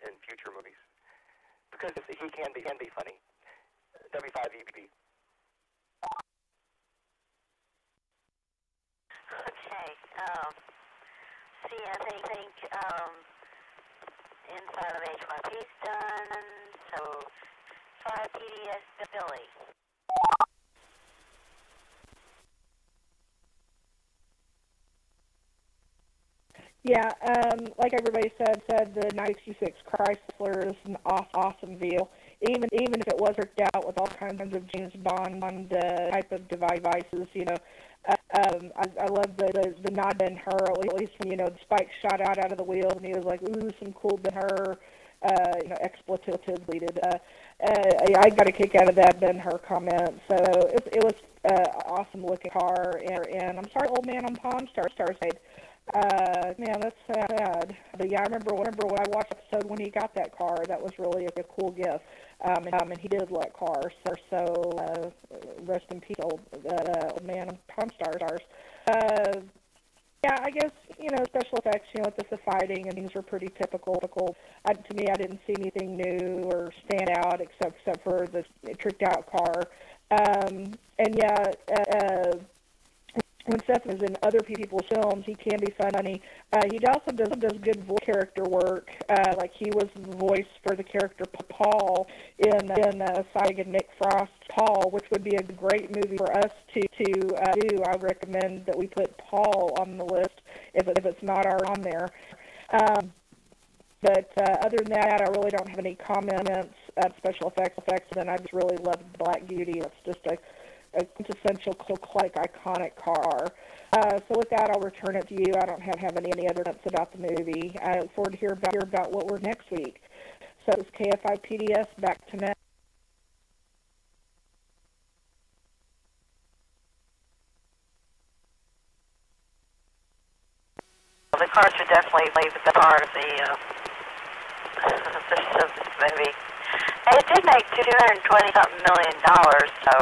in future movies, because he can be funny. W5EB. Okay. See, I think inside of HYP's done. So 5 PDS Billy. Yeah, like everybody said the 966 Chrysler is an awesome vehicle. Even if it was tricked out with all kinds of James Bond type of devices, you know. I love the nod Ben Hur, at least when, you know, the spike shot out of the wheels and he was like, ooh, some cool Ben Hur, you know, expletive deleted. I got a kick out of that Ben Hur comment. So it was awesome looking car, and I'm sorry, old man on Palm Stars said, man, that's sad. But yeah, I remember when I watched the episode when he got that car, that was really a cool gift. And he did like cars, so rest in peace, old man on Palm Stars. Yeah, I guess, you know, special effects, you know, with the fighting and things were pretty typical. To me, I didn't see anything new or stand out except for the tricked out car. And yeah, when Seth is in other people's films, he can be funny. He also does good voice character work. Like he was the voice for the character Paul in Cygnus and Nick Frost's Paul, which would be a great movie for us to do. I would recommend that we put Paul on the list if it's not on there. But other than that, I really don't have any comments of special effects. And I just really love Black Beauty. It's just a quintessential, classic, iconic car. So with that, I'll return it to you. I don't have any other notes about the movie. I look forward to hear about what we're next week. So it's KFI PDS, back to next. The cars are definitely the part of this movie. And it did make $220-something million, so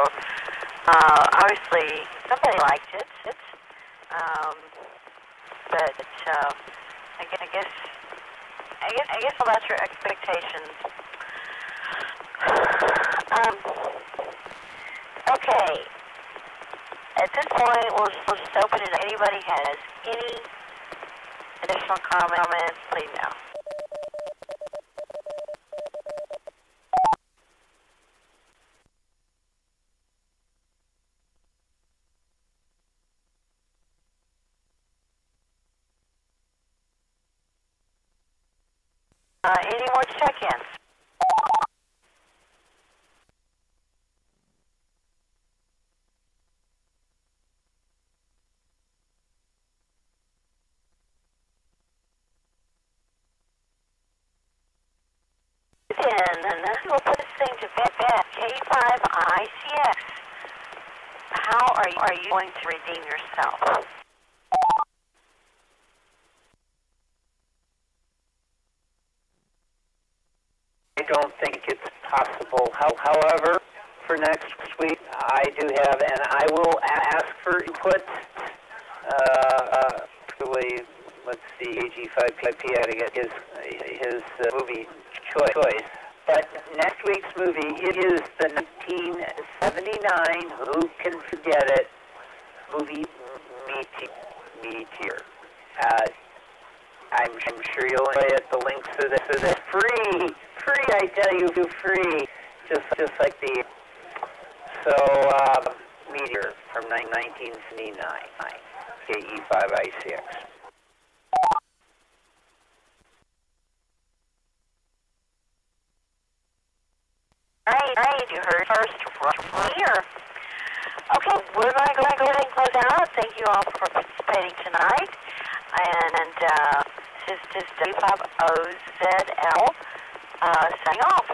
obviously somebody liked it. But I guess well, that's your expectations. Okay. At this point, we'll just open it. If anybody has any additional comments, please now. Any more check-ins? And we'll put this thing to bed. K5ICX. How are you going to redeem yourself? I don't think it's possible. However, for next week, I do have, and I will ask for input. Actually, let's see, AG5P had to get his movie choice. But next week's movie, it is the 1979, who can forget it, movie Meteor. I'm sure you'll enjoy it. The links to this are free, I tell you, free, just like the Meteor from 1979, KE5ICX. Right, you heard first from here. Okay, we're going to go ahead and close out. Thank you all for participating tonight. And this is just 5OZL signing off.